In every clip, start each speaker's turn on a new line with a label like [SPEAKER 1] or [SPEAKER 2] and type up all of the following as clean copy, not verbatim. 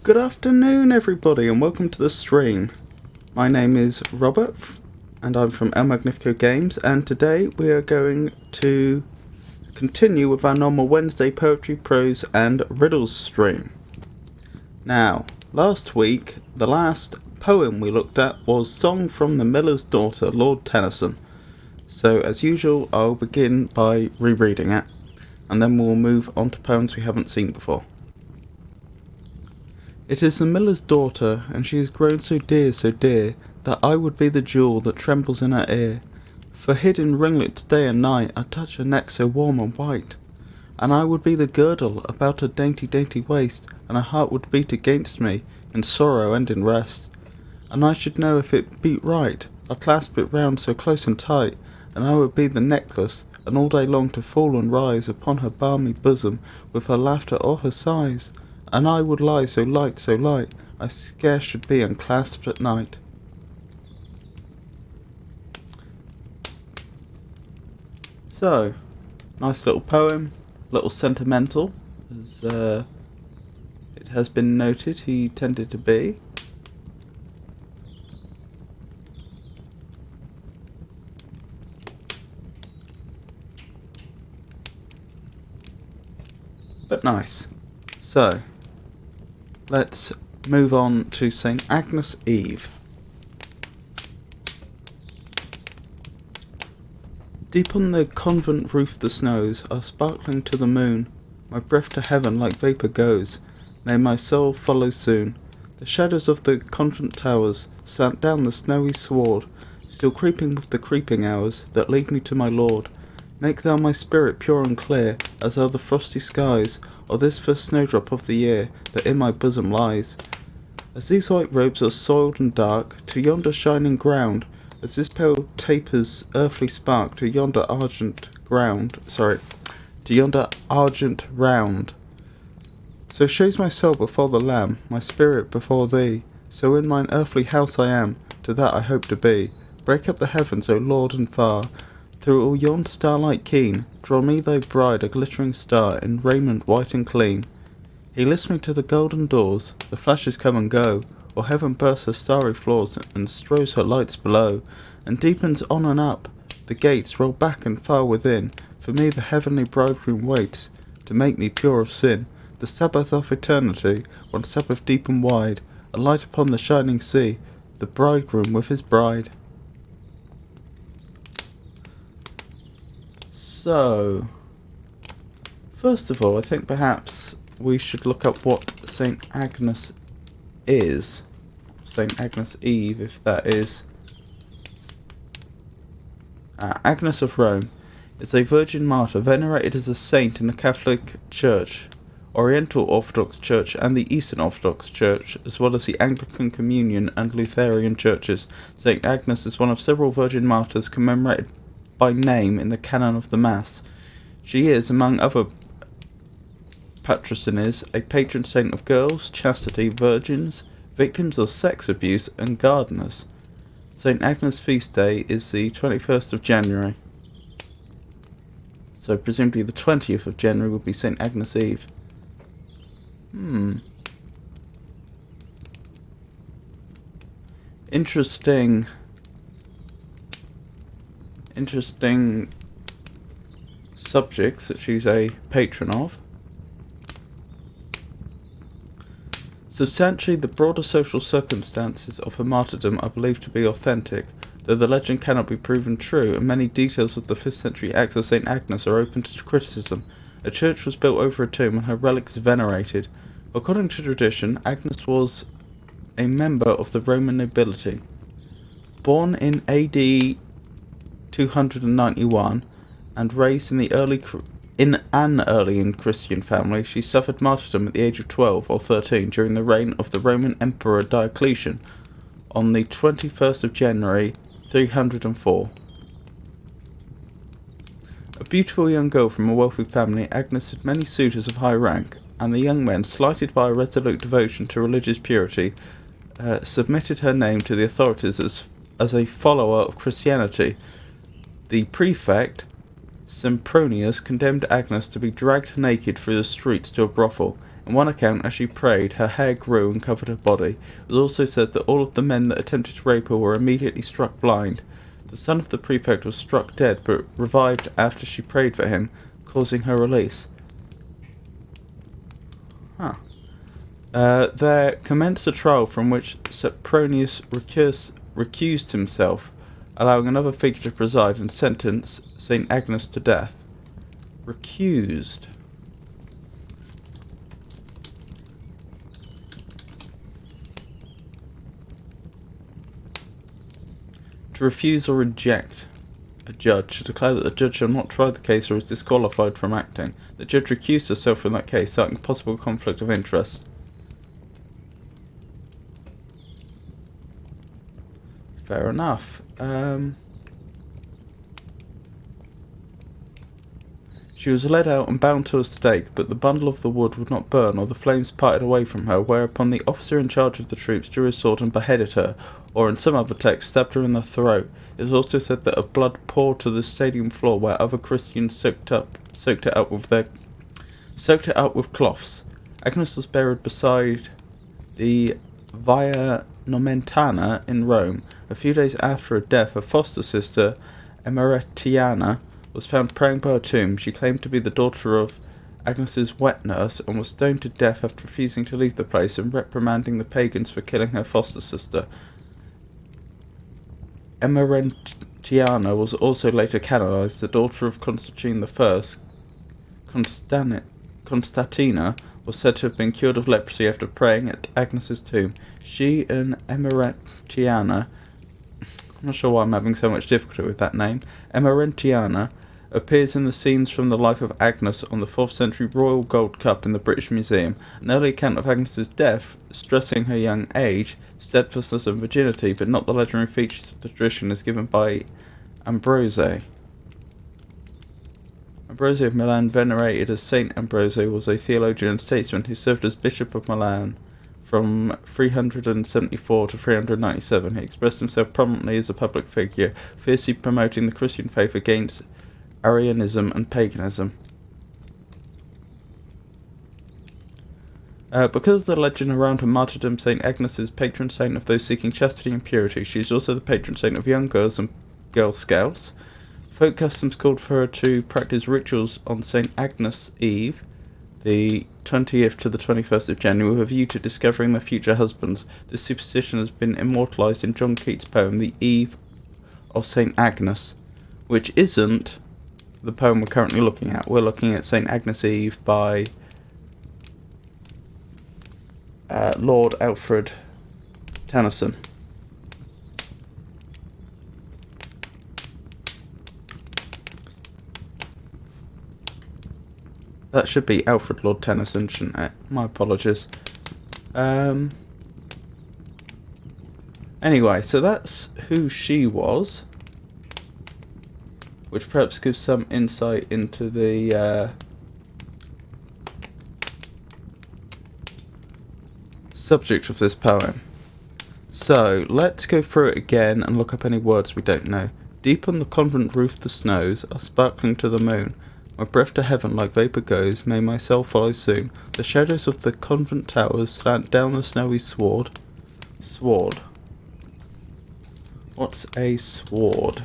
[SPEAKER 1] Good afternoon everybody and welcome to the stream. My name is Robert and I'm from El Magnifico Games, and today we are going to continue with our normal Wednesday poetry, prose and riddles stream. Now, last week the last poem we looked at was Song from the Miller's Daughter, Lord Tennyson. So as usual I'll begin by rereading it and then we'll move on to poems we haven't seen before. It is the miller's daughter, and she has grown so dear, that I would be the jewel that trembles in her ear. For hid in ringlets day and night, I touch her neck so warm and white. And I would be the girdle about her dainty, dainty waist, and her heart would beat against me, in sorrow and in rest. And I should know if it beat right, I'd clasp it round so close and tight, and I would be the necklace, and all day long to fall and rise upon her balmy bosom, with her laughter or her sighs. And I would lie so light, I scarce should be unclasped at night. So, nice little poem, little sentimental, as it has been noted he tended to be. But nice. So, let's move on to St. Agnes Eve. Deep on the convent roof the snows are sparkling to the moon. My breath to heaven like vapour goes. May my soul follow soon. The shadows of the convent towers slant down the snowy sward, still creeping with the creeping hours that lead me to my Lord. Make thou my spirit pure and clear, as are the frosty skies, or this first snowdrop of the year that in my bosom lies. As these white robes are soiled and dark, to yonder shining ground, as this pale taper's earthly spark to yonder argent round. So shows my soul before the Lamb, my spirit before thee, so in mine earthly house I am, to that I hope to be. Break up the heavens, O Lord, and far, through all yond starlight keen, draw me thy bride, a glittering star, in raiment white and clean. He lifts me to the golden doors, the flashes come and go, or heaven bursts her starry floors, and strews her lights below, and deepens on and up, the gates roll back and far within, for me the heavenly bridegroom waits, to make me pure of sin, the Sabbath of eternity, one Sabbath deep and wide, a light upon the shining sea, the bridegroom with his bride. So, first of all, I think perhaps we should look up what St. Agnes is. St. Agnes Eve, if that is. Agnes of Rome is a virgin martyr venerated as a saint in the Catholic Church, Oriental Orthodox Church and the Eastern Orthodox Church, as well as the Anglican Communion and Lutheran churches. St. Agnes is one of several virgin martyrs commemorated by name in the canon of the Mass. She is, among other patricines, a patron saint of girls, chastity, virgins, victims of sex abuse, and gardeners. St. Agnes' feast day is the 21st of January. So presumably the 20th of January would be St. Agnes Eve. Interesting subjects that she's a patron of. Substantially, the broader social circumstances of her martyrdom are believed to be authentic, though the legend cannot be proven true, and many details of the 5th century acts of St. Agnes are open to criticism. A church was built over a tomb and her relics venerated. According to tradition, Agnes was a member of the Roman nobility. Born in AD 291 and raised in an early Christian family, she suffered martyrdom at the age of 12 or 13 during the reign of the Roman Emperor Diocletian on the 21st of January 304. A beautiful young girl from a wealthy family, Agnes had many suitors of high rank, and the young men, slighted by a resolute devotion to religious purity, submitted her name to the authorities as a follower of Christianity. The prefect, Sempronius, condemned Agnes to be dragged naked through the streets to a brothel, On one account, as she prayed, her hair grew and covered her body. It was also said that all of the men that attempted to rape her were immediately struck blind. The son of the prefect was struck dead, but revived after she prayed for him, causing her release. There commenced a trial from which Sempronius recused himself, allowing another figure to preside and sentence St. Agnes to death. Recused. To refuse or reject. A judge. To declare that the judge shall not try the case or is disqualified from acting. The judge recused herself from that case, citing possible conflict of interest. Fair enough. She was led out and bound to a stake, but the bundle of the wood would not burn, or the flames parted away from her, whereupon the officer in charge of the troops drew his sword and beheaded her, or in some other text, stabbed her in the throat. It is also said that her blood poured to the stadium floor, where other Christians soaked it up with cloths. Agnes was buried beside the Via Nomentana in Rome. A few days after her death, her foster sister, Emeritiana, was found praying by her tomb. She claimed to be the daughter of Agnes's wet nurse and was stoned to death after refusing to leave the place and reprimanding the pagans for killing her foster sister. Emerentiana was also later canonized. The daughter of Constantine I, Constantina, was said to have been cured of leprosy after praying at Agnes's tomb. She and Emerentiana, I'm not sure why I'm having so much difficulty with that name, Emerentiana appears in the scenes from the life of Agnes on the 4th century Royal Gold Cup in the British Museum. An early account of Agnes's death, stressing her young age, steadfastness and virginity, but not the legendary features of the tradition, is given by Ambrose. Ambrose of Milan, venerated as Saint Ambrose, was a theologian and statesman who served as Bishop of Milan from 374 to 397. He expressed himself prominently as a public figure, fiercely promoting the Christian faith against Arianism and paganism. Because of the legend around her martyrdom, St. Agnes is patron saint of those seeking chastity and purity. She is also the patron saint of young girls and Girl Scouts. Folk customs called for her to practice rituals on St. Agnes Eve, the 20th to the 21st of January, with a view to discovering their future husbands. This superstition has been immortalised in John Keats' poem, The Eve of St. Agnes, which isn't the poem we're currently looking at. We're looking at St. Agnes Eve by Lord Alfred Tennyson. That should be Alfred Lord Tennyson, shouldn't it? My apologies. Anyway, so that's who she was, which perhaps gives some insight into the subject of this poem. So, let's go through it again and look up any words we don't know. Deep on the convent roof the snows are sparkling to the moon. My breath to heaven like vapour goes, may my soul follow soon. The shadows of the convent towers slant down the snowy sward. Sward. What's a sward?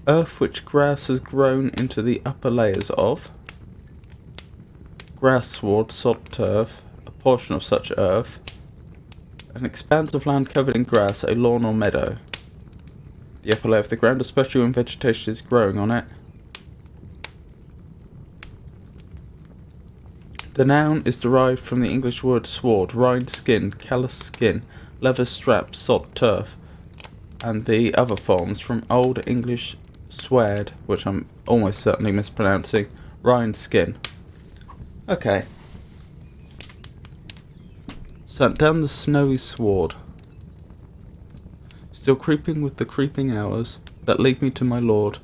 [SPEAKER 1] Earth which grass has grown into the upper layers of. Grass, sward, sod, turf, a portion of such earth. An expanse of land covered in grass, a lawn or meadow. The upper layer of the ground, especially when vegetation is growing on it. The noun is derived from the English word sward, rind, skin, callous skin, leather strap, sod, turf, and the other forms from Old English sward, which I'm almost certainly mispronouncing, rind, skin. Okay. Sat down the snowy sward, still creeping with the creeping hours that lead me to my Lord.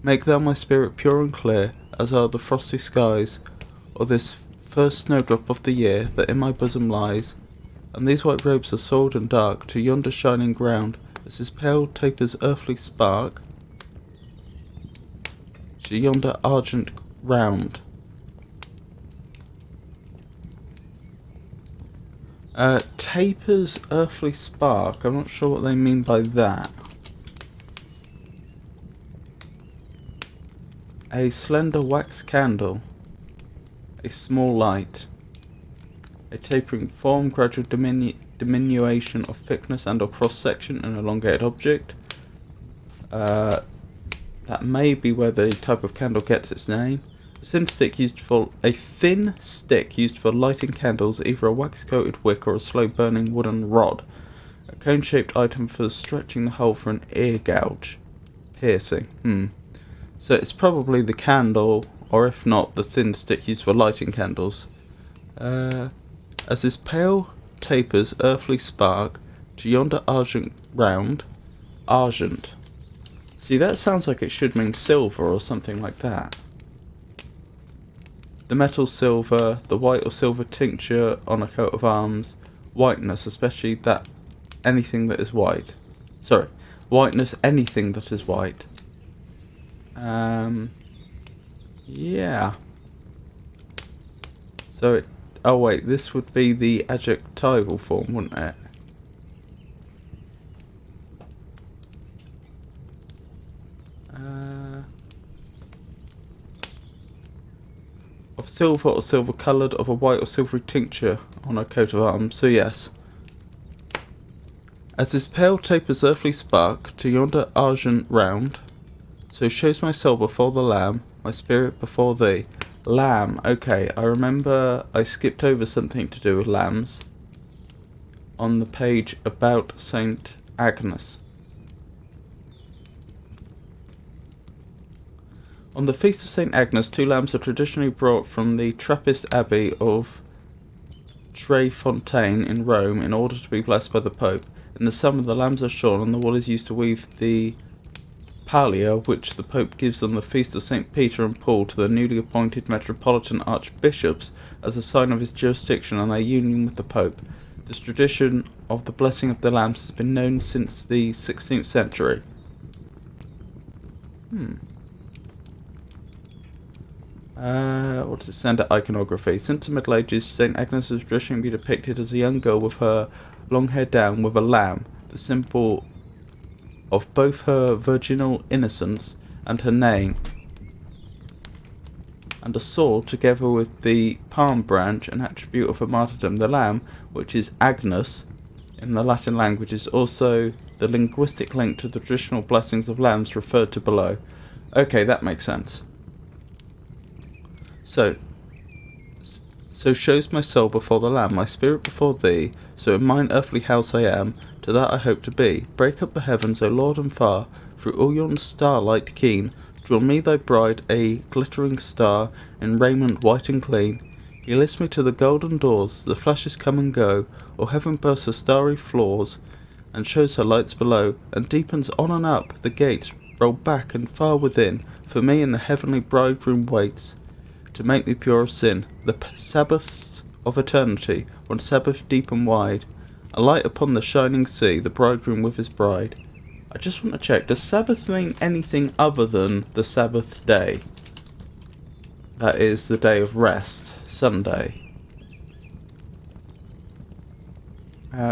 [SPEAKER 1] Make thou my spirit pure and clear, as are the frosty skies, or this first snowdrop of the year that in my bosom lies. And these white robes are soiled and dark to yonder shining ground, As his pale tapers earthly spark to yonder argent round. Tapers earthly spark. I'm not sure what they mean by that. A slender wax candle. A small light. A tapering form, gradual diminution of thickness and or cross-section in an elongated object. That may be where the type of candle gets its name. A thin stick used for lighting candles, either a wax-coated wick or a slow-burning wooden rod. A cone-shaped item for stretching the hole for an ear gouge. Piercing. So it's probably the candle, or if not, the thin stick used for lighting candles. As his pale tapers earthly spark to yonder argent round. Argent. See, that sounds like it should mean silver or something like that. The metal silver, the white or silver tincture on a coat of arms, whiteness, especially that anything that is white. Sorry, whiteness, anything that is white. Yeah. So it. Oh wait, this would be the adjectival form, wouldn't it? Of silver or silver coloured, of a white or silvery tincture on a coat of arms. So yes. As this pale tapers earthly spark to yonder argent round, so shows my soul before the Lamb, my spirit before thee. Lamb, okay, I remember I skipped over something to do with lambs on the page about Saint Agnes. On the feast of Saint Agnes, 2 lambs are traditionally brought from the Trappist Abbey of Trefontaine in Rome in order to be blessed by the Pope. In the summer, the lambs are shorn and the wool is used to weave the pallia, which the Pope gives on the feast of St. Peter and Paul to the newly appointed metropolitan archbishops as a sign of his jurisdiction and their union with the Pope. This tradition of the blessing of the lambs has been known since the 16th century. What does it say under iconography? Since the Middle Ages, St. Agnes was traditionally depicted as a young girl with her long hair down with a lamb, the symbol of both her virginal innocence and her name, and a sword together with the palm branch, an attribute of her martyrdom. The lamb, which is Agnus in the Latin language, is also the linguistic link to the traditional blessings of lambs referred to below. Okay, that makes sense. So shows my soul before the Lamb, my spirit before thee, so in mine earthly house I am, to that I hope to be. Break up the heavens, O Lord, and far, through all yon starlight keen, draw me thy bride, a glittering star, in raiment white and clean. He lifts me to the golden doors, the flashes come and go, or heaven bursts her starry floors, and shows her lights below, and deepens on and up, the gates roll back and far within, for me and the heavenly bridegroom waits, to make me pure of sin. The Sabbaths of eternity, one Sabbath deep and wide, a light upon the shining sea, the bridegroom with his bride. I just want to check, does Sabbath mean anything other than the Sabbath day? That is the day of rest, Sunday.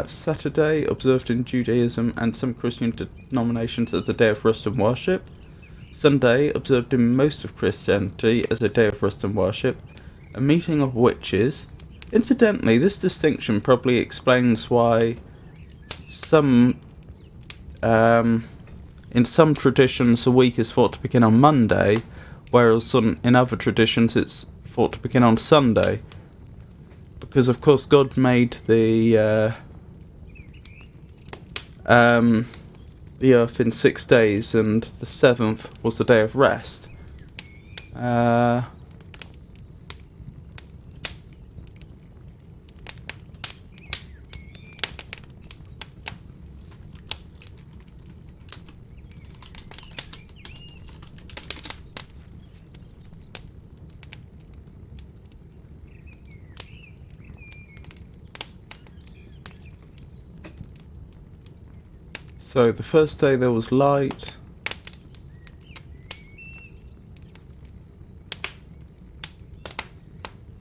[SPEAKER 1] Saturday, observed in Judaism and some Christian denominations as the day of rest and worship. Sunday, observed in most of Christianity as a day of rest and worship. A meeting of witches. Incidentally, this distinction probably explains why in some traditions a week is thought to begin on Monday, whereas in other traditions it's thought to begin on Sunday. Because of course God made the earth in 6 days, and the 7th was the day of rest. So the first day there was light.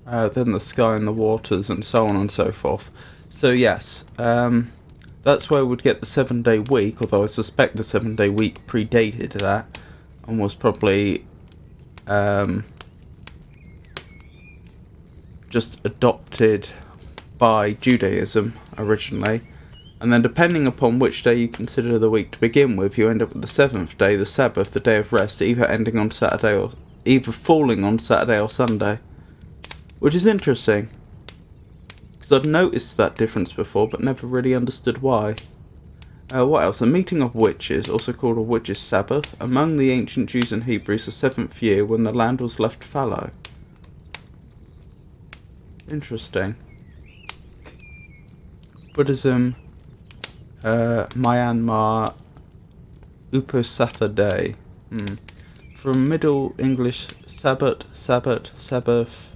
[SPEAKER 1] Then the sky and the waters and so on and so forth. So yes, that's where we'd get the 7-day week, although I suspect the 7-day week predated that and was probably just adopted by Judaism originally. And then depending upon which day you consider the week to begin with, you end up with the 7th day, the Sabbath, the day of rest, either ending on Saturday or either falling on Saturday or Sunday. Which is interesting, because I'd noticed that difference before, but never really understood why. What else? A meeting of witches, also called a witches' Sabbath, among the ancient Jews and Hebrews, the 7th year, when the land was left fallow. Interesting. Buddhism, Myanmar, Uposatha Day. From Middle English, Sabbat, Sabbath.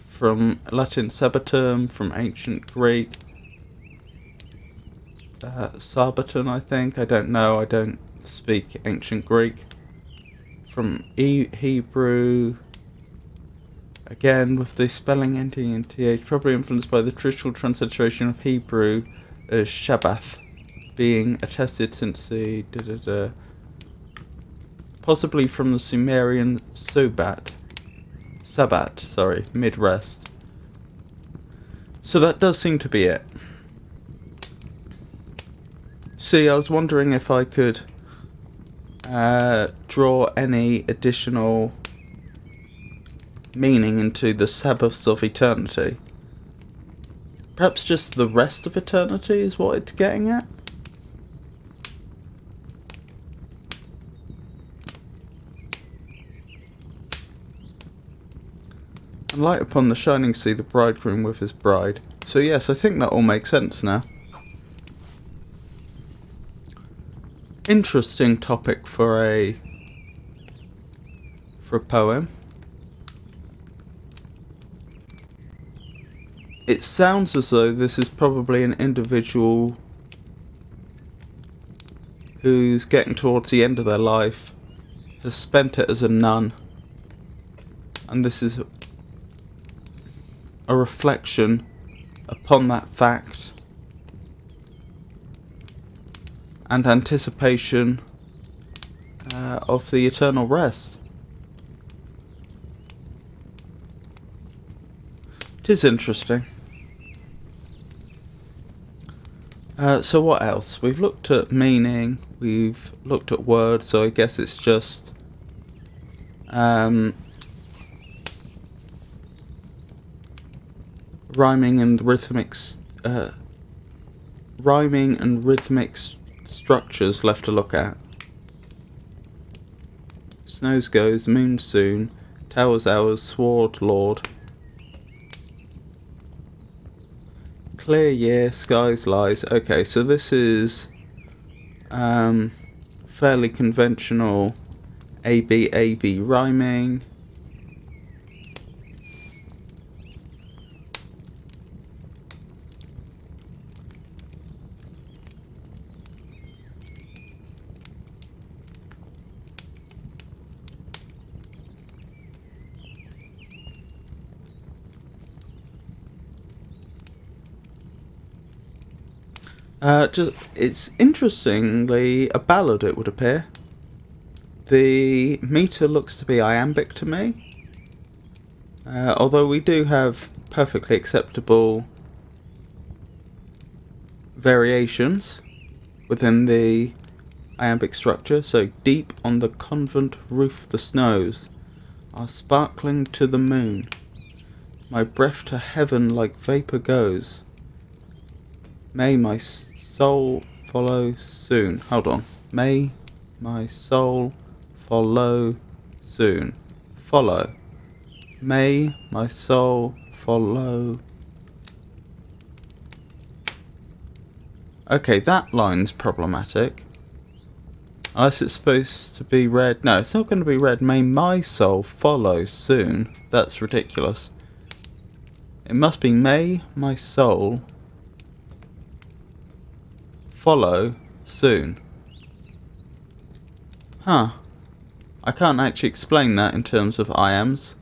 [SPEAKER 1] From Latin sabbatum, from ancient Greek Sabaton, I think. I don't know, I don't speak ancient Greek. From Hebrew, again with the spelling ending in th, probably influenced by the traditional transliteration of Hebrew as Shabbath, being attested since the possibly from the Sumerian Sabbat, mid-rest. So that does seem to be it. See, I was wondering if I could draw any additional meaning into the Sabbaths of eternity. Perhaps just the rest of eternity is what it's getting at? And light upon the shining sea, the bridegroom with his bride. So yes, I think that all makes sense now. Interesting topic for a poem. It sounds as though this is probably an individual who's getting towards the end of their life, has spent it as a nun, and this is a reflection upon that fact and anticipation of the eternal rest. It is interesting. So what else? We've looked at meaning, we've looked at words, so I guess it's just rhyming and rhythmic structures left to look at. Snows goes, moon soon, towers hours, sword lord. Clear year, skies lies. Okay, so this is fairly conventional AB rhyming. It's interestingly a ballad, it would appear. The meter looks to be iambic to me, although we do have perfectly acceptable variations within the iambic structure. So, deep on the convent roof the snows are sparkling to the moon. My breath to heaven like vapour goes. May my soul follow soon. Hold on. May my soul follow soon. Follow. May my soul follow. Okay, that line's problematic. Unless it's supposed to be read. No, it's not going to be read. May my soul follow soon. That's ridiculous. It must be may my soul follow soon. Huh. I can't actually explain that in terms of I ams.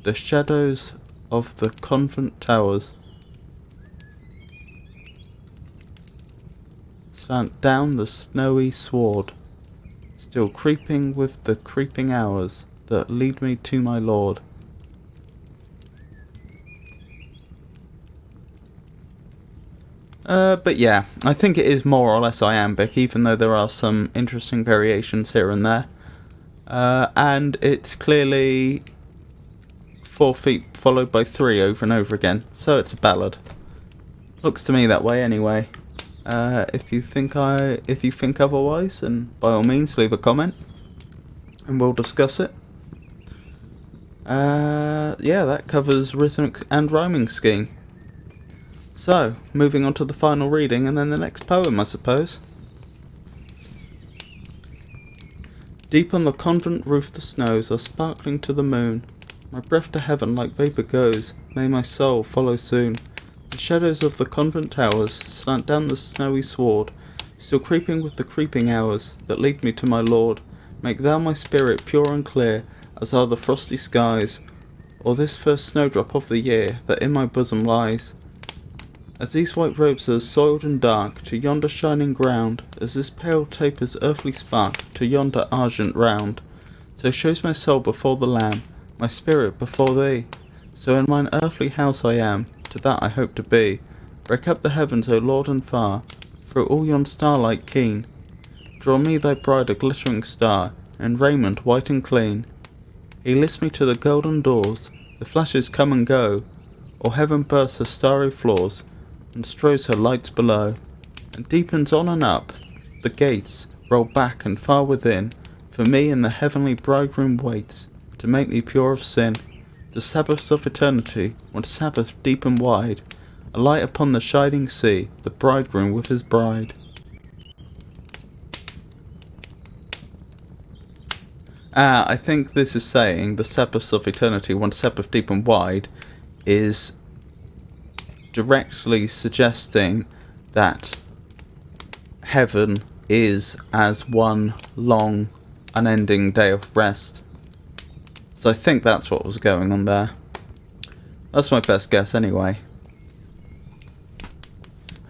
[SPEAKER 1] The shadows of the convent towers slant down the snowy sward, still creeping with the creeping hours that lead me to my lord. But yeah, I think it is more or less iambic, even though there are some interesting variations here and there. And it's clearly 4 feet followed by 3 over and over again, so it's a ballad. Looks to me that way anyway. If you think otherwise, then by all means leave a comment, and we'll discuss it. Yeah, that covers rhythmic and rhyming scheme. So, moving on to the final reading, and then the next poem, I suppose. Deep on the convent roof the snows are sparkling to the moon. My breath to heaven like vapour goes, may my soul follow soon. The shadows of the convent towers slant down the snowy sward, still creeping with the creeping hours that lead me to my lord. Make thou my spirit pure and clear, as are the frosty skies, or this first snowdrop of the year that in my bosom lies. As these white robes are soiled and dark to yonder shining ground, as this pale taper's earthly spark to yonder argent round, so shows my soul before the Lamb, my spirit before thee. So in mine earthly house I am, to that I hope to be. Break up the heavens, O Lord, and far, through all yon starlight keen. Draw me thy bride a glittering star, in raiment white and clean. He lifts me to the golden doors, the flashes come and go, or heaven bursts her starry floors, and strows her lights below, and deepens on and up, the gates roll back and far within, for me in the heavenly bridegroom waits, to make me pure of sin. The Sabbaths of eternity, one Sabbath deep and wide, a light upon the shining sea, the bridegroom with his bride. I think this is saying the Sabbaths of eternity, one Sabbath deep and wide, is directly suggesting that heaven is as one long, unending day of rest. So I think that's what was going on there. That's my best guess anyway.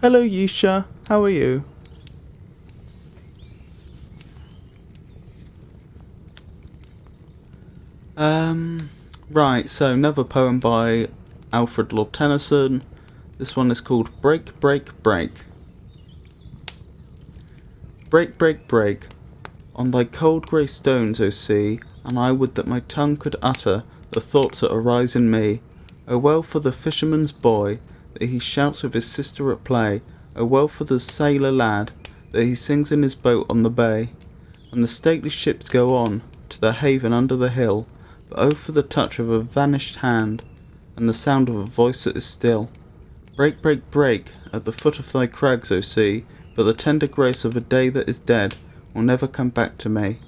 [SPEAKER 1] Hello Yisha, how are you? Right, so another poem by Alfred Lord Tennyson. This one is called Break, Break, Break. Break, break, break, on thy cold grey stones, O sea, and I would that my tongue could utter the thoughts that arise in me. O well for the fisherman's boy, that he shouts with his sister at play. O well for the sailor lad, that he sings in his boat on the bay. And the stately ships go on to their haven under the hill, but oh for the touch of a vanished hand, and the sound of a voice that is still. Break, break, break, at the foot of thy crags, O sea, but the tender grace of a day that is dead will never come back to me.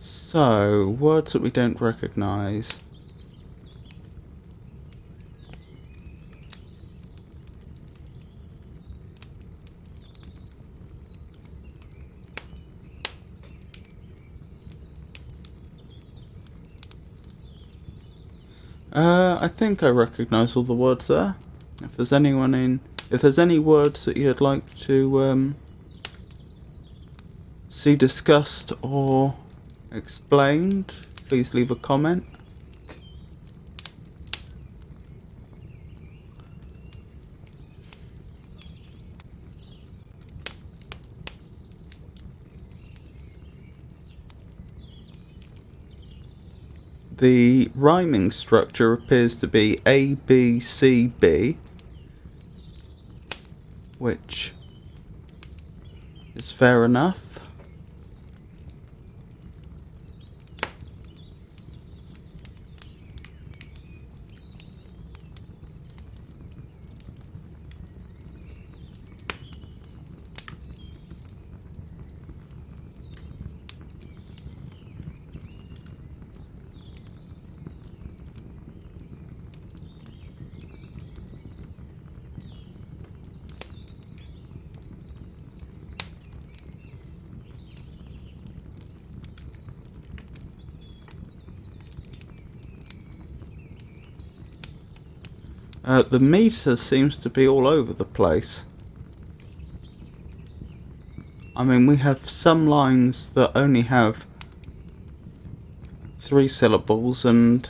[SPEAKER 1] So, words that we don't recognise. I think I recognise all the words there. If there's any words that you'd like to see discussed or explained, please leave a comment. The rhyming structure appears to be A, B, C, B, which is fair enough. The meter seems to be all over the place. I mean, we have some lines that only have 3 syllables and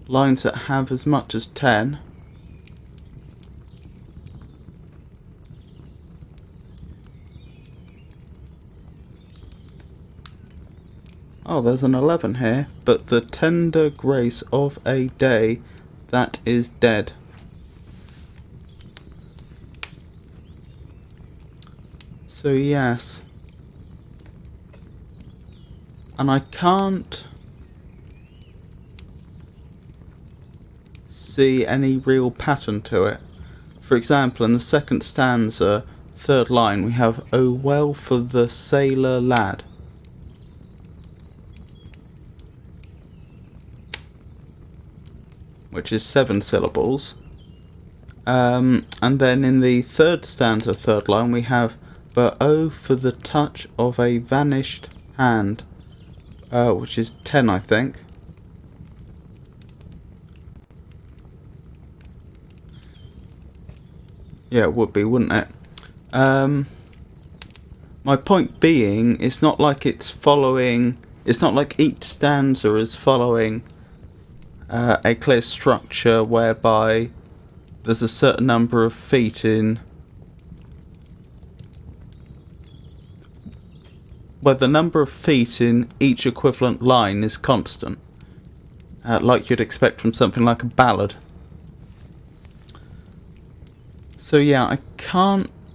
[SPEAKER 1] lines that have as much as 10. Oh, there's an 11 here, but the tender grace of a day that is dead. So yes. And I can't see any real pattern to it. For example, in the second stanza, 3rd line, we have "Oh well for the sailor lad." Which is 7 syllables. And then in the 3rd stanza, 3rd line, we have "But oh for the touch of a vanished hand," which is 10, I think. Yeah, it would be, wouldn't it? My point being, it's not like it's following... It's not like each stanza is following a clear structure whereby there's a certain number of feet in... where the number of feet in each equivalent line is constant. Like you'd expect from something like a ballad. So yeah,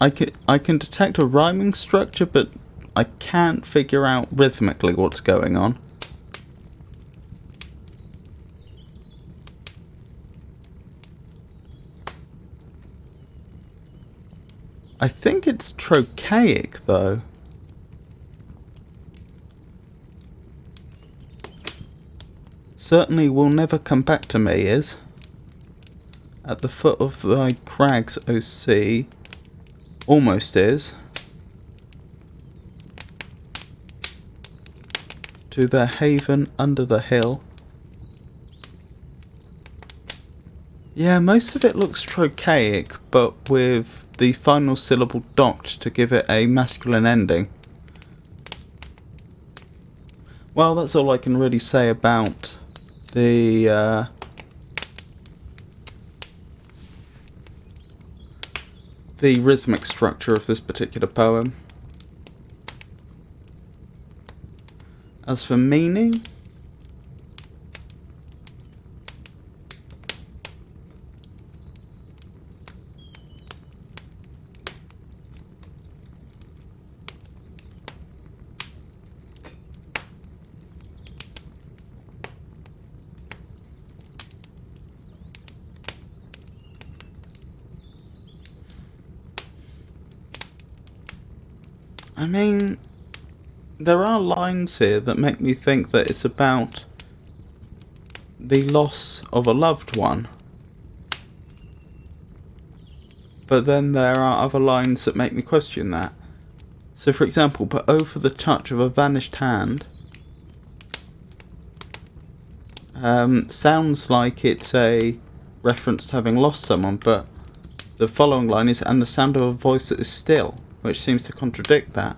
[SPEAKER 1] I can detect a rhyming structure, but I can't figure out rhythmically what's going on. I think it's trochaic, though. Certainly will never come back to me is "At the foot of thy crags, O sea," almost is. "To their haven under the hill." Yeah, most of it looks trochaic, but with the final syllable docked to give it a masculine ending. Well, that's all I can really say about the rhythmic structure of this particular poem. As for meaning, I mean, there are lines here that make me think that it's about the loss of a loved one. But then there are other lines that make me question that. So for example, "But oh for the touch of a vanished hand," sounds like it's a reference to having lost someone, but the following line is "and the sound of a voice that is still," which seems to contradict that,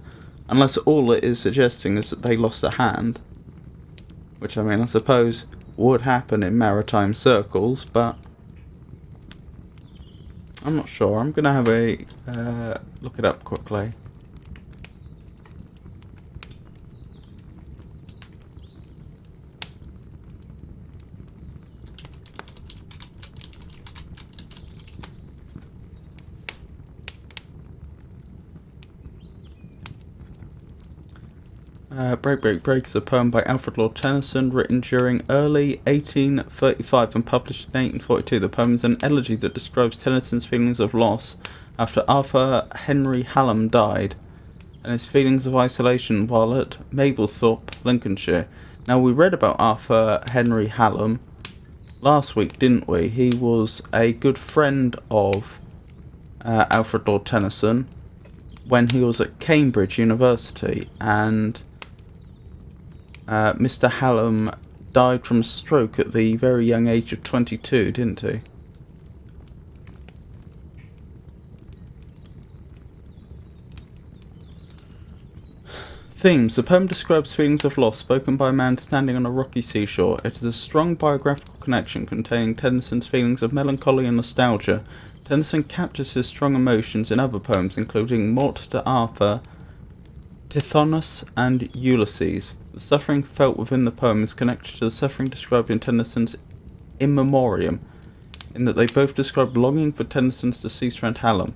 [SPEAKER 1] unless all it is suggesting is that they lost a hand, which, I mean, I suppose would happen in maritime circles, but I'm not sure. I'm going to have a look it up quickly. Break Break Break is a poem by Alfred Lord Tennyson, written during early 1835 and published in 1842. The poem is an elegy that describes Tennyson's feelings of loss after Arthur Henry Hallam died, and his feelings of isolation while at Mablethorpe, Lincolnshire. Now, we read about Arthur Henry Hallam last week, didn't we? He was a good friend of Alfred Lord Tennyson when he was at Cambridge University, and Mr. Hallam died from a stroke at the very young age of 22, didn't he? Themes. The poem describes feelings of loss spoken by a man standing on a rocky seashore. It is a strong biographical connection containing Tennyson's feelings of melancholy and nostalgia. Tennyson captures his strong emotions in other poems, including Mort to Arthur, Tithonus, and Ulysses. The suffering felt within the poem is connected to the suffering described in Tennyson's In Memoriam, in that they both describe longing for Tennyson's deceased friend Hallam.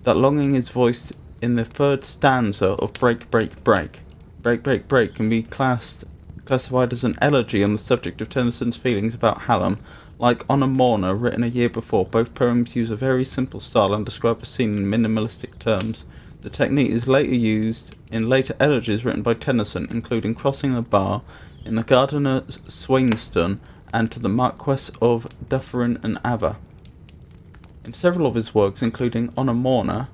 [SPEAKER 1] That longing is voiced in the third stanza of Break, Break, Break. Break, Break, Break can be classified as an elegy on the subject of Tennyson's feelings about Hallam. Like On a Mourner, written a year before, both poems use a very simple style and describe a scene in minimalistic terms. The technique is later used in later elegies written by Tennyson, including Crossing the Bar, In the Garden at Swainston, and To the Marquess of Dufferin and Aver. In several of his works, including On a Mourner,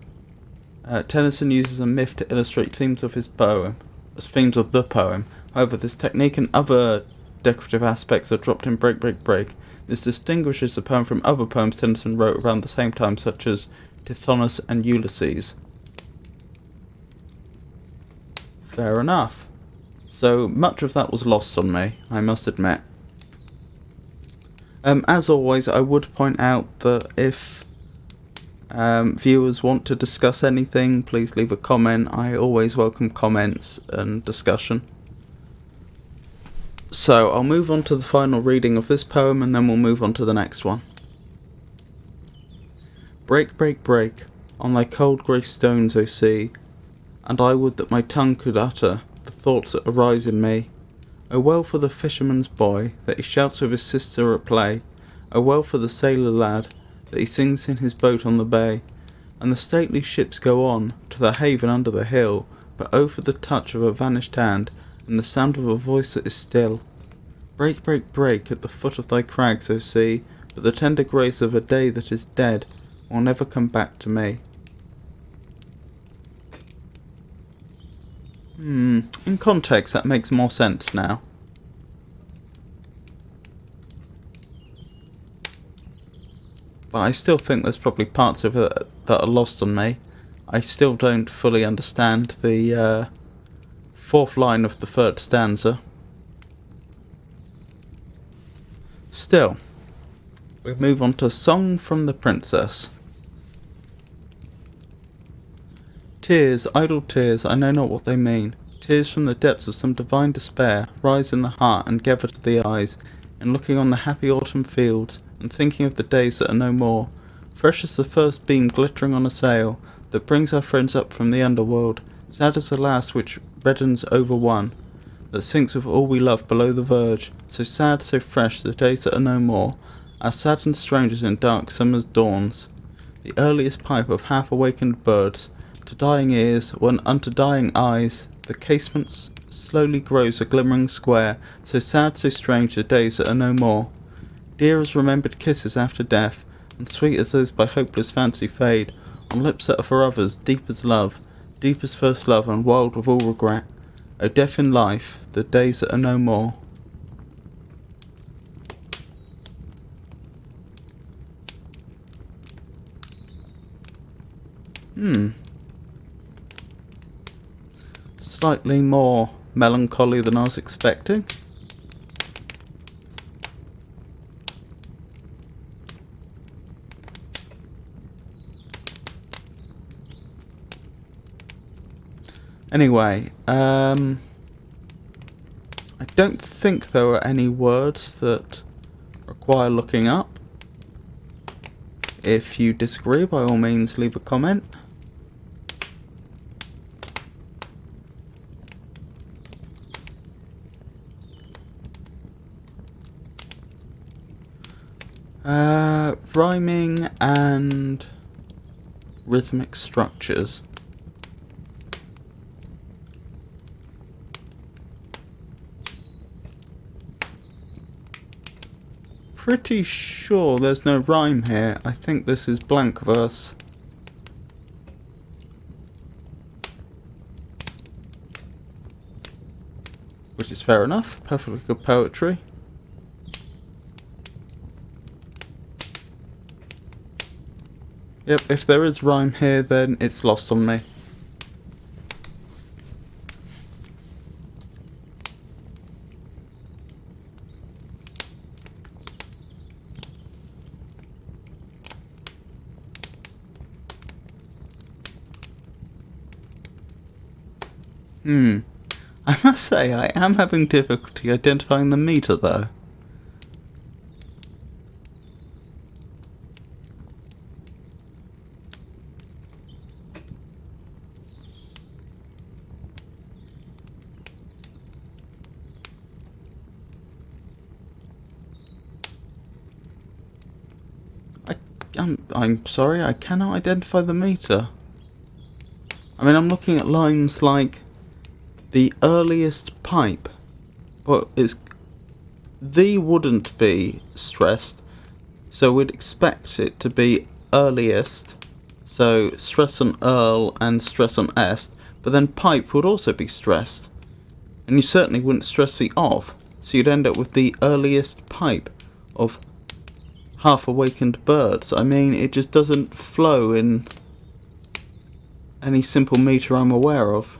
[SPEAKER 1] Tennyson uses a myth to illustrate themes of his poem, as themes of the poem. However, this technique and other decorative aspects are dropped in Break, Break, Break. This distinguishes the poem from other poems Tennyson wrote around the same time, such as Tithonus and Ulysses. Fair enough. So much of that was lost on me, I must admit. As always, I would point out that if viewers want to discuss anything, please leave a comment. I always welcome comments and discussion. So I'll move on to the final reading of this poem and then we'll move on to the next one. Break, break, break, on thy cold grey stones, O sea, and I would that my tongue could utter the thoughts that arise in me. O well for the fisherman's boy, that he shouts with his sister at play. O well for the sailor lad, that he sings in his boat on the bay. And the stately ships go on to the haven under the hill, but oh for the touch of a vanished hand, and the sound of a voice that is still. Break, break, break at the foot of thy crags, O sea, but the tender grace of a day that is dead will never come back to me. In context that makes more sense now. But I still think there's probably parts of it that are lost on me. I still don't fully understand the fourth line of the third stanza. Still, we move on to Song from the Princess. Tears, idle tears, I know not what they mean. Tears from the depths of some divine despair rise in the heart and gather to the eyes, in looking on the happy autumn fields, and thinking of the days that are no more. Fresh as the first beam glittering on a sail, that brings our friends up from the underworld, sad as the last which reddens over one, that sinks with all we love below the verge, so sad, so fresh, the days that are no more, our saddened strangers in dark summer's dawns, the earliest pipe of half-awakened birds, to dying ears, when unto dying eyes, the casement slowly grows a glimmering square, so sad, so strange, the days that are no more. Dear as remembered kisses after death, and sweet as those by hopeless fancy fade, on lips that are for others, deep as love, deep as first love, and wild with all regret. O death in life, the days that are no more. Slightly more melancholy than I was expecting. Anyway, I don't think there are any words that require looking up. If you disagree, by all means leave a comment. Rhyming and rhythmic structures. Pretty sure there's no rhyme here. I think this is blank verse. Which is fair enough. Perfectly good poetry. Yep, if there is rhyme here, then it's lost on me. I must say, I am having difficulty identifying the meter, though. I'm sorry, I cannot identify the meter. I mean, I'm looking at lines like the earliest pipe, but the wouldn't be stressed, so we'd expect it to be earliest, so stress on earl and stress on est, but then pipe would also be stressed, and you certainly wouldn't stress the of, so you'd end up with the earliest pipe of half-awakened birds. I mean, it just doesn't flow in any simple meter I'm aware of.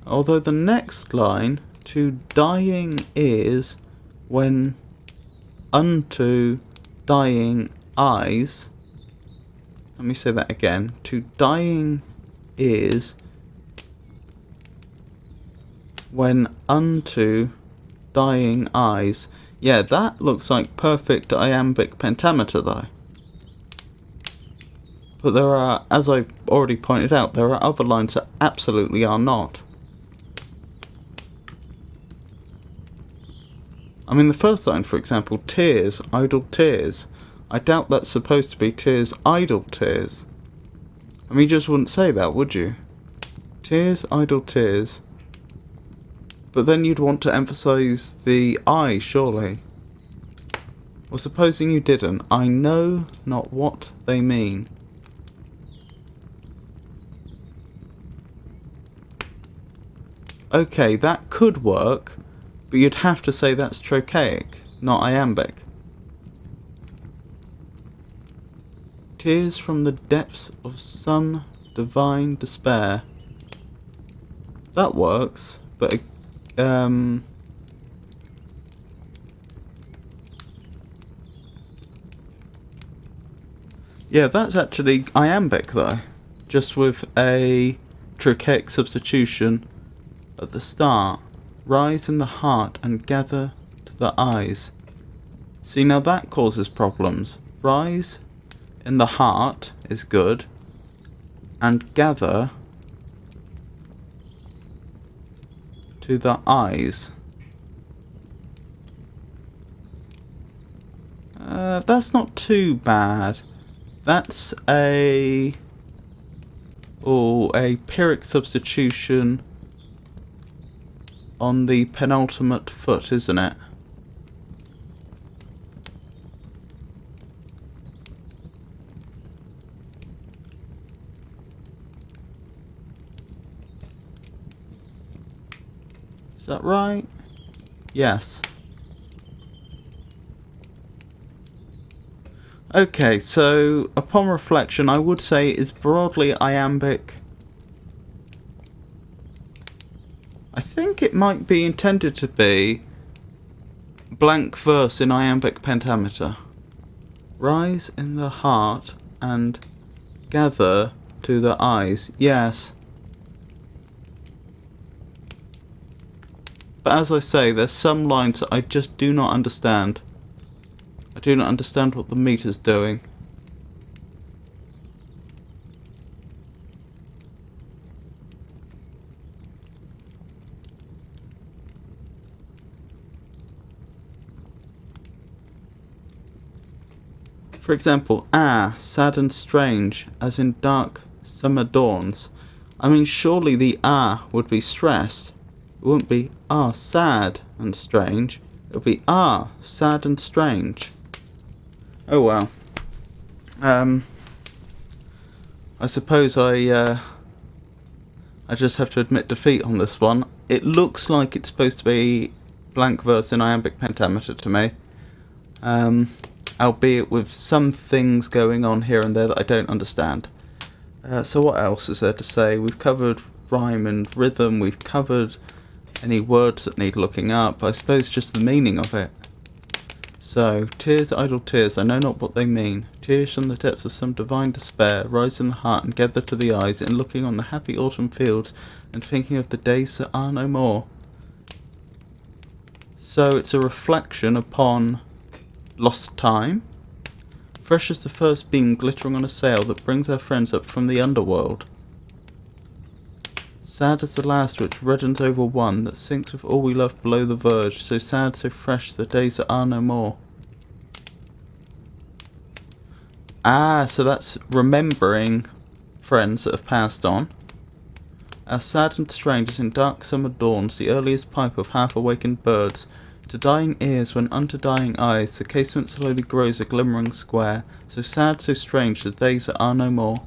[SPEAKER 1] Although the next line, to dying ears when unto dying eyes, let me say that again, to dying ears when unto dying eyes. Yeah, that looks like perfect iambic pentameter though. But there are, as I've already pointed out, there are other lines that absolutely are not. I mean, the first line, for example, tears, idle tears. I doubt that's supposed to be tears, idle tears. I mean, you just wouldn't say that, would you? Tears, idle tears. But then you'd want to emphasise the I, surely. Well, supposing you didn't, I know not what they mean. Okay, that could work. But you'd have to say that's trochaic, not iambic. Tears from the depths of some divine despair. That works, but yeah, that's actually iambic though, just with a trochaic substitution at the start. Rise in the heart and gather to the eyes. See, now that causes problems. Rise in the heart is good, and gather to the eyes. That's not too bad. That's a Pyrrhic substitution on the penultimate foot, isn't it? Is that right? Yes. Okay, so upon reflection, I would say it's broadly iambic. I think it might be intended to be blank verse in iambic pentameter. Rise in the heart and gather to the eyes. Yes. But as I say, there's some lines that I just do not understand. I do not understand what the meter's doing. For example, sad and strange, as in dark summer dawns. I mean, surely the would be stressed. It wouldn't be sad and strange. It would be sad and strange. Oh well. I suppose I just have to admit defeat on this one. It looks like it's supposed to be blank verse in iambic pentameter to me. Albeit with some things going on here and there that I don't understand. So what else is there to say? We've covered rhyme and rhythm. We've covered any words that need looking up. I suppose just the meaning of it. So, tears, idle tears, I know not what they mean. Tears from the depths of some divine despair rise in the heart and gather to the eyes in looking on the happy autumn fields and thinking of the days that are no more. So it's a reflection upon lost time. Fresh as the first beam glittering on a sail that brings our friends up from the underworld. Sad as the last which reddens over one that sinks with all we love below the verge. So sad, so fresh, the days that are no more. Ah, so that's remembering friends that have passed on. As sad and strange as in dark summer dawns the earliest pipe of half-awakened birds, to dying ears when unto dying eyes the casement slowly grows a glimmering square, so sad, so strange the days that are no more.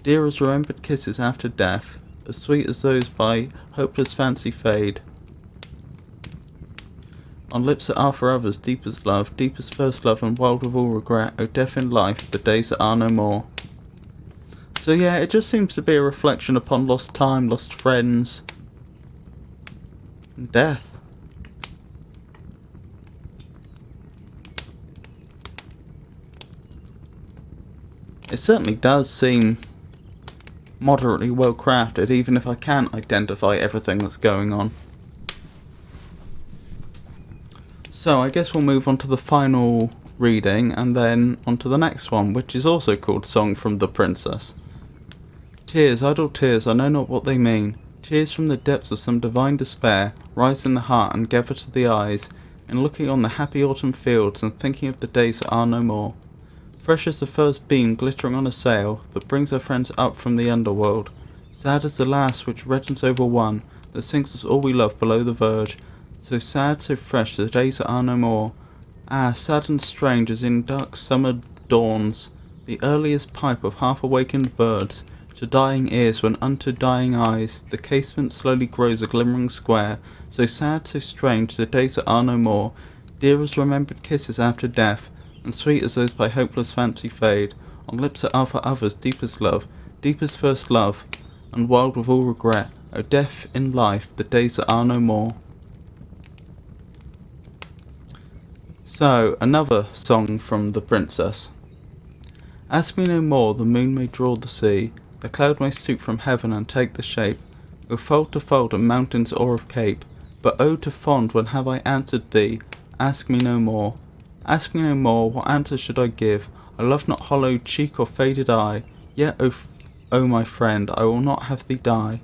[SPEAKER 1] Dear as remembered kisses after death, as sweet as those by hopeless fancy fade, on lips that are for others deep as love, deep as first love and wild with all regret, O death in life, the days that are no more. So yeah, it just seems to be a reflection upon lost time, lost friends, and death. It certainly does seem moderately well crafted, even if I can't identify everything that's going on. So I guess we'll move on to the final reading and then on to the next one, which is also called Song from the Princess. Tears, idle tears, I know not what they mean. Tears from the depths of some divine despair rise in the heart and gather to the eyes, in looking on the happy autumn fields and thinking of the days that are no more. Fresh as the first beam glittering on a sail that brings our friends up from the underworld. Sad as the last which reddens over one that sinks us all we love below the verge. So sad, so fresh, the days that are no more. Ah, sad and strange as in dark summer dawns the earliest pipe of half-awakened birds, to dying ears when unto dying eyes the casement slowly grows a glimmering square. So sad, so strange, the days that are no more. Dear as remembered kisses after death, and sweet as those by hopeless fancy fade, on lips that are for others deep as love, deep as first love, and wild with all regret, O death in life, the days that are no more. So, another song from the Princess. Ask me no more, the moon may draw the sea, the cloud may stoop from heaven and take the shape of fold to fold and mountains or of cape, but oh to fond when have I answered thee, ask me no more. Ask me no more, what answer should I give? I love not hollow cheek or faded eye, yet, O my friend, I will not have thee die.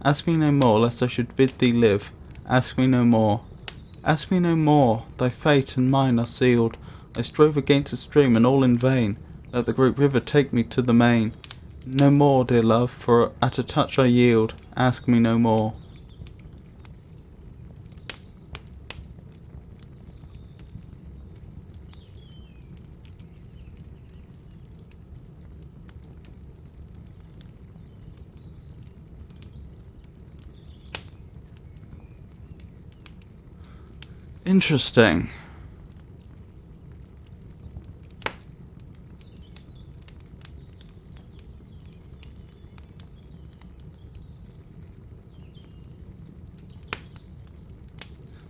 [SPEAKER 1] Ask me no more, lest I should bid thee live. Ask me no more. Ask me no more, thy fate and mine are sealed. I strove against the stream and all in vain. Let the great river take me to the main. No more, dear love, for at a touch I yield. Ask me no more. Interesting.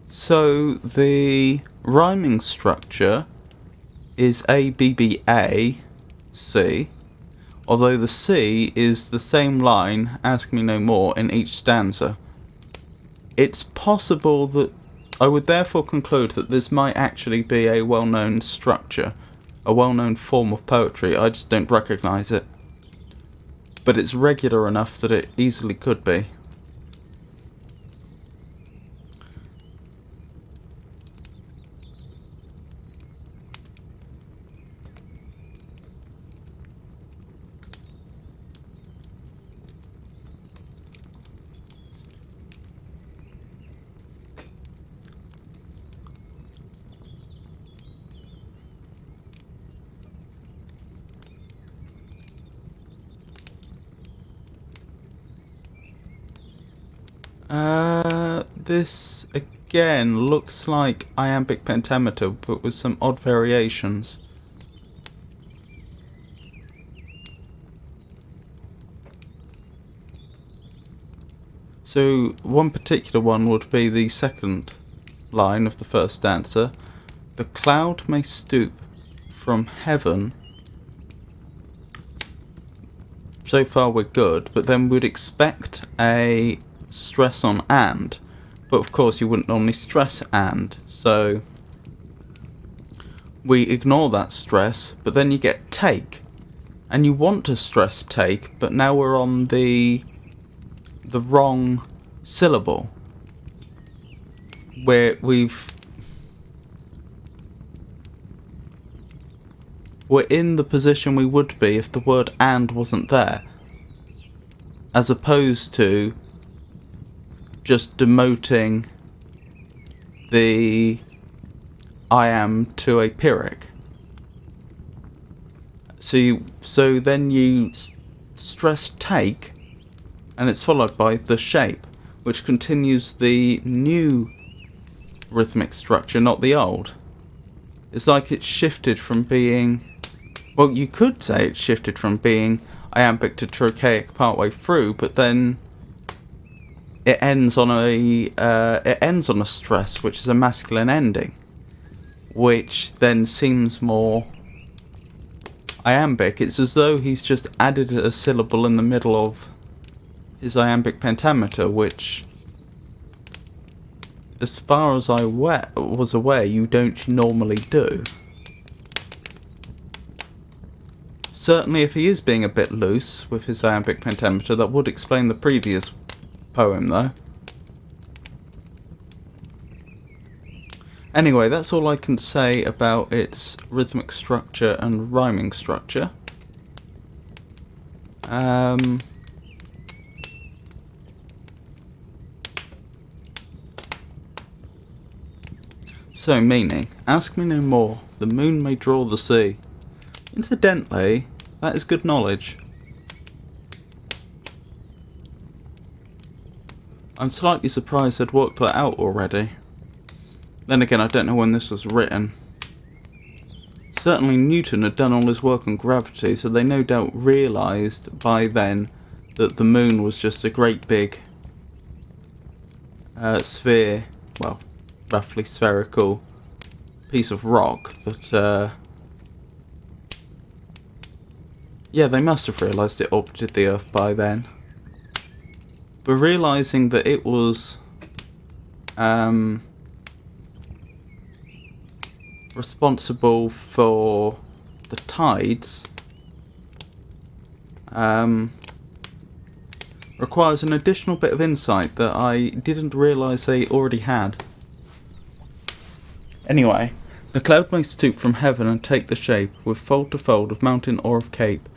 [SPEAKER 1] So the rhyming structure is A, B, B, A, C, although the C is the same line, ask me no more, in each stanza. It's possible that I would therefore conclude that this might actually be a well-known structure, a well-known form of poetry, I just don't recognise it. But it's regular enough that it easily could be. This again looks like iambic pentameter, but with some odd variations. So one particular one would be the second line of the first stanza. The cloud may stoop from heaven. So far we're good, but then we'd expect a stress on and. But of course you wouldn't normally stress and, so we ignore that stress, but then you get take. And you want to stress take, but now we're on the wrong syllable. Where we're in the position we would be if the word and wasn't there, as opposed to just demoting the I am to a Pyrrhic. So then you stress take, and it's followed by the shape, which continues the new rhythmic structure, not the old. It's like it's shifted from being, well, you could say it's shifted from being iambic to trochaic partway through, but then it ends on a stress, which is a masculine ending, which then seems more iambic. It's as though he's just added a syllable in the middle of his iambic pentameter, which, as far as I was aware, you don't normally do. Certainly if he is being a bit loose with his iambic pentameter, that would explain the previous poem though. Anyway, that's all I can say about its rhythmic structure and rhyming structure. So, meaning, ask me no more, the moon may draw the sea. Incidentally, that is good knowledge. I'm slightly surprised they'd worked that out already. Then again, I don't know when this was written. Certainly Newton had done all his work on gravity, so they no doubt realised by then that the moon was just a great big sphere, well, roughly spherical piece of rock that, yeah, they must have realised it orbited the Earth by then. But realising that it was responsible for the tides requires an additional bit of insight that I didn't realise they already had. Anyway, the cloud may stoop from heaven and take the shape, with fold to fold of mountain or of cape.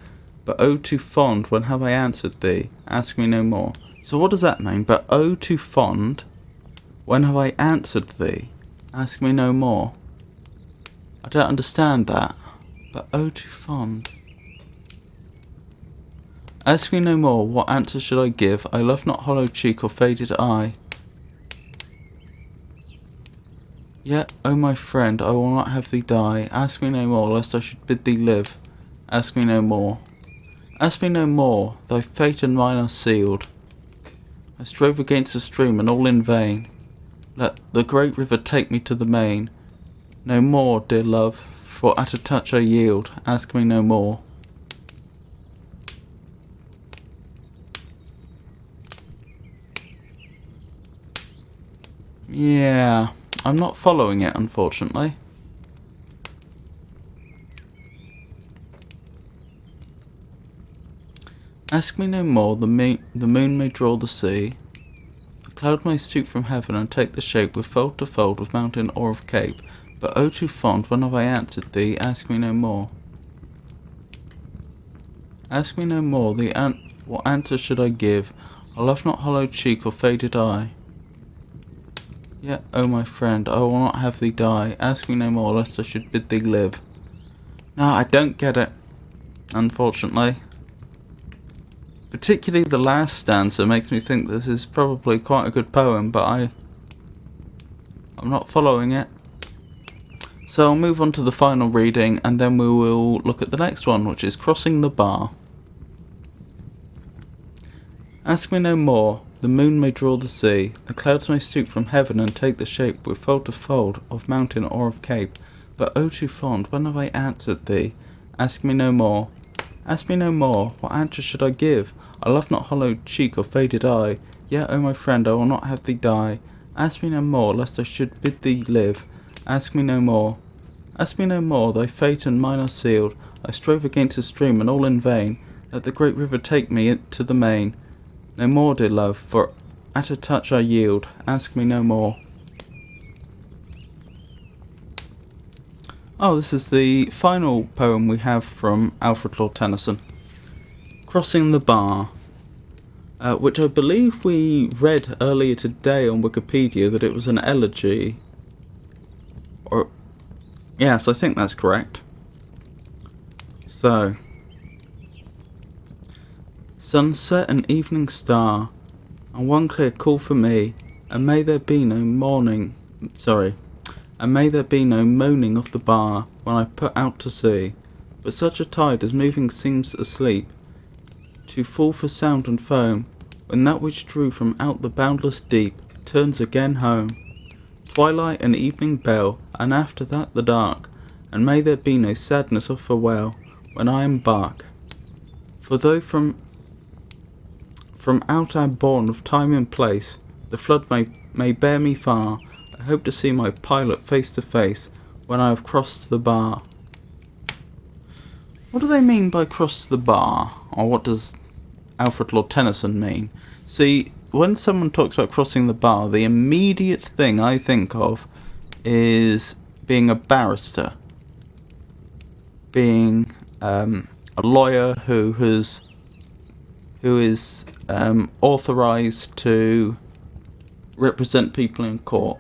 [SPEAKER 1] But oh, too fond, when have I answered thee? Ask me no more. So what does that mean? But oh, too fond, when have I answered thee? Ask me no more. I don't understand that. But oh, too fond. Ask me no more, what answer should I give? I love not hollow cheek or faded eye. Yet, O my friend, I will not have thee die. Ask me no more, lest I should bid thee live. Ask me no more. Ask me no more, thy fate and mine are sealed. I strove against the stream, and all in vain. Let the great river take me to the main. No more, dear love, for at a touch I yield. Ask me no more. Yeah, I'm not following it, unfortunately. Ask me no more, the moon may draw the sea. The cloud may stoop from heaven and take the shape, with fold to fold of mountain or of cape. But oh, too fond, when have I answered thee? Ask me no more. Ask me no more, what answer should I give? I love not hollow cheek or faded eye. Yet, O my friend, I will not have thee die. Ask me no more, lest I should bid thee live. No, I don't get it, unfortunately. Particularly the last stanza makes me think this is probably quite a good poem, but I'm not following it. So I'll move on to the final reading, and then we will look at the next one, which is Crossing the Bar. Ask me no more, the moon may draw the sea, the clouds may stoop from heaven and take the shape with fold to fold of mountain or of cape. But oh too fond, when have I answered thee? Ask me no more. Ask me no more, what answer should I give? I love not hollowed cheek or faded eye, yet, O my friend, I will not have thee die. Ask me no more, lest I should bid thee live. Ask me no more. Ask me no more, thy fate and mine are sealed. I strove against the stream, and all in vain. Let the great river take me to the main. No more, dear love, for at a touch I yield. Ask me no more. Oh, this is the final poem we have from Alfred Lord Tennyson. Crossing the Bar, which I believe we read earlier today on Wikipedia that it was an elegy. Or, yes, I think that's correct. So, sunset and evening star, and one clear call for me, and may there be no moaning of the bar when I put out to sea. But such a tide as moving seems asleep, to fall for sound and foam, when that which drew from out the boundless deep turns again home. Twilight and evening bell, and after that the dark, and may there be no sadness of farewell when I embark. For though from out our bourne of time and place the flood may bear me far, I hope to see my pilot face to face when I have crossed the bar. What do they mean by cross the bar? Or what does Alfred Lord Tennyson mean? See, when someone talks about crossing the bar, the immediate thing I think of is being a barrister. Being a lawyer who is authorised to represent people in court.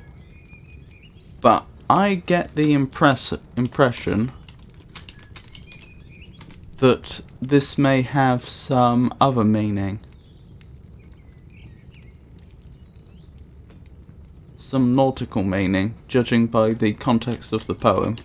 [SPEAKER 1] But I get the impression that this may have some other meaning. Some nautical meaning, judging by the context of the poem.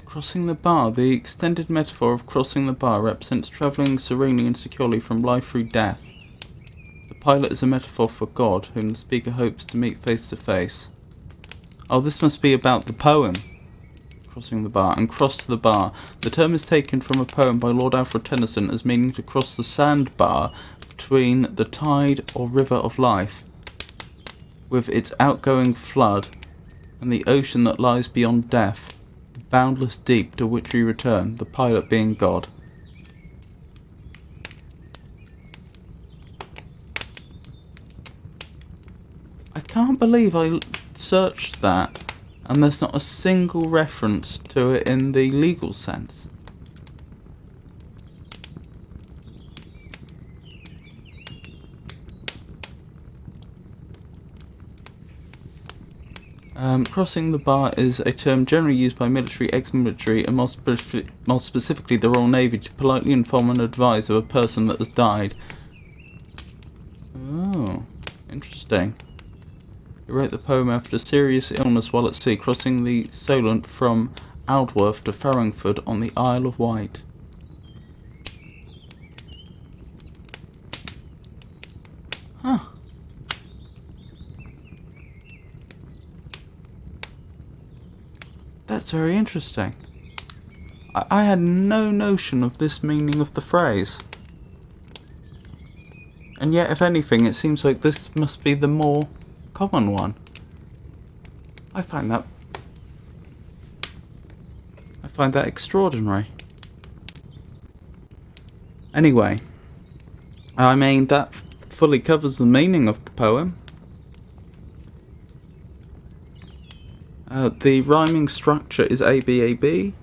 [SPEAKER 1] Crossing the bar. The extended metaphor of crossing the bar represents travelling serenely and securely from life through death. The pilot is a metaphor for God, whom the speaker hopes to meet face to face. Oh, this must be about the poem. Crossing the bar and cross to the bar. The term is taken from a poem by Lord Alfred Tennyson as meaning to cross the sandbar between the tide or river of life, with its outgoing flood, and the ocean that lies beyond death, the boundless deep to which we return, the pilot being God. I can't believe I searched that and there's not a single reference to it in the legal sense. Crossing the bar is a term generally used by military, ex-military, and more specifically the Royal Navy to politely inform and advise of a person that has died. Oh, interesting. He wrote the poem after serious illness while at sea, crossing the Solent from Aldworth to Farringford on the Isle of Wight. Huh. That's very interesting. I had no notion of this meaning of the phrase. And yet, if anything, it seems like this must be the more common one. I find that extraordinary. Anyway, I mean, that fully covers the meaning of the poem. The rhyming structure is ABAB.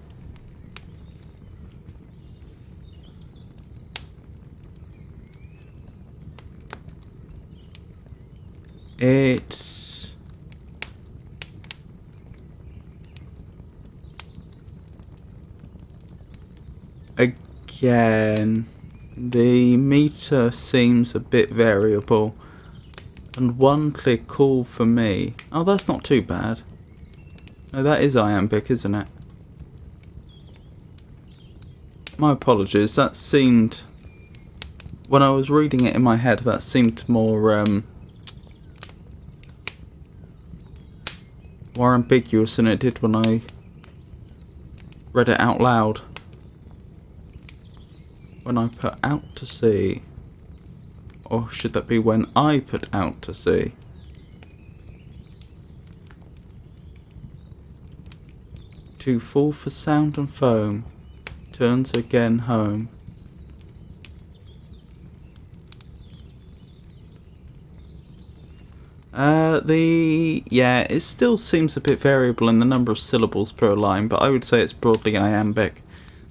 [SPEAKER 1] It's... Again, the meter seems a bit variable. And one clear call for me. Oh, that's not too bad. No, that is iambic, isn't it? My apologies, that seemed... When I was reading it in my head, that seemed more ambiguous than it did when I read it out loud. When I put out to sea. Or should that be when I put out to sea? To fall for sound and foam, turns again home. Yeah, it still seems a bit variable in the number of syllables per line, but I would say it's broadly iambic.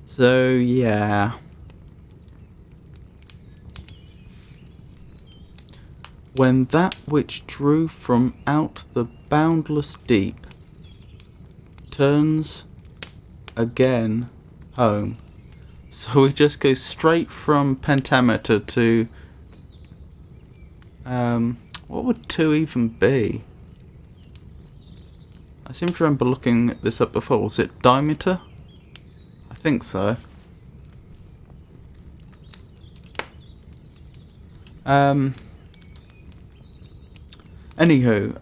[SPEAKER 1] So, yeah. When that which drew from out the boundless deep turns again home. So we just go straight from pentameter to... what would 2 even be? I seem to remember looking this up before. Was it diameter? I think so. Anywho,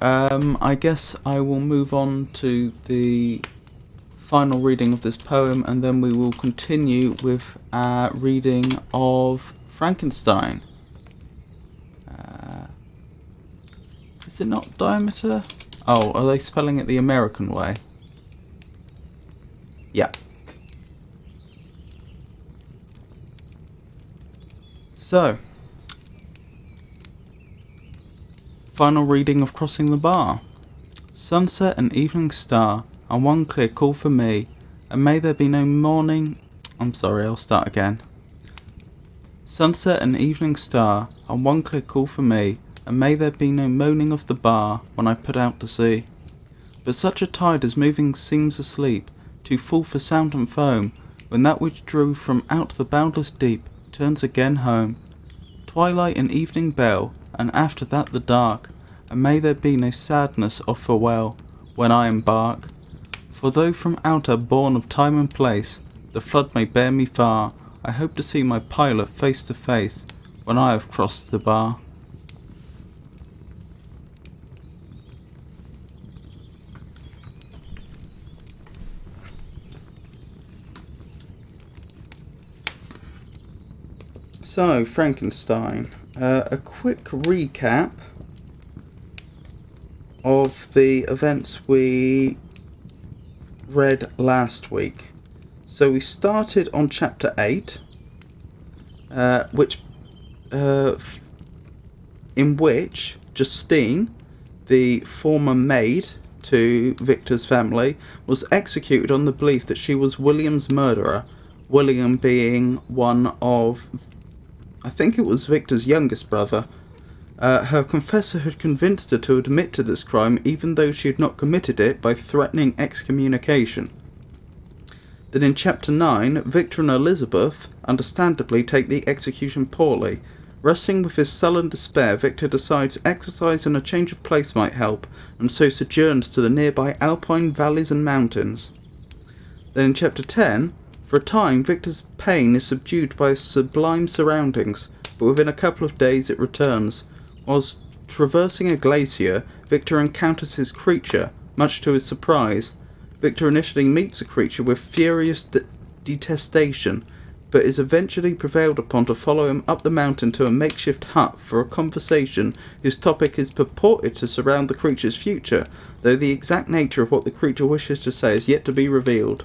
[SPEAKER 1] I guess I will move on to the final reading of this poem, and then we will continue with our reading of Frankenstein. Is it not diameter? Oh, are they spelling it the American way? Yeah. So, final reading of Crossing the Bar. Sunset and evening star, and one clear call for me, and may there be no morning... I'm sorry, I'll start again. Sunset and evening star, and one clear call for me, and may there be no moaning of the bar when I put out to sea. But such a tide as moving seems asleep, too full for sound and foam, when that which drew from out the boundless deep turns again home. Twilight and evening bell, and after that the dark, and may there be no sadness or farewell when I embark. For though from outer bourne of time and place the flood may bear me far, I hope to see my pilot face to face when I have crossed the bar. So, Frankenstein. A quick recap of the events we read last week. So we started on chapter 8, in which Justine, the former maid to Victor's family, was executed on the belief that she was William's murderer, William being one of... I think it was Victor's youngest brother. Her confessor had convinced her to admit to this crime even though she had not committed it by threatening excommunication. Then in chapter 9, Victor and Elizabeth understandably take the execution poorly. Wrestling with his sullen despair, Victor decides exercise and a change of place might help, and so sojourns to the nearby alpine valleys and mountains. Then in chapter 10, for a time, Victor's pain is subdued by his sublime surroundings, but within a couple of days it returns. Whilst traversing a glacier, Victor encounters his creature, much to his surprise. Victor initially meets the creature with furious detestation, but is eventually prevailed upon to follow him up the mountain to a makeshift hut for a conversation whose topic is purported to surround the creature's future, though the exact nature of what the creature wishes to say is yet to be revealed.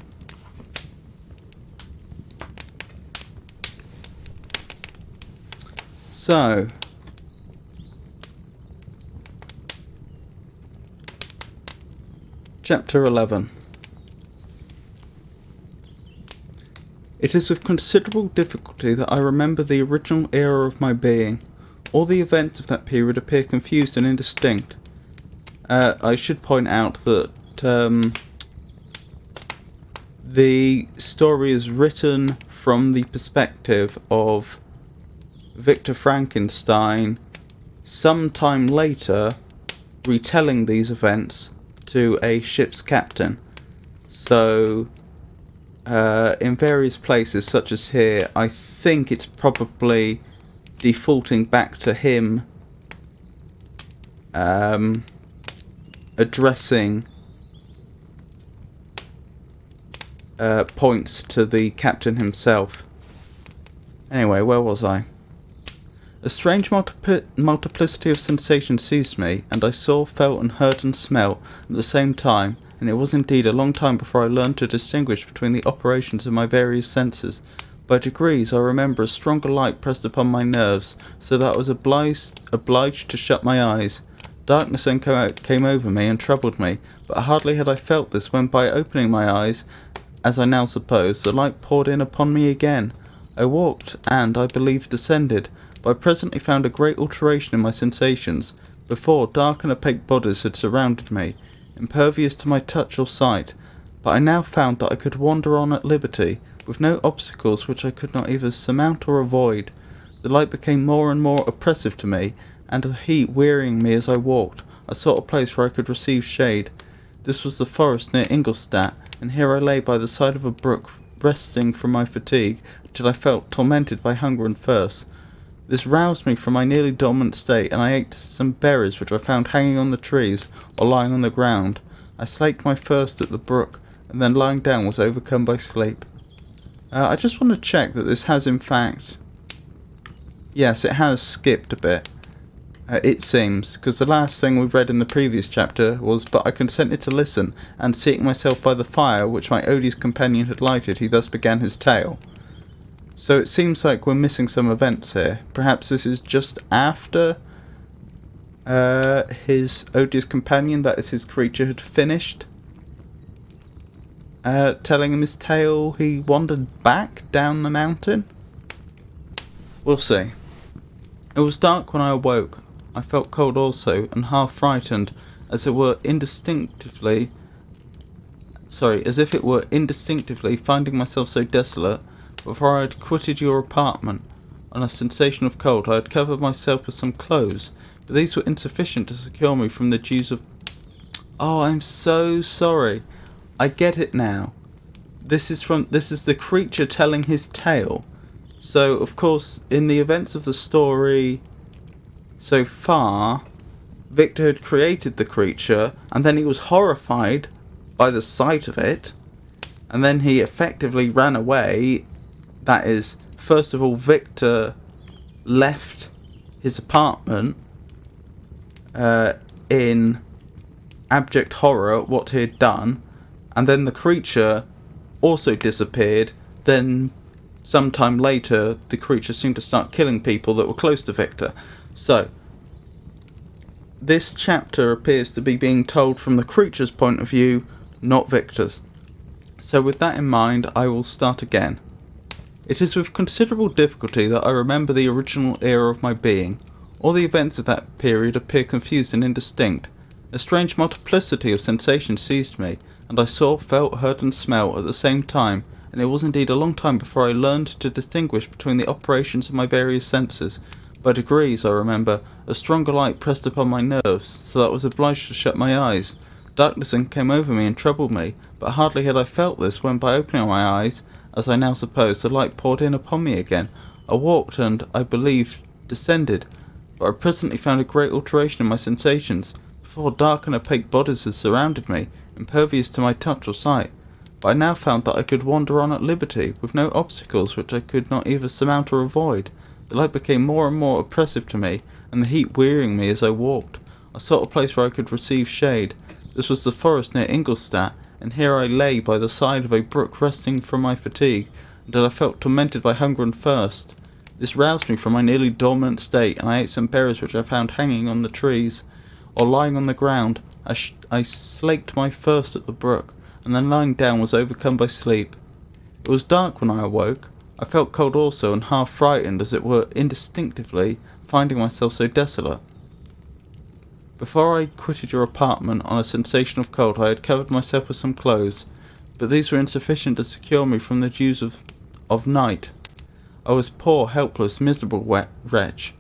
[SPEAKER 1] So, chapter 11. It is with considerable difficulty that I remember the original era of my being. All the events of that period appear confused and indistinct. I should point out that the story is written from the perspective of Victor Frankenstein, sometime later retelling these events to a ship's captain. So, in various places, such as here, I think it's probably defaulting back to him addressing points to the captain himself. Anyway, where was I? A strange multiplicity of sensations seized me, and I saw, felt and heard and smelt at the same time, and it was indeed a long time before I learned to distinguish between the operations of my various senses. By degrees I remember a stronger light pressed upon my nerves, so that I was obliged to shut my eyes. Darkness then came over me and troubled me, but hardly had I felt this when, by opening my eyes, as I now suppose, the light poured in upon me again. I walked, and, I believe, descended, but I presently found a great alteration in my sensations. Before, dark and opaque bodies had surrounded me, impervious to my touch or sight, but I now found that I could wander on at liberty, with no obstacles which I could not either surmount or avoid. The light became more and more oppressive to me, and the heat wearying me as I walked, I sought a place where I could receive shade. This was the forest near Ingolstadt, and here I lay by the side of a brook, resting from my fatigue, till I felt tormented by hunger and thirst. This roused me from my nearly dormant state, and I ate some berries which I found hanging on the trees, or lying on the ground. I slaked my thirst at the brook, and then lying down was overcome by sleep. I just want to check that this has in fact... Yes, it has skipped a bit. It seems, because the last thing we read in the previous chapter was, "But I consented to listen, and seating myself by the fire which my odious companion had lighted, he thus began his tale." So it seems like we're missing some events here. Perhaps this is just after his odious companion, that is his creature, had finished telling him his tale. He wandered back down the mountain. We'll see. It was dark when I awoke. I felt cold also, and half frightened, as if it were instinctively finding myself so desolate. Before I had quitted your apartment, on a sensation of cold, I had covered myself with some clothes, but these were insufficient to secure me from the dews of... Oh, I'm so sorry. I get it now. This is the creature telling his tale. So, of course, in the events of the story so far, Victor had created the creature, and then he was horrified by the sight of it, and then he effectively ran away. That is, first of all, Victor left his apartment in abject horror at what he had done, and then the creature also disappeared. Then, sometime later, the creature seemed to start killing people that were close to Victor. So, this chapter appears to be being told from the creature's point of view, not Victor's. So with that in mind, I will start again. It is with considerable difficulty that I remember the original era of my being. All the events of that period appear confused and indistinct. A strange multiplicity of sensations seized me, and I saw, felt, heard and smelt at the same time, and it was indeed a long time before I learned to distinguish between the operations of my various senses. By degrees, I remember, a stronger light pressed upon my nerves, so that I was obliged to shut my eyes. Darkness then came over me and troubled me, but hardly had I felt this when, by opening my eyes, as I now suppose, the light poured in upon me again. I walked, and, I believe, descended, but I presently found a great alteration in my sensations. Before, dark and opaque bodies had surrounded me, impervious to my touch or sight, but I now found that I could wander on at liberty, with no obstacles which I could not either surmount or avoid. The light became more and more oppressive to me, and the heat wearying me as I walked. I sought a place where I could receive shade. This was the forest near Ingolstadt, and here I lay by the side of a brook, resting from my fatigue, until I felt tormented by hunger and thirst. This roused me from my nearly dormant state, and I ate some berries which I found hanging on the trees, or lying on the ground. I slaked my thirst at the brook, and then lying down was overcome by sleep. It was dark when I awoke. I felt cold also, and half frightened, as it were, instinctively, finding myself so desolate. Before I quitted your apartment on a sensation of cold, I had covered myself with some clothes, but these were insufficient to secure me from the dews of night. I was poor, helpless, miserable wretch.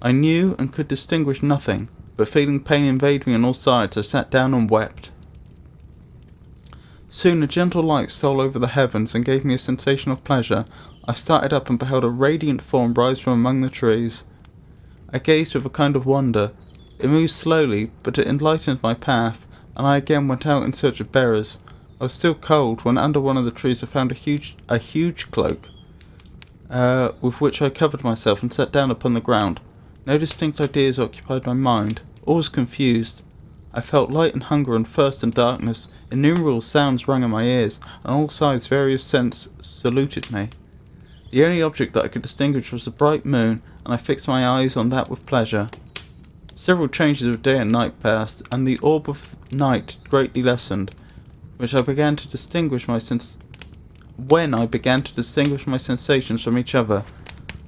[SPEAKER 1] I knew and could distinguish nothing, but feeling pain invade me on all sides, I sat down and wept. Soon a gentle light stole over the heavens and gave me a sensation of pleasure. I started up and beheld a radiant form rise from among the trees. I gazed with a kind of wonder. It moved slowly, but it enlightened my path, and I again went out in search of bearers. I was still cold when under one of the trees I found a huge cloak, with which I covered myself and sat down upon the ground. No distinct ideas occupied my mind. All was confused. I felt light and hunger and thirst and darkness. Innumerable sounds rang in my ears. On all sides various scents saluted me. The only object that I could distinguish was the bright moon, and I fixed my eyes on that with pleasure. Several changes of day and night passed, and the orb of night greatly lessened, when I began to distinguish my sensations from each other.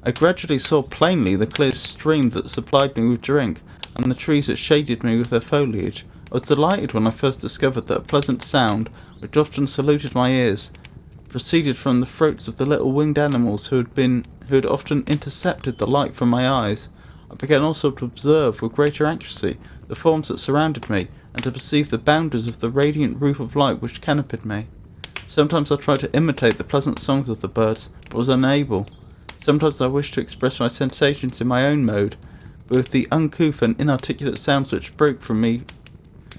[SPEAKER 1] I gradually saw plainly the clear stream that supplied me with drink, and the trees that shaded me with their foliage. I was delighted when I first discovered that a pleasant sound, which often saluted my ears, proceeded from the throats of the little winged animals who had often intercepted the light from my eyes. I began also to observe with greater accuracy the forms that surrounded me, and to perceive the boundaries of the radiant roof of light which canopied me. Sometimes I tried to imitate the pleasant songs of the birds, but was unable. Sometimes I wished to express my sensations in my own mode, but with the uncouth and inarticulate sounds which broke from me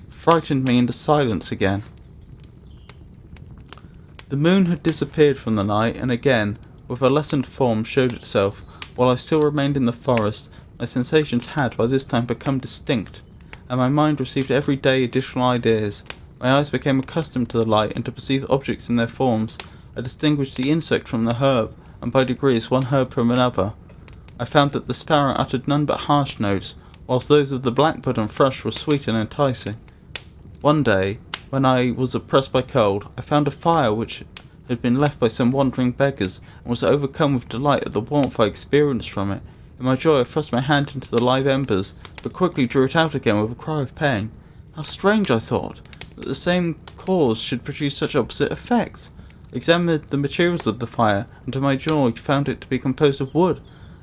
[SPEAKER 1] frightened me into silence again. The moon had disappeared from the night, and again, with a lessened form, showed itself. While I still remained in the forest, my sensations had by this time become distinct, and my mind received every day additional ideas. My eyes became accustomed to the light, and to perceive objects in their forms. I distinguished the insect from the herb, and by degrees one herb from another. I found that the sparrow uttered none but harsh notes, whilst those of the blackbird and thrush were sweet and enticing. One day, when I was oppressed by cold, I found a fire which had been left by some wandering beggars, and was overcome with delight at the warmth I experienced from it. In my joy I thrust my hand into the live embers, but quickly drew it out again with a cry of pain. How strange, I thought, that the same cause should produce such opposite effects. I examined the materials of the fire, and to my joy found it to be composed of wood.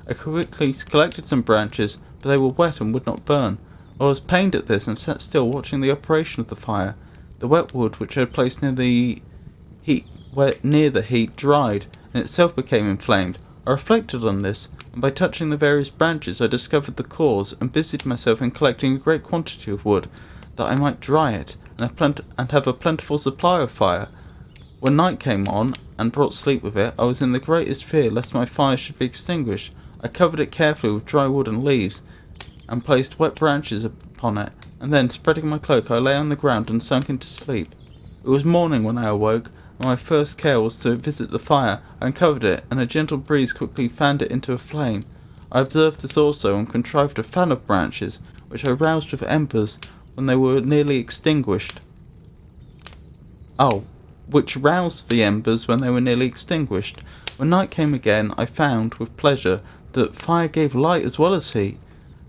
[SPEAKER 1] I quickly collected some branches, but they were wet and would not burn. I was pained at this, and sat still watching the operation of the fire. The wet wood which I had placed near the heat dried, and itself became inflamed. I reflected on this, and by touching the various branches I discovered the cause, and busied myself in collecting a great quantity of wood, that I might dry it, and have a plentiful supply of fire. When night came on, and brought sleep with it, I was in the greatest fear lest my fire should be extinguished. I covered it carefully with dry wood and leaves, and placed wet branches upon it, and then, spreading my cloak, I lay on the ground and sunk into sleep. It was morning when I awoke, and my first care was to visit the fire. I uncovered it, and a gentle breeze quickly fanned it into a flame. I observed this also, and contrived a fan of branches, which I roused with embers when they were nearly extinguished. Which roused the embers when they were nearly extinguished. When night came again, I found, with pleasure, that fire gave light as well as heat,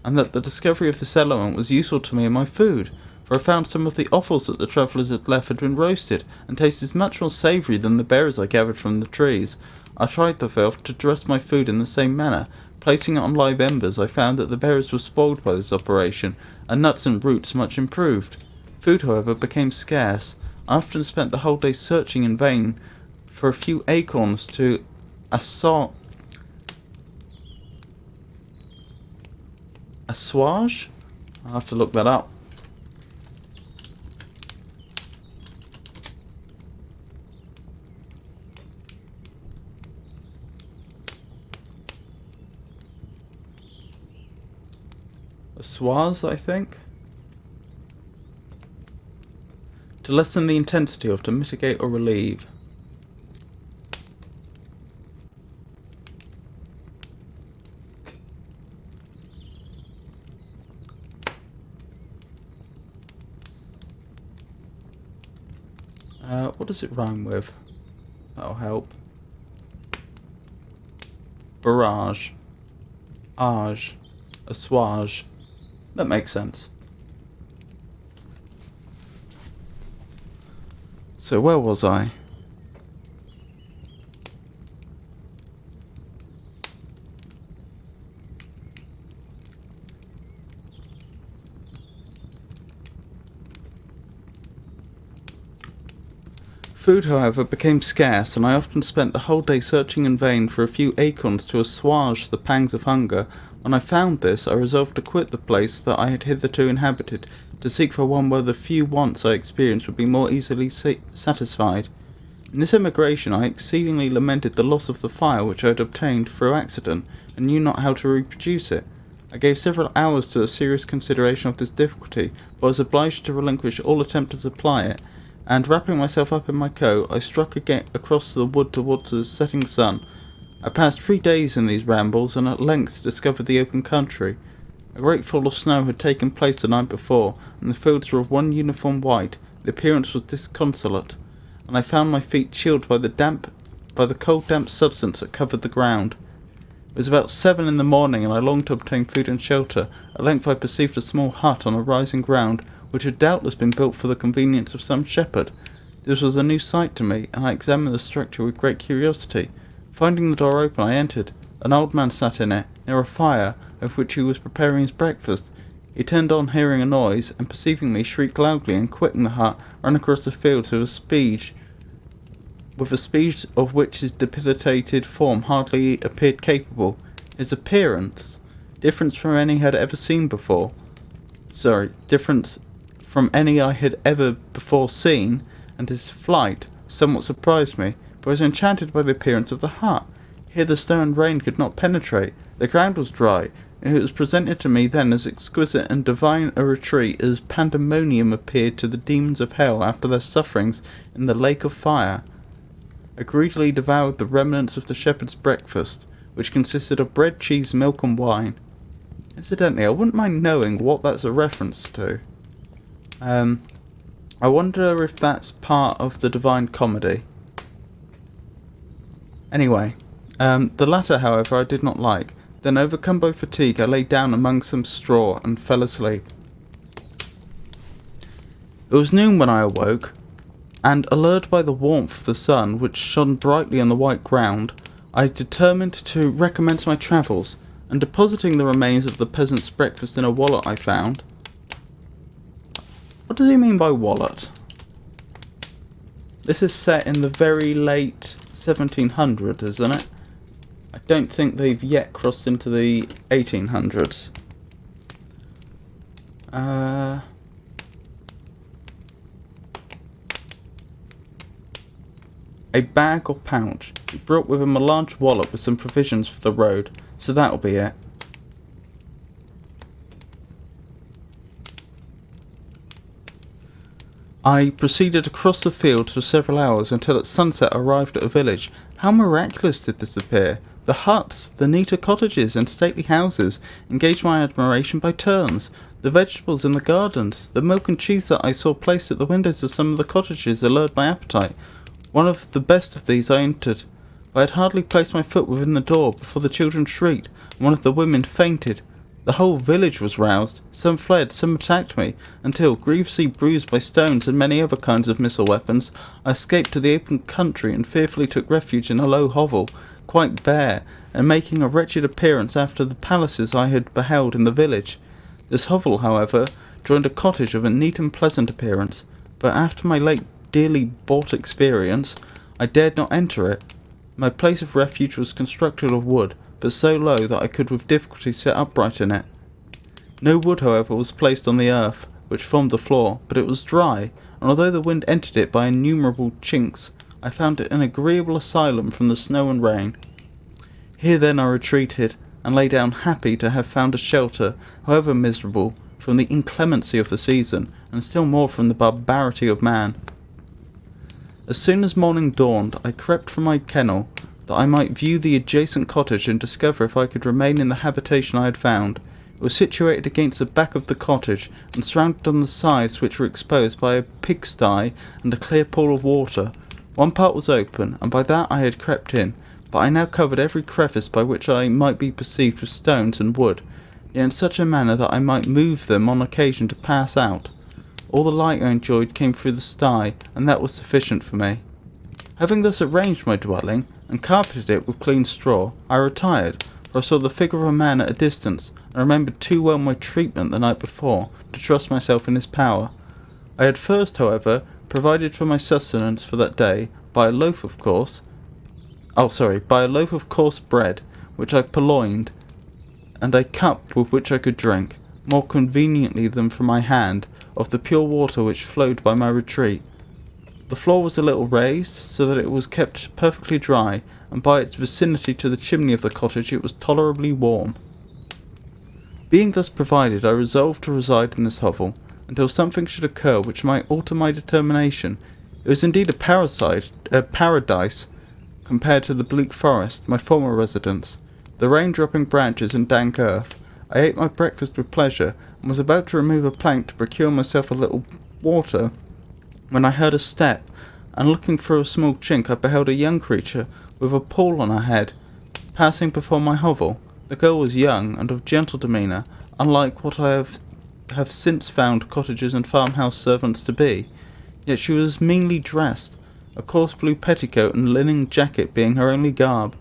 [SPEAKER 1] and that the discovery of this element was useful to me in my food, for I found some of the offals that the travellers had left had been roasted, and tasted much more savoury than the berries I gathered from the trees. I tried, therefore, to dress my food in the same manner. Placing it on live embers, I found that the berries were spoiled by this operation, and nuts and roots much improved. Food, however, became scarce. I often spent the whole day searching in vain for a few acorns to assuage? I'll have to look that up. Assuage, I think. To lessen the intensity or to mitigate or relieve. What does it rhyme with? That'll help. barrage, age, assuage. That makes sense. So where was I? Food, however, became scarce, and I often spent the whole day searching in vain for a few acorns to assuage the pangs of hunger. When I found this, I resolved to quit the place that I had hitherto inhabited, to seek for one where the few wants I experienced would be more easily satisfied. In this emigration I exceedingly lamented the loss of the fire which I had obtained through accident, and knew not how to reproduce it. I gave several hours to the serious consideration of this difficulty, but was obliged to relinquish all attempt to supply it, and, wrapping myself up in my coat, I struck again across the wood towards the setting sun. I passed 3 days in these rambles, and at length discovered the open country. A great fall of snow had taken place the night before, and the fields were of one uniform white. The appearance was disconsolate, and I found my feet chilled by the cold damp substance that covered the ground. It was about 7 in the morning, and I longed to obtain food and shelter. At length I perceived a small hut on a rising ground, which had doubtless been built for the convenience of some shepherd. This was a new sight to me, and I examined the structure with great curiosity. Finding the door open, I entered. An old man sat in it, near a fire, of which he was preparing his breakfast. He turned on hearing a noise, and perceiving me, shrieked loudly, and quitting the hut, ran across the fields with a speed of which his debilitated form hardly appeared capable. His appearance, different from any I had ever before seen, and his flight somewhat surprised me, but I was enchanted by the appearance of the hut. Here the snow and rain could not penetrate, the ground was dry, and it was presented to me then as exquisite and divine a retreat as pandemonium appeared to the demons of hell after their sufferings in the lake of fire. I greedily devoured the remnants of the shepherd's breakfast, which consisted of bread, cheese, milk, and wine. Incidentally, I wouldn't mind knowing what that's a reference to. I wonder if that's part of the Divine Comedy. Anyway, the latter, however, I did not like. Then, overcome by fatigue, I lay down among some straw and fell asleep. It was noon when I awoke, and, allured by the warmth of the sun, which shone brightly on the white ground, I determined to recommence my travels, and depositing the remains of the peasant's breakfast in a wallet I found. What does he mean by wallet? This is set in the very late 1700s, isn't it? I don't think they've yet crossed into the 1800s. A bag or pouch. He brought with him a large wallet with some provisions for the road, so that'll be it. I proceeded across the fields for several hours until at sunset arrived at a village. How miraculous did this appear! The huts, the neater cottages and stately houses engaged my admiration by turns. The vegetables in the gardens, the milk and cheese that I saw placed at the windows of some of the cottages allured my appetite. One of the best of these I entered. I had hardly placed my foot within the door before the children shrieked, and one of the women fainted. The whole village was roused. Some fled, some attacked me, until, grievously bruised by stones and many other kinds of missile weapons, I escaped to the open country and fearfully took refuge in a low hovel, quite bare, and making a wretched appearance after the palaces I had beheld in the village. This hovel, however, joined a cottage of a neat and pleasant appearance, but after my late dearly bought experience, I dared not enter it. My place of refuge was constructed of wood, but so low that I could with difficulty sit upright in it. No wood, however, was placed on the earth, which formed the floor, but it was dry, and although the wind entered it by innumerable chinks, I found it an agreeable asylum from the snow and rain. Here then I retreated, and lay down happy to have found a shelter, however miserable, from the inclemency of the season, and still more from the barbarity of man. As soon as morning dawned, I crept from my kennel, that I might view the adjacent cottage and discover if I could remain in the habitation I had found. It was situated against the back of the cottage, and surrounded on the sides, which were exposed, by a pigsty and a clear pool of water. One part was open, and by that I had crept in. but I now covered every crevice by which I might be perceived with stones and wood, yet in such a manner that I might move them on occasion to pass out. All the light I enjoyed came through the sty, and that was sufficient for me. Having thus arranged my dwelling, and carpeted it with clean straw, I retired, for I saw the figure of a man at a distance, and remembered too well my treatment the night before to trust myself in his power. I had first, however, provided for my sustenance for that day by a loaf of coarse bread, which I purloined, and a cup with which I could drink, more conveniently than from my hand, of the pure water which flowed by my retreat. The floor was a little raised, so that it was kept perfectly dry, and by its vicinity to the chimney of the cottage it was tolerably warm. Being thus provided, I resolved to reside in this hovel, until something should occur which might alter my determination. It was indeed a paradise, compared to the bleak forest, my former residence. The rain-dropping branches and dank earth. I ate my breakfast with pleasure, and was about to remove a plank to procure myself a little water, when I heard a step, and looking through a small chink I beheld a young creature, with a pall on her head, passing before my hovel. The girl was young, and of gentle demeanour, unlike what I have since found cottagers and farmhouse servants to be. Yet she was meanly dressed, a coarse blue petticoat and linen jacket being her only garb.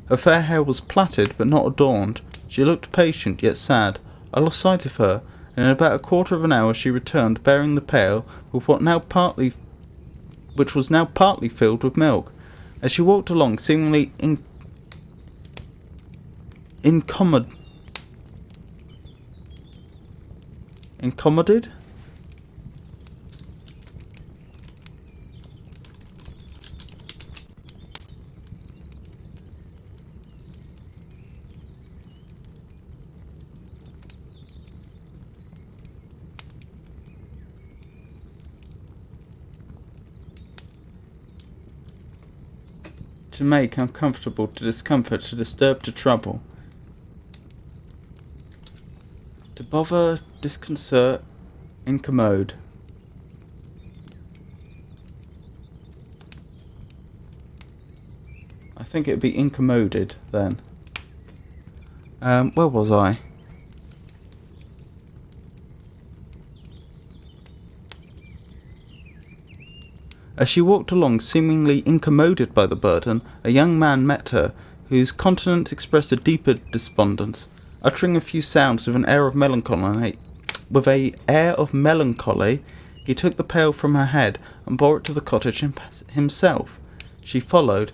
[SPEAKER 1] Her fair hair was plaited, but not adorned. She looked patient, yet sad. I lost sight of her, and in about a quarter of an hour she returned, bearing the pail, with which was now partly filled with milk. As she walked along, seemingly incommoded? To make uncomfortable, to discomfort, to disturb, to trouble. To bother, disconcert, incommode. I think it would be incommoded then. Where was I? As she walked along, seemingly incommoded by the burden, a young man met her, whose countenance expressed a deeper despondence. Uttering a few sounds with an air of melancholy, he took the pail from her head and bore it to the cottage himself. She followed,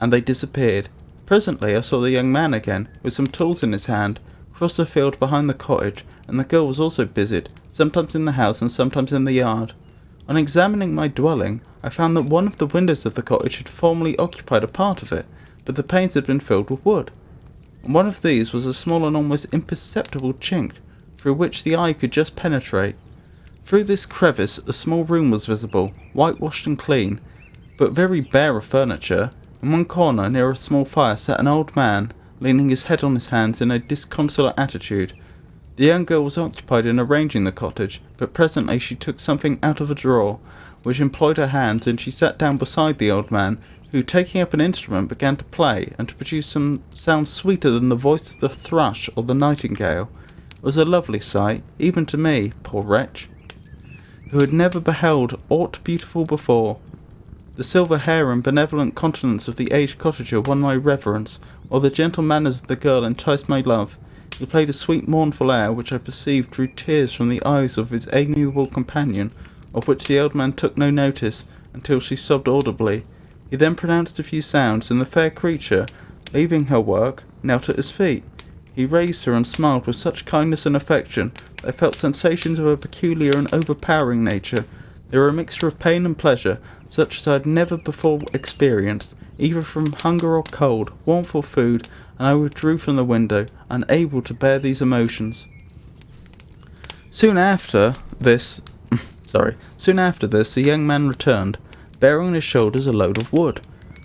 [SPEAKER 1] and they disappeared. Presently I saw the young man again, with some tools in his hand, cross the field behind the cottage, and the girl was also busied, sometimes in the house and sometimes in the yard. On examining my dwelling, I found that one of the windows of the cottage had formerly occupied a part of it, but the panes had been filled with wood. On one of these was a small and almost imperceptible chink, through which the eye could just penetrate. Through this crevice a small room was visible, whitewashed and clean, but very bare of furniture. In one corner, near a small fire, sat an old man, leaning his head on his hands in a disconsolate attitude. The young girl was occupied in arranging the cottage, but presently she took something out of a drawer, which employed her hands, and she sat down beside the old man, who, taking up an instrument, began to play, and to produce some sound sweeter than the voice of the thrush or the nightingale. It was a lovely sight, even to me, poor wretch, who had never beheld aught beautiful before. The silver hair and benevolent countenance of the aged cottager won my reverence, while the gentle manners of the girl enticed my love. He played a sweet mournful air, which I perceived drew tears from the eyes of his amiable companion, of which the old man took no notice, until she sobbed audibly. He then pronounced a few sounds, and the fair creature, leaving her work, knelt at his feet. He raised her and smiled with such kindness and affection that I felt sensations of a peculiar and overpowering nature. They were a mixture of pain and pleasure, such as I had never before experienced, either from hunger or cold, warmth or food, and I withdrew from the window, unable to bear these emotions. Soon after this, the young man returned, bearing on his shoulders a load of wood.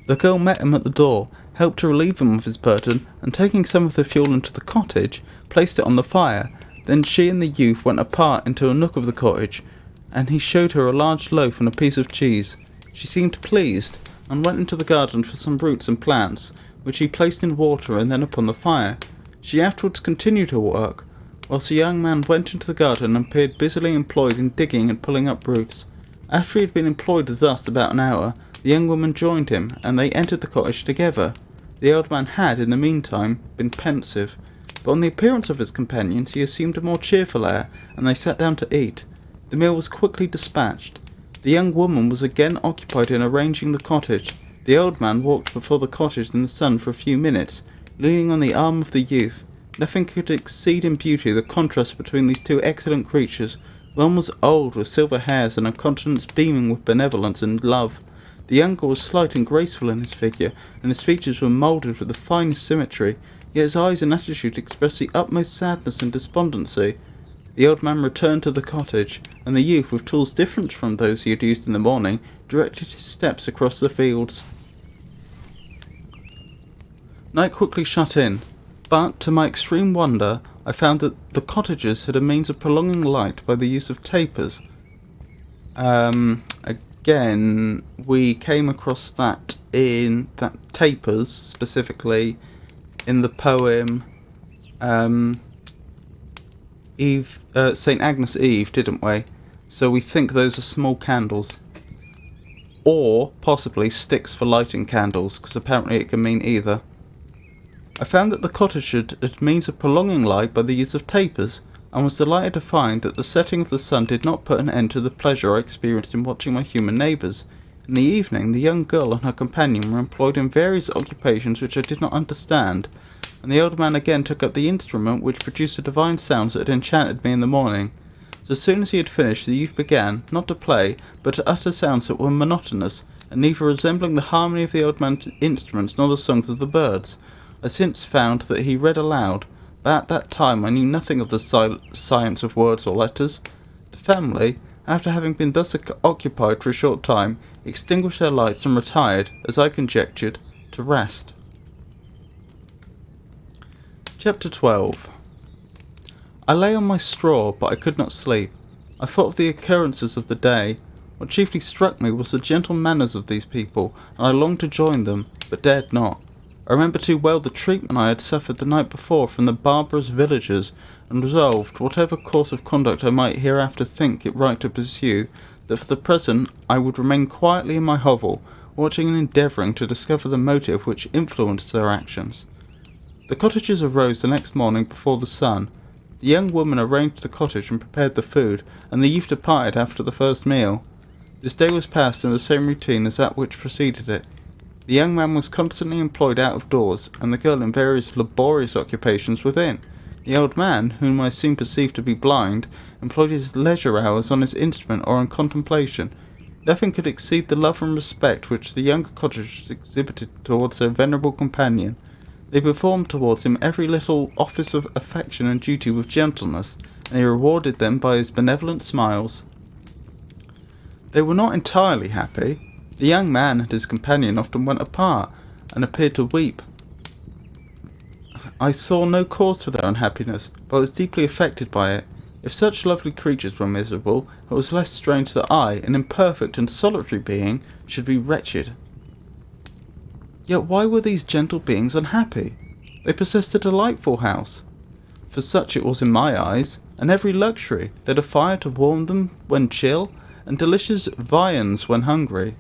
[SPEAKER 1] The girl met him at the door, helped to relieve him of his burden, and taking some of the fuel into the cottage, placed it on the fire. Then she and the youth went apart into a nook of the cottage, and he showed her a large loaf and a piece of cheese. She seemed pleased, and went into the garden for some roots and plants, which he placed in water and then upon the fire. She afterwards continued her work, whilst the young man went into the garden and appeared busily employed in digging and pulling up roots. After he had been employed thus about an hour, the young woman joined him, and they entered the cottage together. The old man had, in the meantime, been pensive, but on the appearance of his companions he assumed a more cheerful air, and they sat down to eat. The meal was quickly dispatched. The young woman was again occupied in arranging the cottage. The old man walked before the cottage in the sun for a few minutes, leaning on the arm of the youth. Nothing could exceed in beauty the contrast between these two excellent creatures. One was old, with silver hairs and a countenance beaming with benevolence and love. The younger was slight and graceful in his figure, and his features were moulded with the finest symmetry, yet his eyes and attitude expressed the utmost sadness and despondency. The old man returned to the cottage, and the youth, with tools different from those he had used in the morning, directed his steps across the fields. Night quickly shut in, but, to my extreme wonder, I found that the cottagers had a means of prolonging light by the use of tapers. Again, we came across that in that tapers, specifically in the poem St. Agnes Eve, didn't we? So we think those are small candles. Or possibly sticks for lighting candles, because apparently it can mean either. I found that the cottagers had means of prolonging light by the use of tapers, and was delighted to find that the setting of the sun did not put an end to the pleasure I experienced in watching my human neighbours. In the evening, the young girl and her companion were employed in various occupations which I did not understand, and the old man again took up the instrument which produced the divine sounds that had enchanted me in the morning. So soon as he had finished, the youth began, not to play, but to utter sounds that were monotonous, and neither resembling the harmony of the old man's instruments nor the songs of the birds. I since found that he read aloud, but at that time I knew nothing of the science of words or letters. The family, after having been thus occupied for a short time, extinguished their lights and retired, as I conjectured, to rest. Chapter 12. I lay on my straw, but I could not sleep. I thought of the occurrences of the day. What chiefly struck me was the gentle manners of these people, and I longed to join them, but dared not. I remember too well the treatment I had suffered the night before from the barbarous villagers, and resolved, whatever course of conduct I might hereafter think it right to pursue, that for the present I would remain quietly in my hovel, watching and endeavouring to discover the motive which influenced their actions. The cottagers arose the next morning before the sun. The young woman arranged the cottage and prepared the food, and the youth departed after the first meal. This day was passed in the same routine as that which preceded it. The young man was constantly employed out of doors, and the girl in various laborious occupations within. The old man, whom I soon perceived to be blind, employed his leisure hours on his instrument or on contemplation. Nothing could exceed the love and respect which the younger cottagers exhibited towards their venerable companion. They performed towards him every little office of affection and duty with gentleness, and he rewarded them by his benevolent smiles. They were not entirely happy. The young man and his companion often went apart, and appeared to weep. I saw no cause for their unhappiness, but was deeply affected by it. If such lovely creatures were miserable, it was less strange that I, an imperfect and solitary being, should be wretched. Yet why were these gentle beings unhappy? They possessed a delightful house, for such it was in my eyes, and every luxury. They had a fire to warm them when chill, and delicious viands when hungry.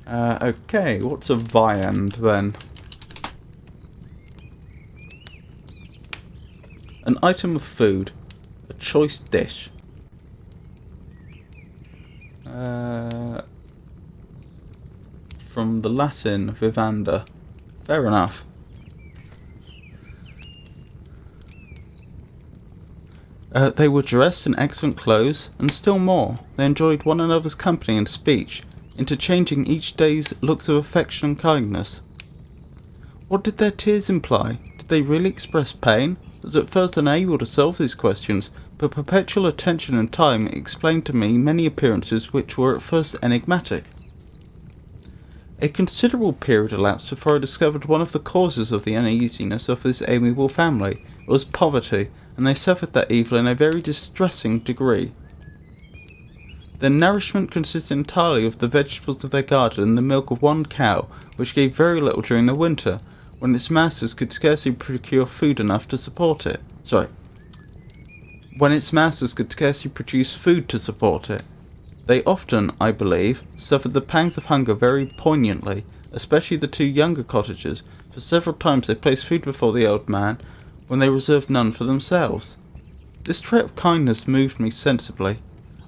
[SPEAKER 1] Okay, what's a viand then? An item of food, a choice dish. From the Latin vivanda. Fair enough. They were dressed in excellent clothes, and still more, they enjoyed one another's company and speech, interchanging each day's looks of affection and kindness. What did their tears imply? Did they really express pain? I was at first unable to solve these questions, but perpetual attention and time explained to me many appearances which were at first enigmatic. A considerable period elapsed before I discovered one of the causes of the uneasiness of this amiable family. It was poverty, and they suffered that evil in a very distressing degree. Their nourishment consisted entirely of the vegetables of their garden and the milk of one cow, which gave very little during the winter, when its masters could scarcely procure food enough to support it. When its masters could scarcely produce food to support it. They often, I believe, suffered the pangs of hunger very poignantly, especially the two younger cottagers, for several times they placed food before the old man, when they reserved none for themselves. This trait of kindness moved me sensibly.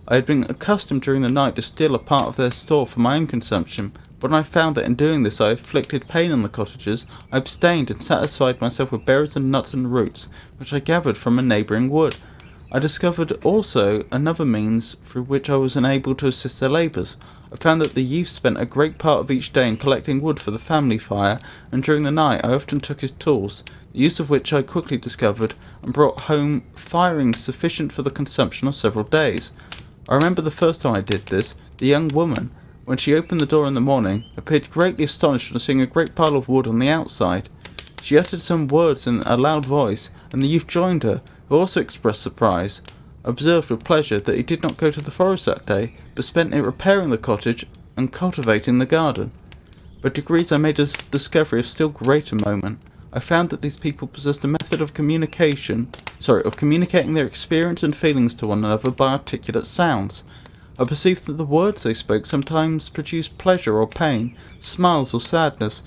[SPEAKER 1] I had been accustomed during the night to steal a part of their store for my own consumption, but when I found that in doing this I inflicted pain on the cottagers, I abstained and satisfied myself with berries and nuts and roots, which I gathered from a neighbouring wood. I discovered also another means through which I was enabled to assist their labours. I found that the youth spent a great part of each day in collecting wood for the family fire, and during the night I often took his tools, the use of which I quickly discovered, and brought home firings sufficient for the consumption of several days. I remember the first time I did this, the young woman, when she opened the door in the morning, appeared greatly astonished on seeing a great pile of wood on the outside. She uttered some words in a loud voice, and the youth joined her, who also expressed surprise. I observed with pleasure that he did not go to the forest that day, but spent it repairing the cottage and cultivating the garden. By degrees I made a discovery of still greater moment. I found that these people possessed a method of communicating their experience and feelings to one another by articulate sounds. I perceived that the words they spoke sometimes produced pleasure or pain, smiles or sadness,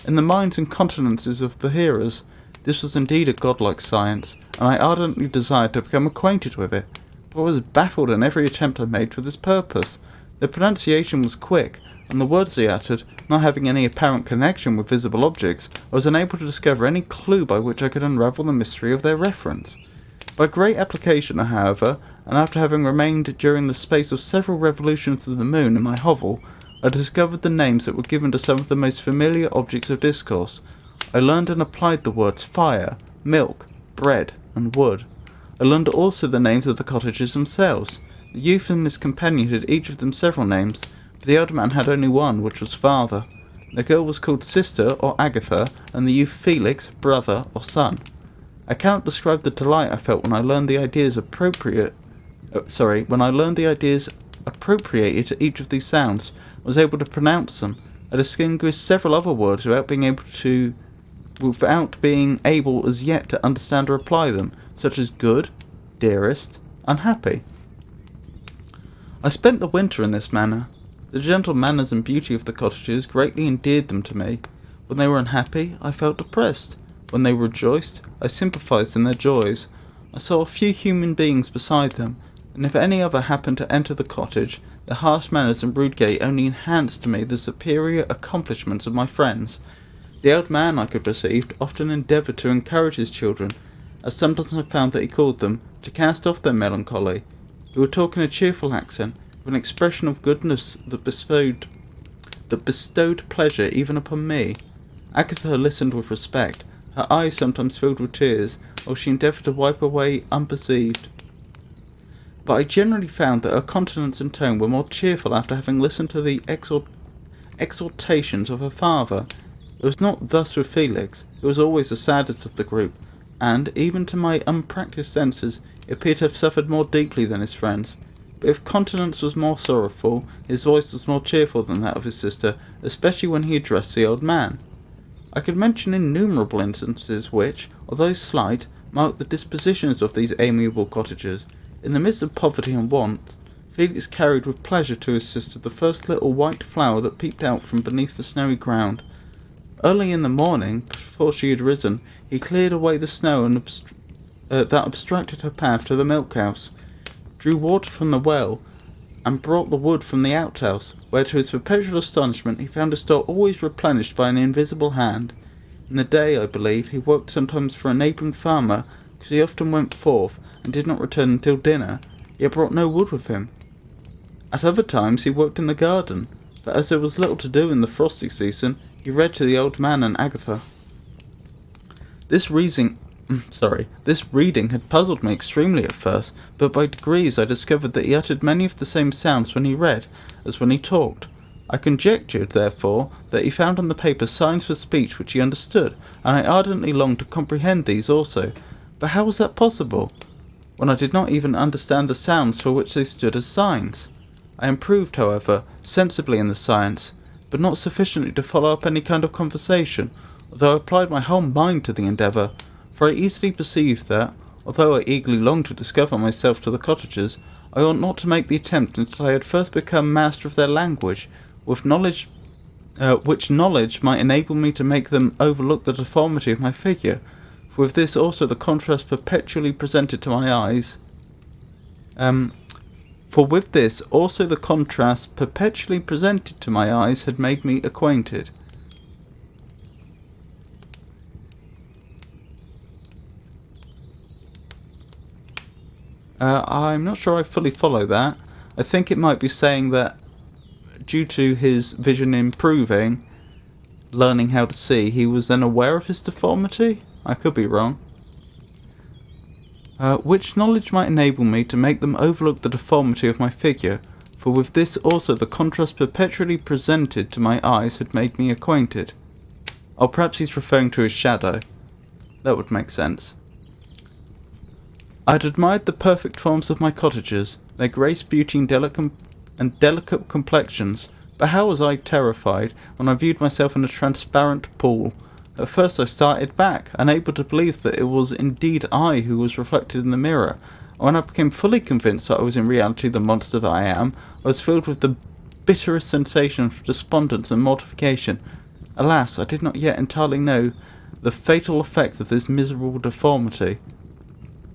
[SPEAKER 1] in the minds and countenances of the hearers. This was indeed a godlike science, and I ardently desired to become acquainted with it, but was baffled in every attempt I made for this purpose. Their pronunciation was quick, and the words they uttered, not having any apparent connection with visible objects, I was unable to discover any clue by which I could unravel the mystery of their reference. By great application, however, and after having remained during the space of several revolutions of the moon in my hovel, I discovered the names that were given to some of the most familiar objects of discourse. I learned and applied the words fire, milk, bread, and wood. I learned also the names of the cottagers themselves. The youth and his companion had each of them several names, but the elder man had only one, which was father. The girl was called sister or Agatha, and the youth Felix, brother or son. I cannot describe the delight I felt when I learned the ideas appropriated to each of these sounds, and was able to pronounce them. I distinguished several other words without being able as yet to understand or apply them, such as good, dearest, unhappy. I spent the winter in this manner. The gentle manners and beauty of the cottagers greatly endeared them to me. When they were unhappy, I felt depressed. When they rejoiced, I sympathized in their joys. I saw a few human beings beside them, and if any other happened to enter the cottage, their harsh manners and rude gait only enhanced to me the superior accomplishments of my friends. The old man, I could perceive, often endeavoured to encourage his children, as sometimes I found that he called them, to cast off their melancholy. He would talk in a cheerful accent, with an expression of goodness that bestowed pleasure even upon me. Agatha listened with respect. Her eyes sometimes filled with tears, while she endeavoured to wipe away unperceived. But I generally found that her countenance and tone were more cheerful after having listened to the exhortations of her father. It was not thus with Felix, who was always the saddest of the group, and, even to my unpractised senses, it appeared to have suffered more deeply than his friends. But if countenance was more sorrowful, his voice was more cheerful than that of his sister, especially when he addressed the old man. I could mention innumerable instances which, although slight, marked the dispositions of these amiable cottagers. In the midst of poverty and want, Felix carried with pleasure to his sister the first little white flower that peeped out from beneath the snowy ground. Early in the morning, before she had risen, he cleared away the snow that obstructed her path to the milk-house, drew water from the well, and brought the wood from the outhouse, where to his perpetual astonishment he found his store always replenished by an invisible hand. In the day, I believe, he worked sometimes for a neighbouring farmer, because he often went forth, and did not return until dinner, yet brought no wood with him. At other times he worked in the garden, but as there was little to do in the frosty season, he read to the old man and Agatha. This reading had puzzled me extremely at first, but by degrees I discovered that he uttered many of the same sounds when he read as when he talked. I conjectured, therefore, that he found on the paper signs for speech which he understood, and I ardently longed to comprehend these also. But how was that possible, when I did not even understand the sounds for which they stood as signs? I improved, however, sensibly in the science, but not sufficiently to follow up any kind of conversation, although I applied my whole mind to the endeavour, for I easily perceived that, although I eagerly longed to discover myself to the cottagers, I ought not to make the attempt until I had first become master of their language, with knowledge, which knowledge might enable me to make them overlook the deformity of my figure, for with this also the contrast perpetually presented to my eyes. For with this also the contrast perpetually presented to my eyes had made me acquainted. I'm not sure I fully follow that. I think it might be saying that due to his vision improving, learning how to see, he was then aware of his deformity? I could be wrong. Which knowledge might enable me to make them overlook the deformity of my figure, for with this also the contrast perpetually presented to my eyes had made me acquainted. Oh, perhaps he's referring to his shadow. That would make sense. I had admired the perfect forms of my cottagers, their grace, beauty, and delicate complexions, but how was I terrified when I viewed myself in a transparent pool. At first I started back, unable to believe that it was indeed I who was reflected in the mirror, and when I became fully convinced that I was in reality the monster that I am, I was filled with the bitterest sensation of despondence and mortification. Alas, I did not yet entirely know the fatal effects of this miserable deformity.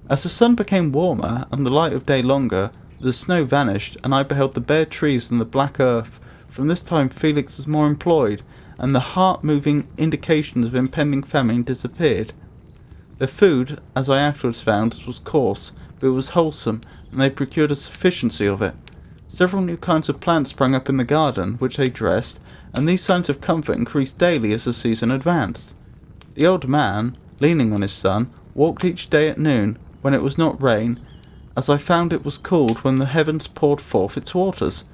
[SPEAKER 1] As the sun became warmer and the light of day longer, the snow vanished, and I beheld the bare trees and the black earth. From this time Felix was more employed, and the heart-moving indications of impending famine disappeared. Their food, as I afterwards found, was coarse, but it was wholesome, and they procured a sufficiency of it. Several new kinds of plants sprang up in the garden, which they dressed, and these signs of comfort increased daily as the season advanced. The old man, leaning on his son, walked each day at noon, when it was not rain, as I found it was called when the heavens poured forth its waters.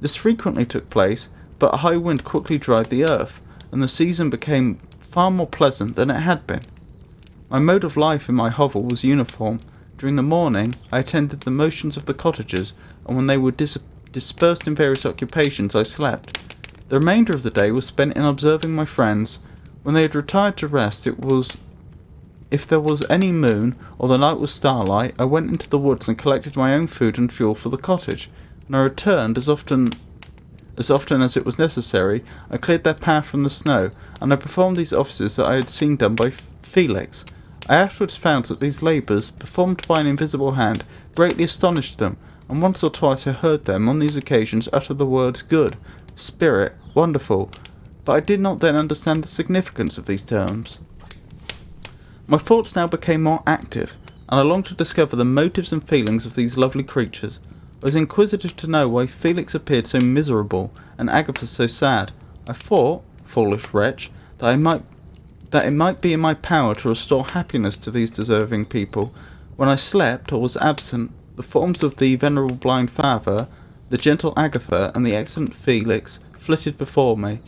[SPEAKER 1] This frequently took place, but a high wind quickly dried the earth, and the season became far more pleasant than it had been. My mode of life in my hovel was uniform. During the morning I attended the motions of the cottagers, and when they were dispersed in various occupations I slept. The remainder of the day was spent in observing my friends. When they had retired to rest, if there was any moon, or the night was starlight, I went into the woods and collected my own food and fuel for the cottage, and I returned as often as it was necessary. I cleared their path from the snow, and I performed these offices that I had seen done by Felix. I afterwards found that these labours, performed by an invisible hand, greatly astonished them, and once or twice I heard them on these occasions utter the words good, spirit, wonderful, but I did not then understand the significance of these terms. My thoughts now became more active, and I longed to discover the motives and feelings of these lovely creatures. I was inquisitive to know why Felix appeared so miserable, and Agatha so sad. I thought, foolish wretch, that it might be in my power to restore happiness to these deserving people. When I slept, or was absent, the forms of the venerable blind father, the gentle Agatha, and the excellent Felix flitted before me.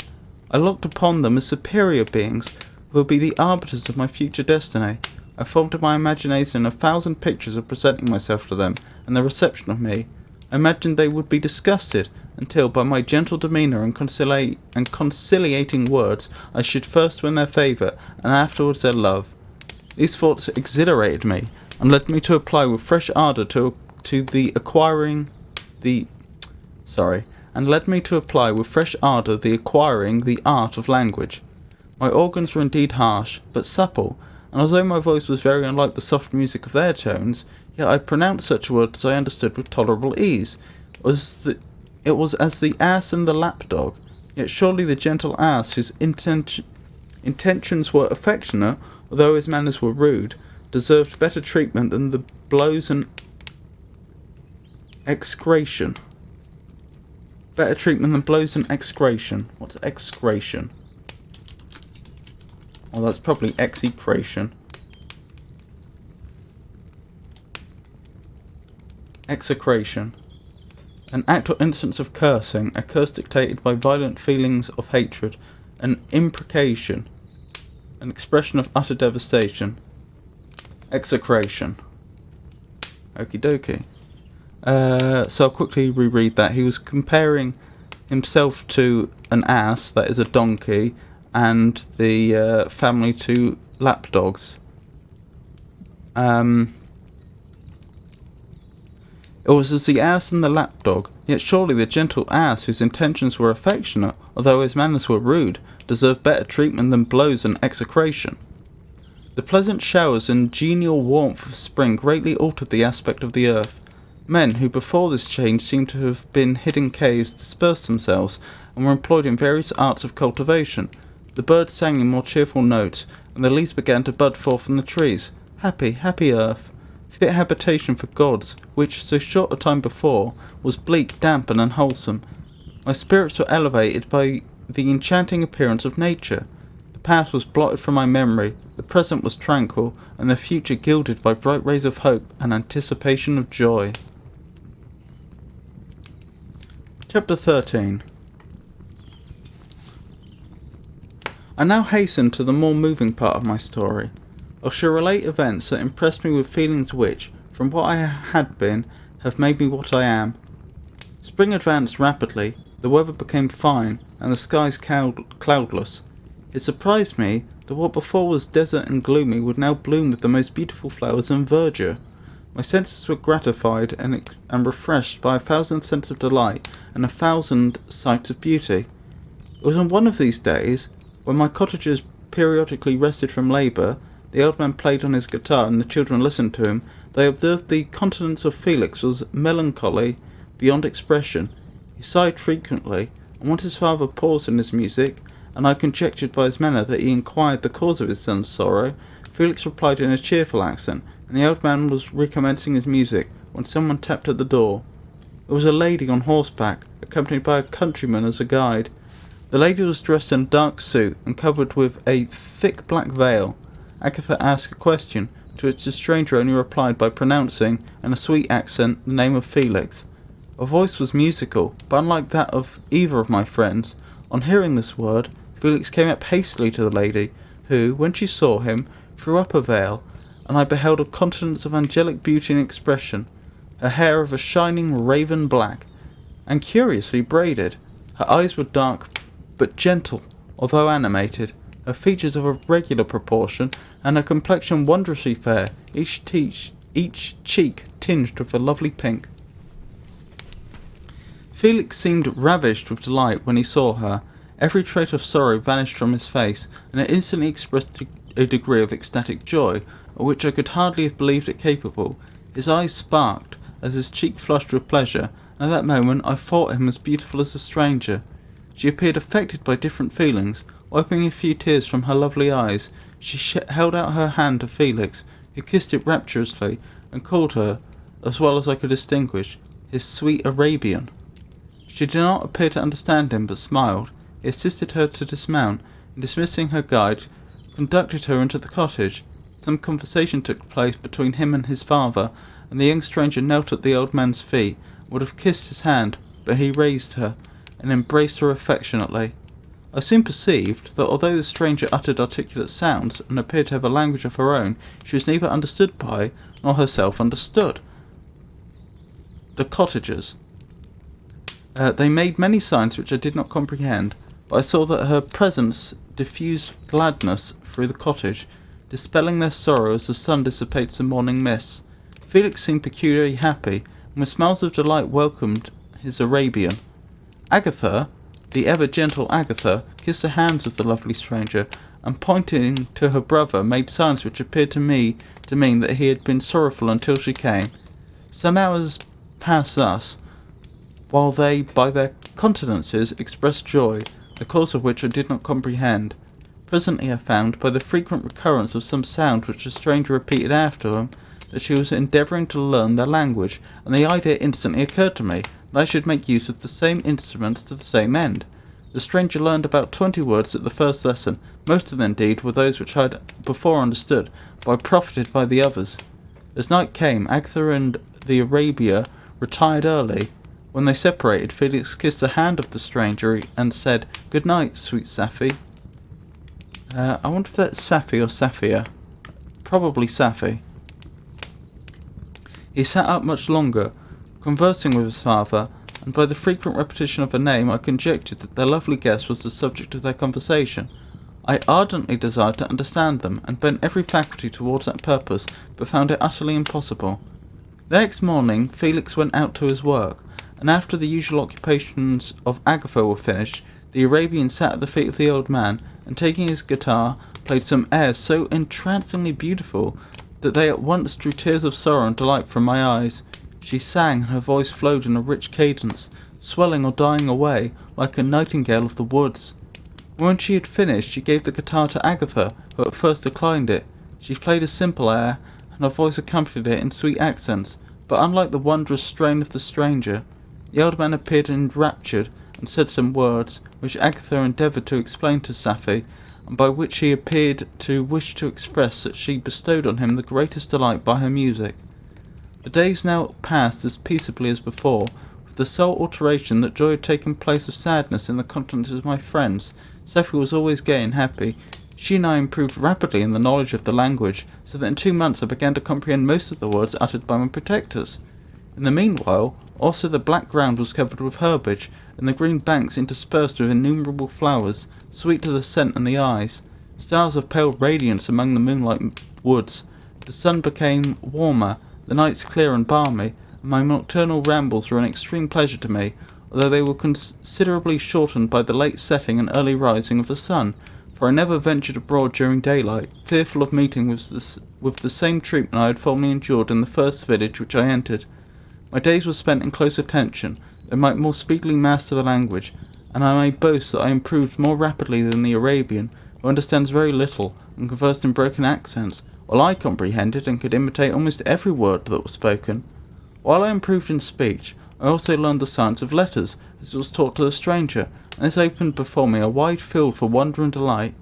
[SPEAKER 1] I looked upon them as superior beings, who would be the arbiters of my future destiny. I formed in my imagination 1,000 pictures of presenting myself to them, and their reception of me. I imagined they would be disgusted, until by my gentle demeanour and conciliating words I should first win their favour, and afterwards their love. These thoughts exhilarated me, and led me to apply with fresh ardour the acquiring the art of language. My organs were indeed harsh, but supple, and although my voice was very unlike the soft music of their tones, yet I pronounced such words as I understood with tolerable ease. It was as the ass and the lapdog, yet surely the gentle ass, whose intentions were affectionate, although his manners were rude, deserved better treatment than the blows and execration. Better treatment than blows and execration. What's execration? Well, that's probably execration. Execration. An act or instance of cursing, a curse dictated by violent feelings of hatred, an imprecation, an expression of utter devastation. Execration. Okie dokie. So I'll quickly reread that. He was comparing himself to an ass, that is a donkey, and the family to lapdogs. It was as the ass and the lapdog, yet surely the gentle ass, whose intentions were affectionate, although his manners were rude, deserved better treatment than blows and execration. The pleasant showers and genial warmth of spring greatly altered the aspect of the earth. Men who before this change seemed to have been hid in caves dispersed themselves, and were employed in various arts of cultivation. The birds sang in more cheerful notes, and the leaves began to bud forth from the trees. Happy, happy earth! Fit habitation for gods, which, so short a time before, was bleak, damp, and unwholesome. My spirits were elevated by the enchanting appearance of nature. The past was blotted from my memory, the present was tranquil, and the future gilded by bright rays of hope and anticipation of joy. Chapter 13. I now hasten to the more moving part of my story. I shall relate events that impressed me with feelings which, from what I had been, have made me what I am. Spring advanced rapidly, the weather became fine, and the skies cloudless. It surprised me that what before was desert and gloomy would now bloom with the most beautiful flowers and verdure. My senses were gratified and refreshed by 1,000 scents of delight and 1,000 sights of beauty. It was on one of these days, when my cottagers periodically rested from labour, the old man played on his guitar and the children listened to him, they observed the countenance of Felix was melancholy beyond expression. He sighed frequently, and once his father paused in his music, and I conjectured by his manner that he inquired the cause of his son's sorrow. Felix replied in a cheerful accent, and the old man was recommencing his music, when someone tapped at the door. It was a lady on horseback, accompanied by a countryman as a guide. The lady was dressed in a dark suit, and covered with a thick black veil. Agatha asked a question, to which the stranger only replied by pronouncing, in a sweet accent, the name of Felix. Her voice was musical, but unlike that of either of my friends. On hearing this word, Felix came up hastily to the lady, who, when she saw him, threw up her veil, and I beheld a countenance of angelic beauty and expression, her hair of a shining raven black, and curiously braided. Her eyes were dark, but gentle, although animated, her features of a regular proportion, and her complexion wondrously fair, each cheek tinged with a lovely pink. Felix seemed ravished with delight when he saw her. Every trait of sorrow vanished from his face, and it instantly expressed a degree of ecstatic joy, of which I could hardly have believed it capable. His eyes sparkled, as his cheek flushed with pleasure, and at that moment I thought him as beautiful as the stranger. She appeared affected by different feelings. Wiping a few tears from her lovely eyes, she held out her hand to Felix, who kissed it rapturously, and called her, as well as I could distinguish, his sweet Arabian. She did not appear to understand him, but smiled. He assisted her to dismount, and dismissing her guide, conducted her into the cottage. Some conversation took place between him and his father, and the young stranger knelt at the old man's feet, and would have kissed his hand, but he raised her, and embraced her affectionately. I soon perceived that although the stranger uttered articulate sounds, and appeared to have a language of her own, she was neither understood by, nor herself understood. The cottagers. They made many signs which I did not comprehend, but I saw that her presence diffused gladness through the cottage, dispelling their sorrow as the sun dissipates the morning mists. Felix seemed peculiarly happy, and with smiles of delight welcomed his Arabian. Agatha, the ever-gentle Agatha, kissed the hands of the lovely stranger, and pointing to her brother, made signs which appeared to me to mean that he had been sorrowful until she came. Some hours passed thus, while they, by their countenances, expressed joy, the cause of which I did not comprehend. Presently I found, by the frequent recurrence of some sound which the stranger repeated after him, that she was endeavouring to learn their language, and the idea instantly occurred to me that I should make use of the same instruments to the same end. The stranger learned about 20 words at the first lesson. Most of them, indeed, were those which I had before understood, but I profited by the others. As night came, Agatha and the Arabia retired early. When they separated, Felix kissed the hand of the stranger and said, "Good night, sweet Safi." I wonder if that's Safi or Safia. Probably Safi. He sat up much longer, conversing with his father, and by the frequent repetition of her name I conjectured that their lovely guest was the subject of their conversation. I ardently desired to understand them, and bent every faculty towards that purpose, but found it utterly impossible. The next morning Felix went out to his work, and after the usual occupations of Agatha were finished, the Arabian sat at the feet of the old man, and taking his guitar, played some airs so entrancingly beautiful that they at once drew tears of sorrow and delight from my eyes. She sang, and her voice flowed in a rich cadence, swelling or dying away, like a nightingale of the woods. When she had finished, she gave the guitar to Agatha, who at first declined it. She played a simple air, and her voice accompanied it in sweet accents, but unlike the wondrous strain of the stranger. The old man appeared enraptured, and said some words, which Agatha endeavoured to explain to Safie, and by which he appeared to wish to express that she bestowed on him the greatest delight by her music. The days now passed as peaceably as before, with the sole alteration that joy had taken place of sadness in the countenances of my friends. Safie was always gay and happy. She and I improved rapidly in the knowledge of the language, so that in 2 months I began to comprehend most of the words uttered by my protectors. In the meanwhile, also the black ground was covered with herbage, and the green banks interspersed with innumerable flowers, sweet to the scent and the eyes, stars of pale radiance among the moonlight woods. The sun became warmer, the nights clear and balmy, and my nocturnal rambles were an extreme pleasure to me, although they were considerably shortened by the late setting and early rising of the sun, for I never ventured abroad during daylight, fearful of meeting with the same treatment I had formerly endured in the first village which I entered. My days were spent in close attention, that I might more speedily master the language, and I may boast that I improved more rapidly than the Arabian, who understands very little, and conversed in broken accents, while I comprehended and could imitate almost every word that was spoken. While I improved in speech, I also learned the science of letters, as it was taught to the stranger, and this opened before me a wide field for wonder and delight.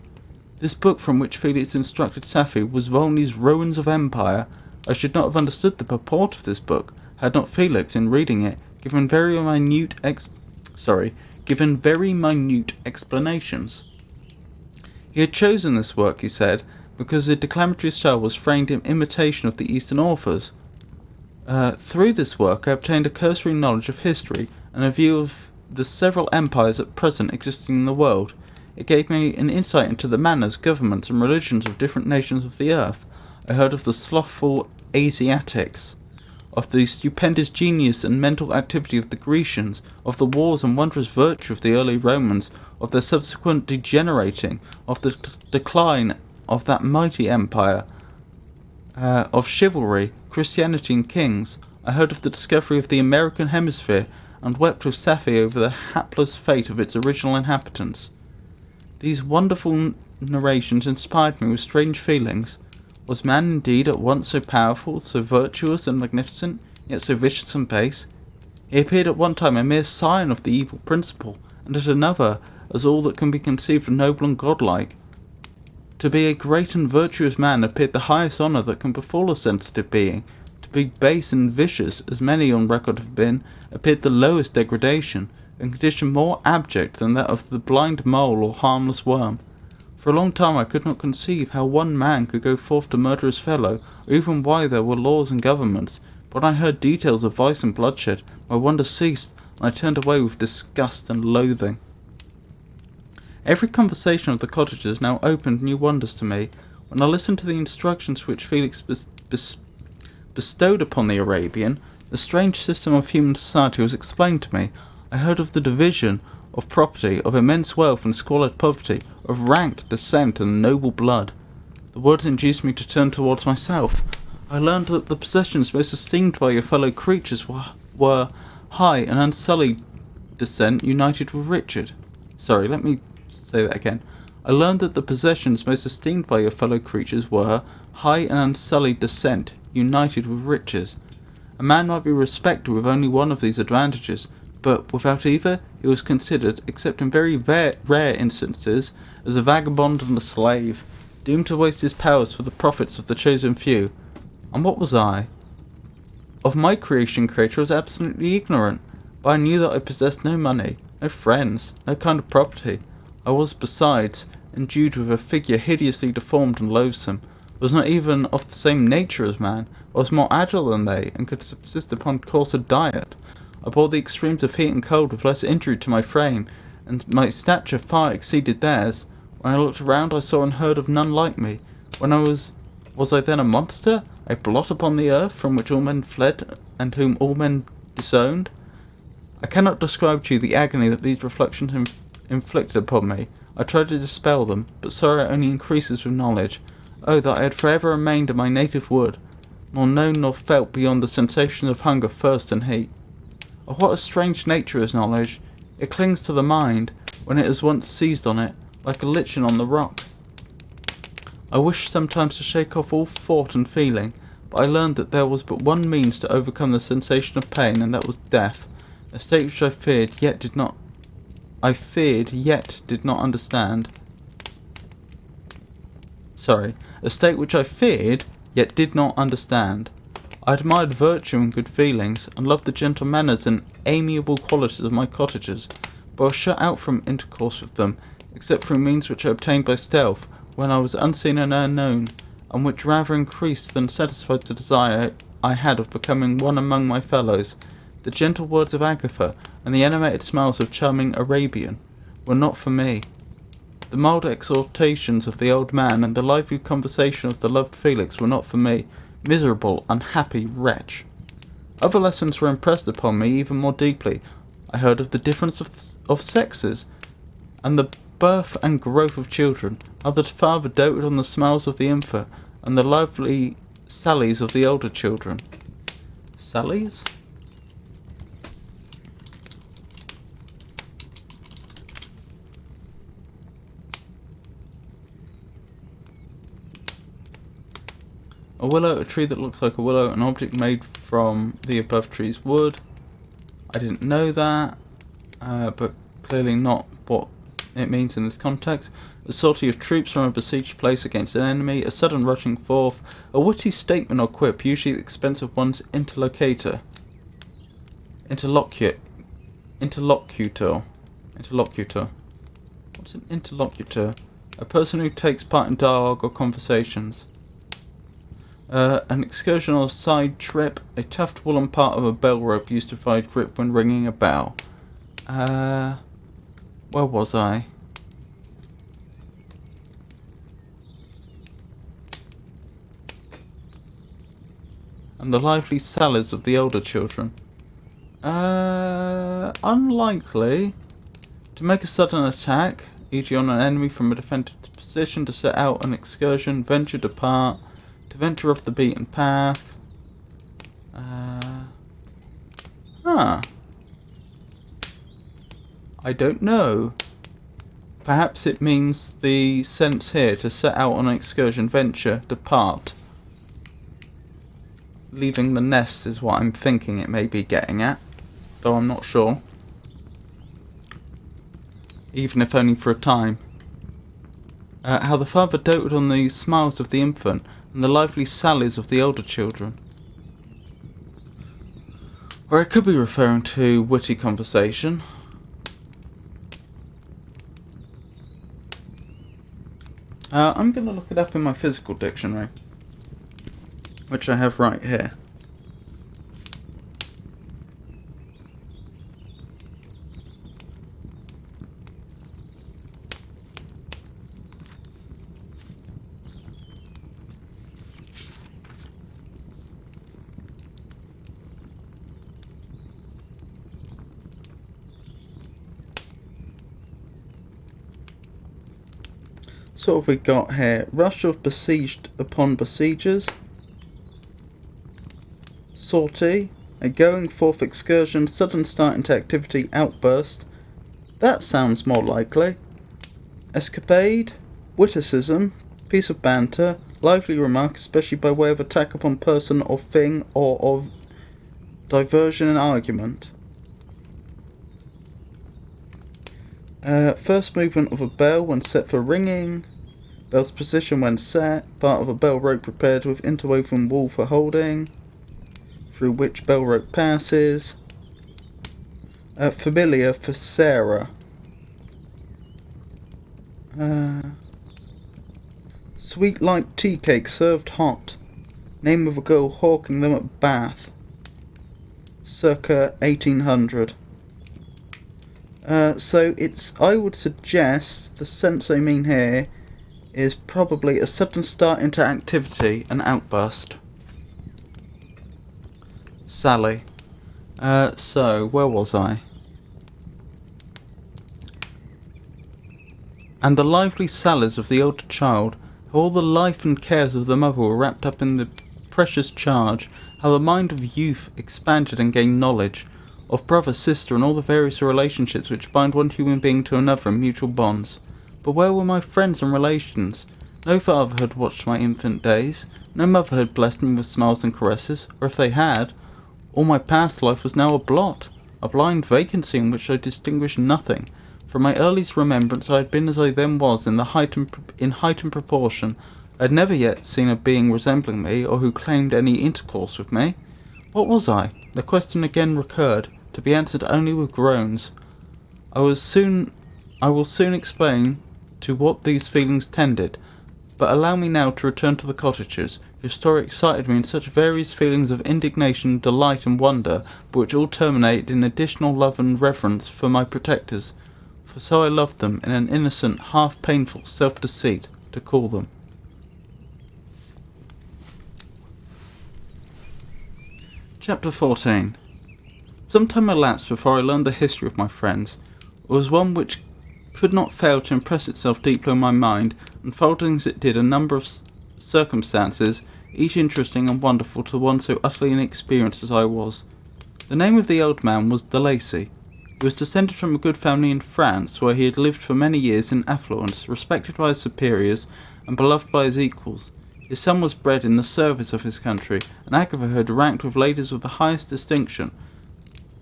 [SPEAKER 1] This book from which Felix instructed Safie was Volney's Ruins of Empire. I should not have understood the purport of this book, had not Felix, in reading it, given very minute explanations. He had chosen this work, he said, because the declamatory style was framed in imitation of the Eastern authors. Through this work I obtained a cursory knowledge of history, and a view of the several empires at present existing in the world. It gave me an insight into the manners, governments, and religions of different nations of the earth. I heard of the slothful Asiatics, of the stupendous genius and mental activity of the Grecians, of the wars and wondrous virtue of the early Romans, of their subsequent degenerating, of the decline of that mighty empire, of chivalry, Christianity, and kings. I heard of the discovery of the American hemisphere, and wept with Safie over the hapless fate of its original inhabitants. These wonderful narrations inspired me with strange feelings. Was man indeed at once so powerful, so virtuous and magnificent, yet so vicious and base? He appeared at one time a mere scion of the evil principle, and at another as all that can be conceived of noble and godlike. To be a great and virtuous man appeared the highest honour that can befall a sensitive being. To be base and vicious, as many on record have been, appeared the lowest degradation, a condition more abject than that of the blind mole or harmless worm. For a long time I could not conceive how one man could go forth to murder his fellow, or even why there were laws and governments. But when I heard details of vice and bloodshed, my wonder ceased, and I turned away with disgust and loathing. Every conversation of the cottagers now opened new wonders to me. When I listened to the instructions which Felix bestowed upon the Arabian, the strange system of human society was explained to me. I heard of the division of property, of immense wealth and squalid poverty, of rank, descent, and noble blood. The words induced me to turn towards myself. I learned that the possessions most esteemed by your fellow creatures were high and unsullied descent united with riches. I learned that the possessions most esteemed by your fellow creatures were high and unsullied descent united with riches. A man might be respected with only one of these advantages, but without either he was considered, except in very rare instances, as a vagabond and a slave, doomed to waste his powers for the profits of the chosen few. And what was I? Of my creator I was absolutely ignorant, but I knew that I possessed no money, no friends, no kind of property. I was, besides, endued with a figure hideously deformed and loathsome. I was not even of the same nature as man. I was more agile than they, and could subsist upon coarser diet. I bore the extremes of heat and cold with less injury to my frame, and my stature far exceeded theirs. When I looked around, I saw and heard of none like me. Was I then a monster, a blot upon the earth, from which all men fled, and whom all men disowned? I cannot describe to you the agony that these reflections inflicted upon me. I tried to dispel them, but sorrow only increases with knowledge. Oh, that I had forever remained in my native wood, nor known nor felt beyond the sensation of hunger, thirst, and heat. Oh, what a strange nature is knowledge! It clings to the mind, when it has once seized on it, like a lichen on the rock. I wished sometimes to shake off all thought and feeling, but I learned that there was but one means to overcome the sensation of pain, and that was death, a state which I feared yet did not understand. A state which I feared, yet did not understand. I admired virtue and good feelings, and loved the gentle manners and amiable qualities of my cottagers, but I was shut out from intercourse with them, except through means which I obtained by stealth, when I was unseen and unknown, and which rather increased than satisfied the desire I had of becoming one among my fellows. The gentle words of Agatha, and the animated smiles of charming Arabian, were not for me. The mild exhortations of the old man and the lively conversation of the loved Felix were not for me, miserable, unhappy wretch. Other lessons were impressed upon me even more deeply. I heard of the difference of sexes, and the birth and growth of children, how the father doted on the smiles of the infant, and the lively sallies of the older children. Sallies? A willow, a tree that looks like a willow, an object made from the above tree's wood. I didn't know that, but clearly not what it means in this context. A sortie of troops from a besieged place against an enemy, a sudden rushing forth, a witty statement or quip, usually at the expense of one's interlocutor. Interlocutor. What's an interlocutor? A person who takes part in dialogue or conversations. An excursion or side trip, a tufted woolen part of a bell rope used to provide grip when ringing a bell. Where was I? And the lively sallies of the older children. Unlikely. To make a sudden attack, e.g. on an enemy from a defended position, to set out an excursion, venture, depart, to venture off the beaten path. I don't know. Perhaps it means the sense here to set out on an excursion, venture, depart. Leaving the nest is what I'm thinking it may be getting at, though I'm not sure. Even if only for a time. How the father doted on the smiles of the infant, and the lively sallies of the older children. Or it could be referring to witty conversation. I'm going to look it up in my physical dictionary, which I have right here. So what have we got here? Rush of besieged upon besiegers. Sortie. A going forth excursion, sudden start into activity, outburst. That sounds more likely. Escapade. Witticism. Piece of banter. Lively remark, especially by way of attack upon person or thing, or of diversion and argument. First movement of a bell when set for ringing. Bell's position when set. Part of a bell rope prepared with interwoven wool for holding, through which bell rope passes. Familiar for Sarah. Sweet light tea cake served hot. Name of a girl hawking them at Bath. Circa 1800. So I would suggest the sense I mean here is probably a sudden start into activity, an outburst. Sally. So, where was I? And the lively sallies of the older child, how all the life and cares of the mother were wrapped up in the precious charge, how the mind of youth expanded and gained knowledge, of brother, sister, and all the various relationships which bind one human being to another in mutual bonds. But where were my friends and relations? No father had watched my infant days, no mother had blessed me with smiles and caresses, or if they had, all my past life was now a blot, a blind vacancy in which I distinguished nothing. From my earliest remembrance I had been as I then was in height and proportion. I had never yet seen a being resembling me, or who claimed any intercourse with me. What was I? The question again recurred, to be answered only with groans. I will soon explain to what these feelings tended, but allow me now to return to the cottagers, whose story excited me in such various feelings of indignation, delight, and wonder, but which all terminated in additional love and reverence for my protectors, for so I loved them, in an innocent, half-painful self-deceit, to call them. Chapter 14. Some time elapsed before I learned the history of my friends. It was one which could not fail to impress itself deeply on my mind, unfolding as it did a number of circumstances, each interesting and wonderful to one so utterly inexperienced as I was. The name of the old man was de Lacy. He was descended from a good family in France, where he had lived for many years in affluence, respected by his superiors, and beloved by his equals. His son was bred in the service of his country, and Agatha had ranked with ladies of the highest distinction.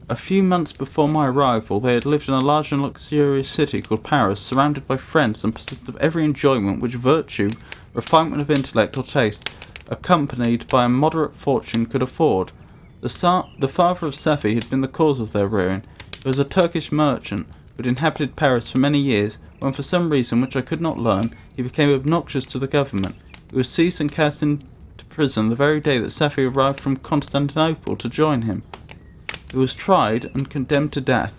[SPEAKER 1] A few months before my arrival, they had lived in a large and luxurious city called Paris, surrounded by friends and possessed of every enjoyment which virtue, refinement of intellect, or taste, accompanied by a moderate fortune, could afford. The father of Safi had been the cause of their ruin. He was a Turkish merchant who had inhabited Paris for many years, when for some reason which I could not learn, he became obnoxious to the government. He was seized and cast into prison the very day that Safi arrived from Constantinople to join him. He was tried and condemned to death.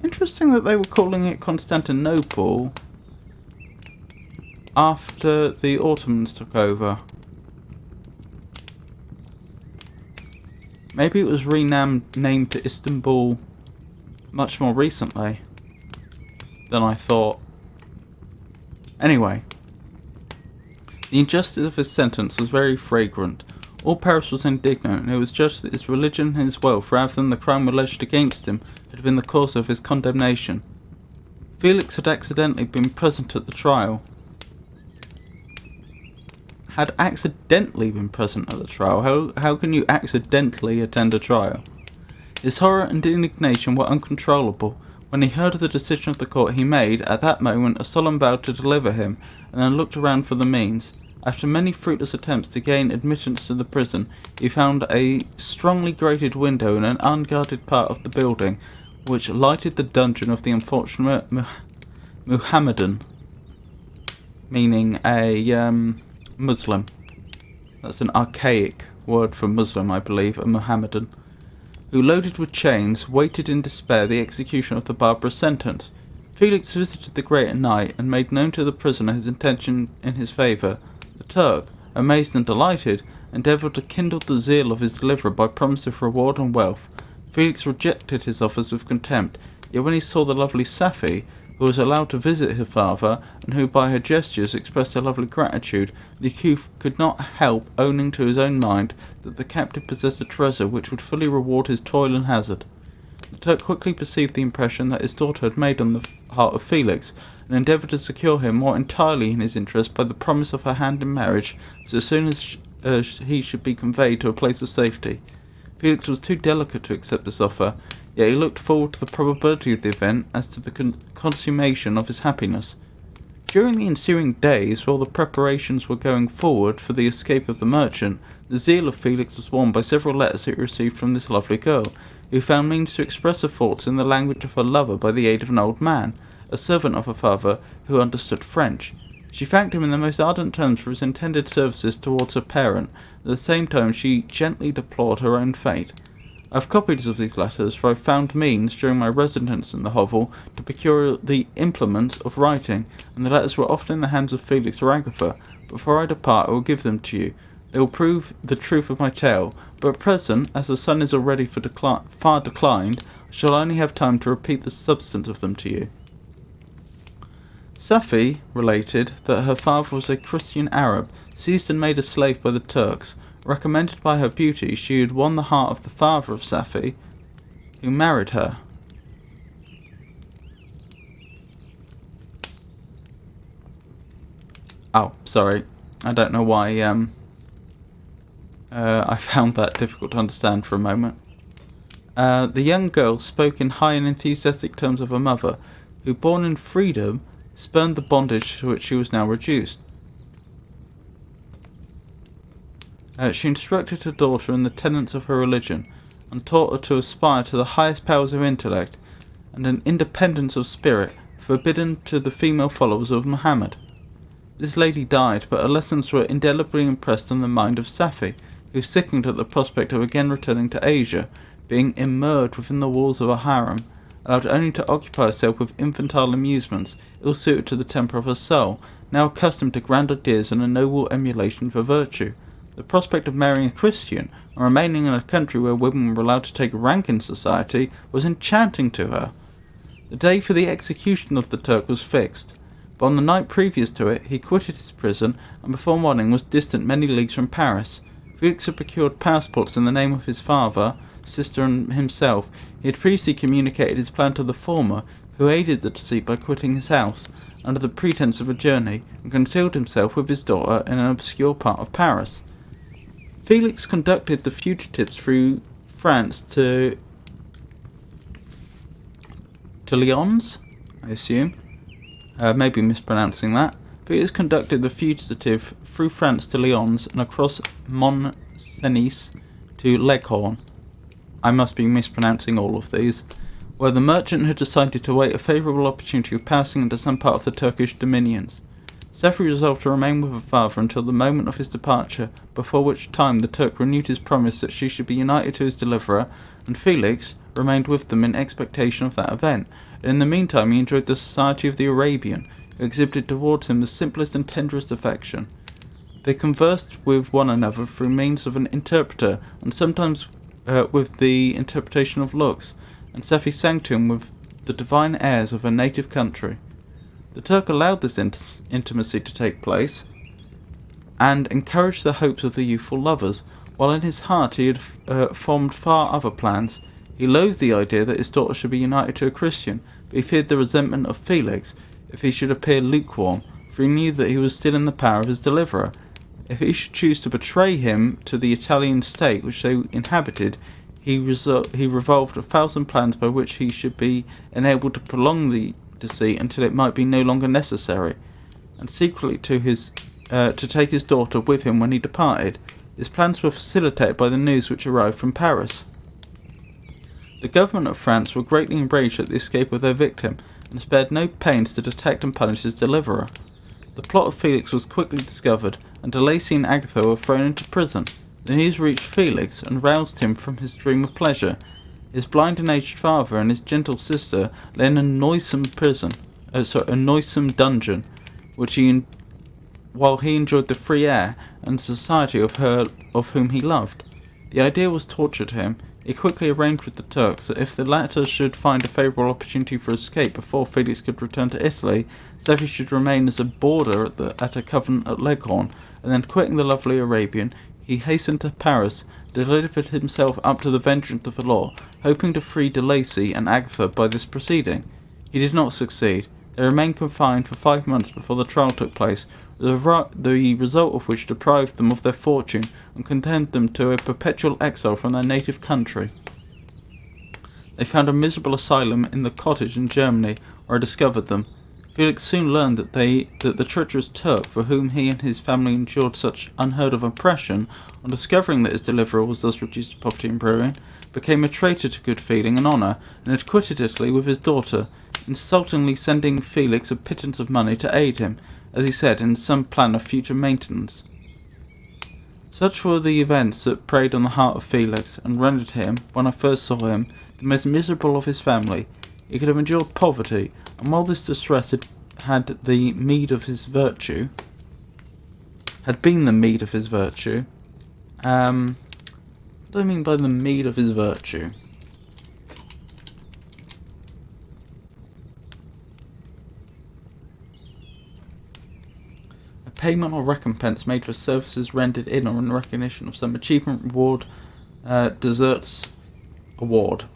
[SPEAKER 1] Interesting that they were calling it Constantinople after the Ottomans took over. Maybe it was renamed to Istanbul much more recently than I thought. Anyway, the injustice of his sentence was very flagrant. All Paris was indignant, and it was judged that his religion and his wealth, rather than the crime alleged against him, had been the cause of his condemnation. Felix had accidentally been present at the trial. How can you accidentally attend a trial? His horror and indignation were uncontrollable. When he heard of the decision of the court, he made, at that moment, a solemn vow to deliver him, and then looked around for the means. After many fruitless attempts to gain admittance to the prison, he found a strongly grated window in an unguarded part of the building, which lighted the dungeon of the unfortunate Muhammadan, meaning a Muslim. That's an archaic word for Muslim, I believe, a Muhammadan, who, loaded with chains, waited in despair the execution of the barbarous sentence. Felix visited the grate at night, and made known to the prisoner his intention in his favour. The Turk, amazed and delighted, endeavoured to kindle the zeal of his deliverer by promise of reward and wealth. Felix rejected his offers with contempt, yet when he saw the lovely Safi, who was allowed to visit her father, and who by her gestures expressed her lovely gratitude, the youth could not help owning to his own mind that the captive possessed a treasure which would fully reward his toil and hazard. The Turk quickly perceived the impression that his daughter had made on the heart of Felix, and endeavoured to secure him more entirely in his interest by the promise of her hand in marriage as soon as he should be conveyed to a place of safety. Felix was too delicate to accept this offer, yet he looked forward to the probability of the event as to the consummation of his happiness. During the ensuing days, while the preparations were going forward for the escape of the merchant, the zeal of Felix was warmed by several letters he received from this lovely girl, who found means to express her thoughts in the language of her lover by the aid of an old man, a servant of her father, who understood French. She thanked him in the most ardent terms for his intended services towards her parent. At the same time, she gently deplored her own fate. I have copies of these letters, for I found means, during my residence in the hovel, to procure the implements of writing, and the letters were often in the hands of Felix or Agatha. Before I depart, I will give them to you. They will prove the truth of my tale, but at present, as the sun is already far declined, I shall only have time to repeat the substance of them to you. Safi related that her father was a Christian Arab, seized and made a slave by the Turks. Recommended by her beauty, she had won the heart of the father of Safi, who married her. Oh, sorry. I don't know why I found that difficult to understand for a moment. The young girl spoke in high and enthusiastic terms of her mother, who, born in freedom, spurned the bondage to which she was now reduced. She instructed her daughter in the tenets of her religion, and taught her to aspire to the highest powers of intellect, and an independence of spirit forbidden to the female followers of Muhammad. This lady died, but her lessons were indelibly impressed on the mind of Safi, who sickened at the prospect of again returning to Asia, being immured within the walls of a harem, allowed only to occupy herself with infantile amusements, ill-suited to the temper of her soul, now accustomed to grand ideas and a noble emulation for virtue. The prospect of marrying a Christian, and remaining in a country where women were allowed to take rank in society, was enchanting to her. The day for the execution of the Turk was fixed, but on the night previous to it, he quitted his prison, and before morning was distant many leagues from Paris. Felix had procured passports in the name of his father, sister, and himself. He had previously communicated his plan to the former, who aided the deceit by quitting his house, under the pretence of a journey, and concealed himself with his daughter in an obscure part of Paris. Felix conducted the fugitives through France to Lyons, I assume. Maybe mispronouncing that. Felix conducted the fugitive through France to Lyons and across Mont Cenis to Leghorn. I must be mispronouncing all of these. Where the merchant had decided to wait a favourable opportunity of passing into some part of the Turkish dominions. Safi resolved to remain with her father until the moment of his departure, before which time the Turk renewed his promise that she should be united to his deliverer, and Felix remained with them in expectation of that event. And in the meantime he enjoyed the society of the Arabian, who exhibited towards him the simplest and tenderest affection. They conversed with one another through means of an interpreter, and sometimes with the interpretation of looks, and Safi sang to him with the divine airs of her native country. The Turk allowed this intimacy to take place, and encouraged the hopes of the youthful lovers, while in his heart he had formed far other plans. He loathed the idea that his daughter should be united to a Christian, but he feared the resentment of Felix if he should appear lukewarm, for he knew that he was still in the power of his deliverer. If he should choose to betray him to the Italian state which they inhabited, he revolved 1,000 plans by which he should be enabled to prolong the deceit until it might be no longer necessary, and secretly to take his daughter with him when he departed. His plans were facilitated by the news which arrived from Paris. The government of France were greatly enraged at the escape of their victim, and spared no pains to detect and punish his deliverer. The plot of Felix was quickly discovered, and De Lacy and Agatha were thrown into prison. The news reached Felix, and roused him from his dream of pleasure. His blind and aged father and his gentle sister lay in a noisome dungeon, while he enjoyed the free air and society of her of whom he loved. The idea was torture to him. He quickly arranged with the Turks that if the latter should find a favourable opportunity for escape before Felix could return to Italy, Safi should remain as a boarder at a convent at Leghorn, and then quitting the lovely Arabian, he hastened to Paris, delivered himself up to the vengeance of the law, hoping to free De Lacy and Agatha by this proceeding. He did not succeed. They remained confined for 5 months before the trial took place, the result of which deprived them of their fortune and condemned them to a perpetual exile from their native country. They found a miserable asylum in the cottage in Germany, where I discovered them. Felix soon learned that the treacherous Turk, for whom he and his family endured such unheard-of oppression, on discovering that his deliverer was thus reduced to poverty and ruin, became a traitor to good feeling and honour, and had quitted Italy with his daughter. insultingly sending Felix a pittance of money to aid him, as he said, in some plan of future maintenance. Such were the events that preyed on the heart of Felix, and rendered him, when I first saw him, the most miserable of his family. He could have endured poverty, and while this distress had been the meed of his virtue, what do I mean by the meed of his virtue? A payment or recompense made for services rendered in or in recognition of some achievement, reward, deserts, award,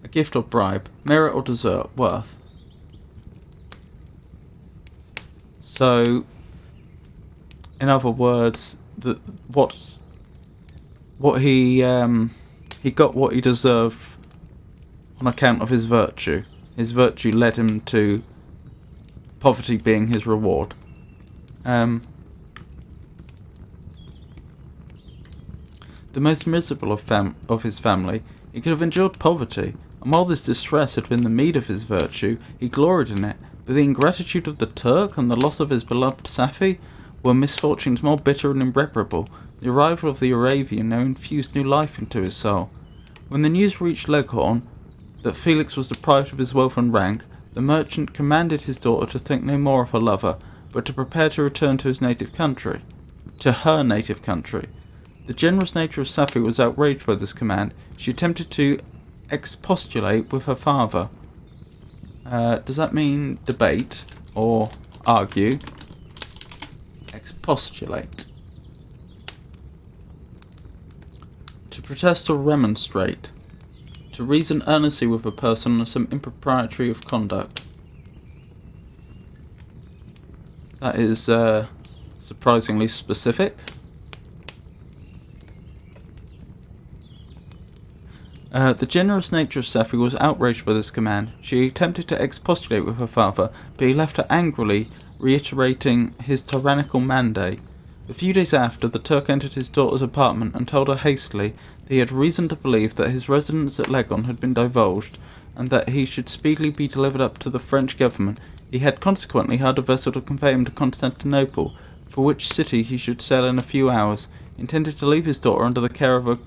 [SPEAKER 1] a gift or bribe, merit or desert, worth. So, in other words, he got what he deserved on account of his virtue. His virtue led him to poverty being his reward. The most miserable of his family, he could have endured poverty, and while this distress had been the meed of his virtue, he gloried in it. But the ingratitude of the Turk and the loss of his beloved Safi were misfortunes more bitter and irreparable. The arrival of the Arabian now infused new life into his soul. When the news reached Leghorn that Felix was deprived of his wealth and rank, the merchant commanded his daughter to think no more of her lover, but to prepare to return to her native country. The generous nature of Safi was outraged by this command. She attempted to expostulate with her father. Does that mean debate or argue? Expostulate. To protest or remonstrate. To reason earnestly with a person on some impropriety of conduct. That is surprisingly specific. The generous nature of Safi was outraged by this command. She attempted to expostulate with her father, but he left her angrily, reiterating his tyrannical mandate. A few days after, the Turk entered his daughter's apartment and told her hastily that he had reason to believe that his residence at Leghorn had been divulged, and that he should speedily be delivered up to the French government. He had consequently hired a vessel to convey him to Constantinople, for which city he should sail in a few hours, intended to leave his daughter under the care of a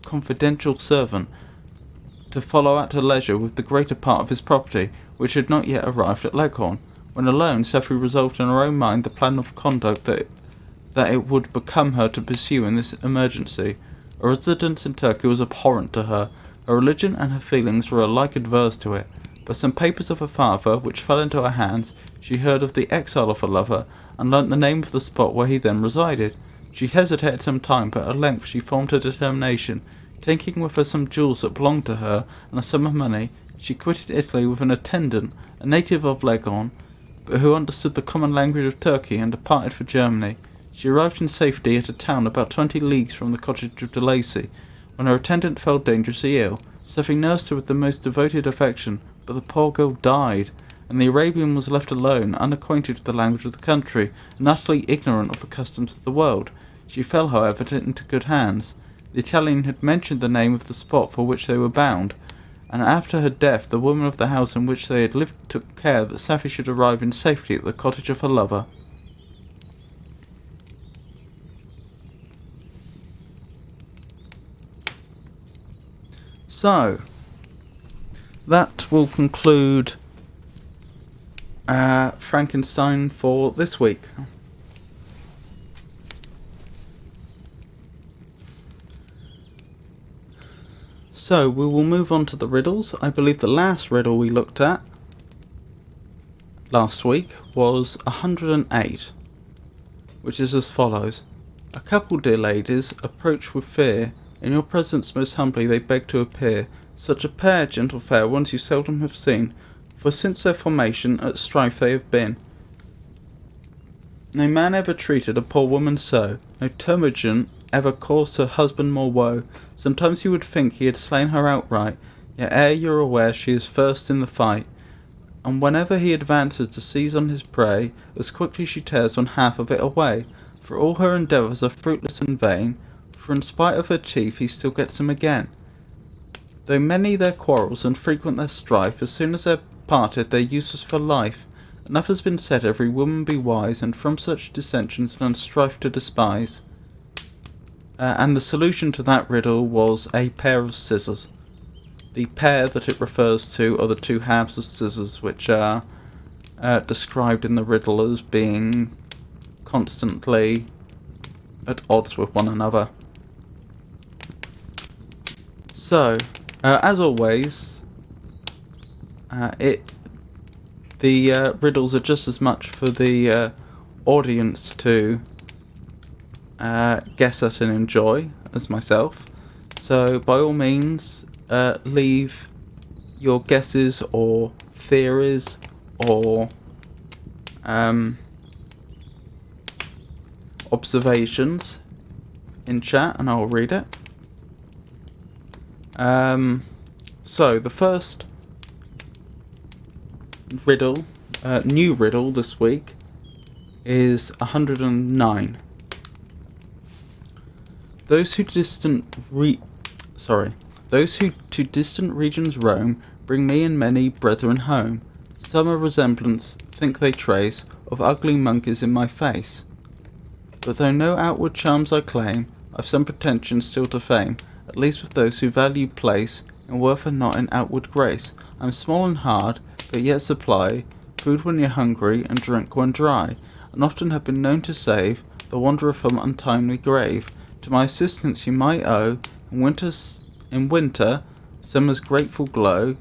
[SPEAKER 1] confidential servant, to follow at her leisure with the greater part of his property, which had not yet arrived at Leghorn. When alone, Safi resolved in her own mind the plan of conduct that it would become her to pursue in this emergency. A residence in Turkey was abhorrent to her. Her religion and her feelings were alike adverse to it. By some papers of her father, which fell into her hands, she heard of the exile of her lover, and learnt the name of the spot where he then resided. She hesitated some time, but at length she formed her determination. Taking with her some jewels that belonged to her, and a sum of money, she quitted Italy with an attendant, a native of Leghorn, but who understood the common language of Turkey, and departed for Germany. She arrived in safety at a town about 20 leagues from the cottage of de Lacy, when her attendant fell dangerously ill. Safi nursed her with the most devoted affection, but the poor girl died, and the Arabian was left alone, unacquainted with the language of the country, and utterly ignorant of the customs of the world. She fell, however, into good hands. The Italian had mentioned the name of the spot for which they were bound, and after her death the woman of the house in which they had lived took care that Safi should arrive in safety at the cottage of her lover. So, that will conclude Frankenstein for this week. So, we will move on to the riddles. I believe the last riddle we looked at last week was 108, which is as follows. A couple, dear ladies, approach with fear. In your presence most humbly they beg to appear. Such a pair, gentle fair ones, you seldom have seen, for since their formation at strife they have been. No man ever treated a poor woman so, no termagant ever caused her husband more woe. Sometimes you would think he had slain her outright, yet ere you're aware she is first in the fight. And whenever he advances to seize on his prey, as quickly she tears one half of it away. For all her endeavours are fruitless and vain, for in spite of her teeth he still gets him again. Though many their quarrels and frequent their strife, as soon as their parted, their use was for life. Enough has been said, every woman be wise, and from such dissensions none strife to despise. And the solution to that riddle was a pair of scissors. The pair that it refers to are the two halves of scissors, which are described in the riddle as being constantly at odds with one another. So, as always, the riddles are just as much for the audience to guess at and enjoy as myself. So, by all means, leave your guesses or theories or observations in chat, and I'll read it. So the first riddle, new riddle this week, is 109. Those who to distant regions roam, bring me and many brethren home. Some a resemblance think they trace of ugly monkeys in my face. But though no outward charms I claim, I've some pretension still to fame, at least with those who value place and worth and not in outward grace. I'm small and hard, but yet supply food when you're hungry and drink when dry, and often have been known to save the wanderer from untimely grave. To my assistance you might owe in winter summer's grateful glow.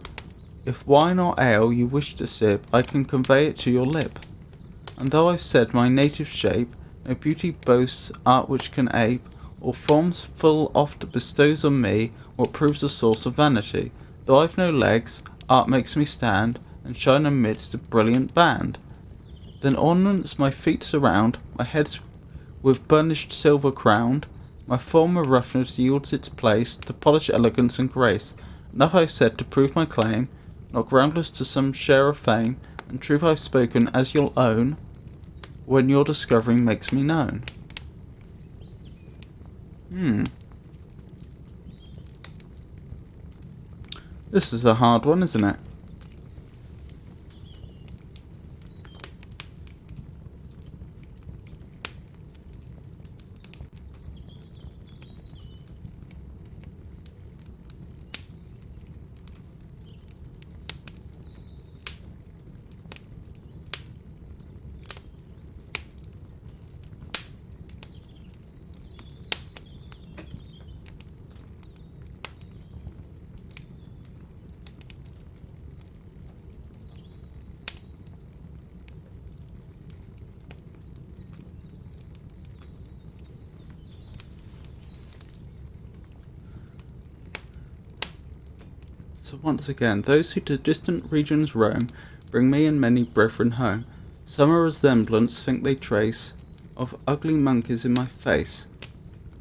[SPEAKER 1] If wine or ale you wish to sip, I can convey it to your lip. And though I've said my native shape no beauty boasts art which can ape, or forms full oft bestows on me what proves a source of vanity. Though I've no legs, art makes me stand and shine amidst a brilliant band. Then ornaments my feet surround, my head's with burnished silver crowned, my form of roughness yields its place to polish elegance and grace. Enough I've said to prove my claim, not groundless to some share of fame, and truth I've spoken as you'll own, when your discovering makes me known. This is a hard one, isn't it? So once again, those who to distant regions roam, bring me and many brethren home. Some a resemblance think they trace of ugly monkeys in my face.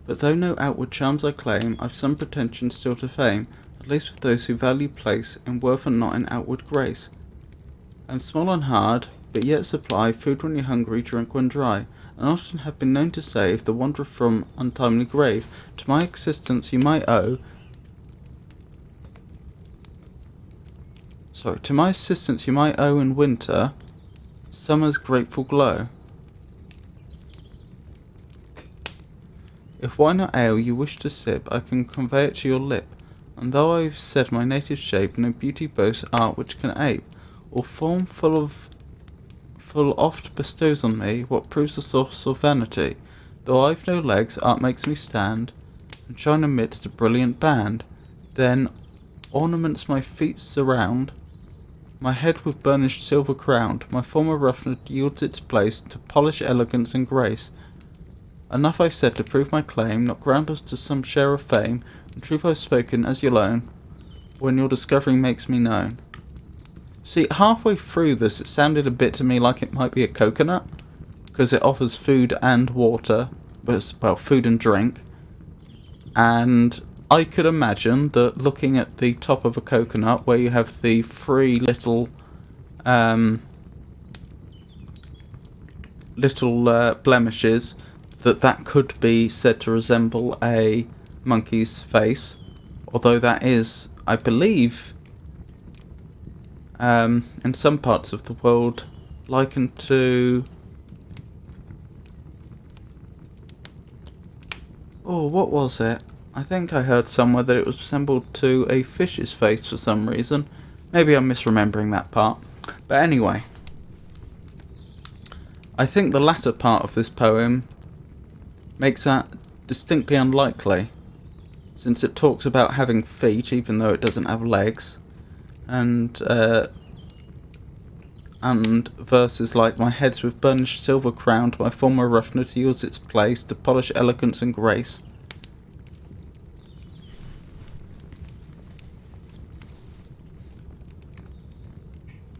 [SPEAKER 1] But though no outward charms I claim, I've some pretension still to fame, at least with those who value place in worth and not in outward grace. I'm small and hard, but yet supply food when you're hungry, drink when dry, and often have been known to save the wanderer from untimely grave. To my existence you might owe in winter summer's grateful glow. If wine or ale you wish to sip, I can convey it to your lip. And though I've said my native shape, no beauty boasts art which can ape, or form full oft bestows on me what proves a source of vanity. Though I've no legs, art makes me stand and shine amidst a brilliant band. Then ornaments my feet surround, my head with burnished silver crowned, my form of roughness yields its place to polish elegance and grace. Enough I've said to prove my claim, not groundless to some share of fame, and truth I've spoken as you'll own, when your discovering makes me known. See, halfway through this it sounded a bit to me like it might be a coconut, because it offers food and water, well, food and drink, and I could imagine that looking at the top of a coconut, where you have the three little blemishes, that could be said to resemble a monkey's face, although that is, I believe, in some parts of the world likened to... Oh, what was it? I think I heard somewhere that it was resembled to a fish's face for some reason. Maybe I'm misremembering that part. But anyway, I think the latter part of this poem makes that distinctly unlikely, since it talks about having feet even though it doesn't have legs, and verses like, my head's with burnished silver crowned, my former roughness yields its place to polish elegance and grace.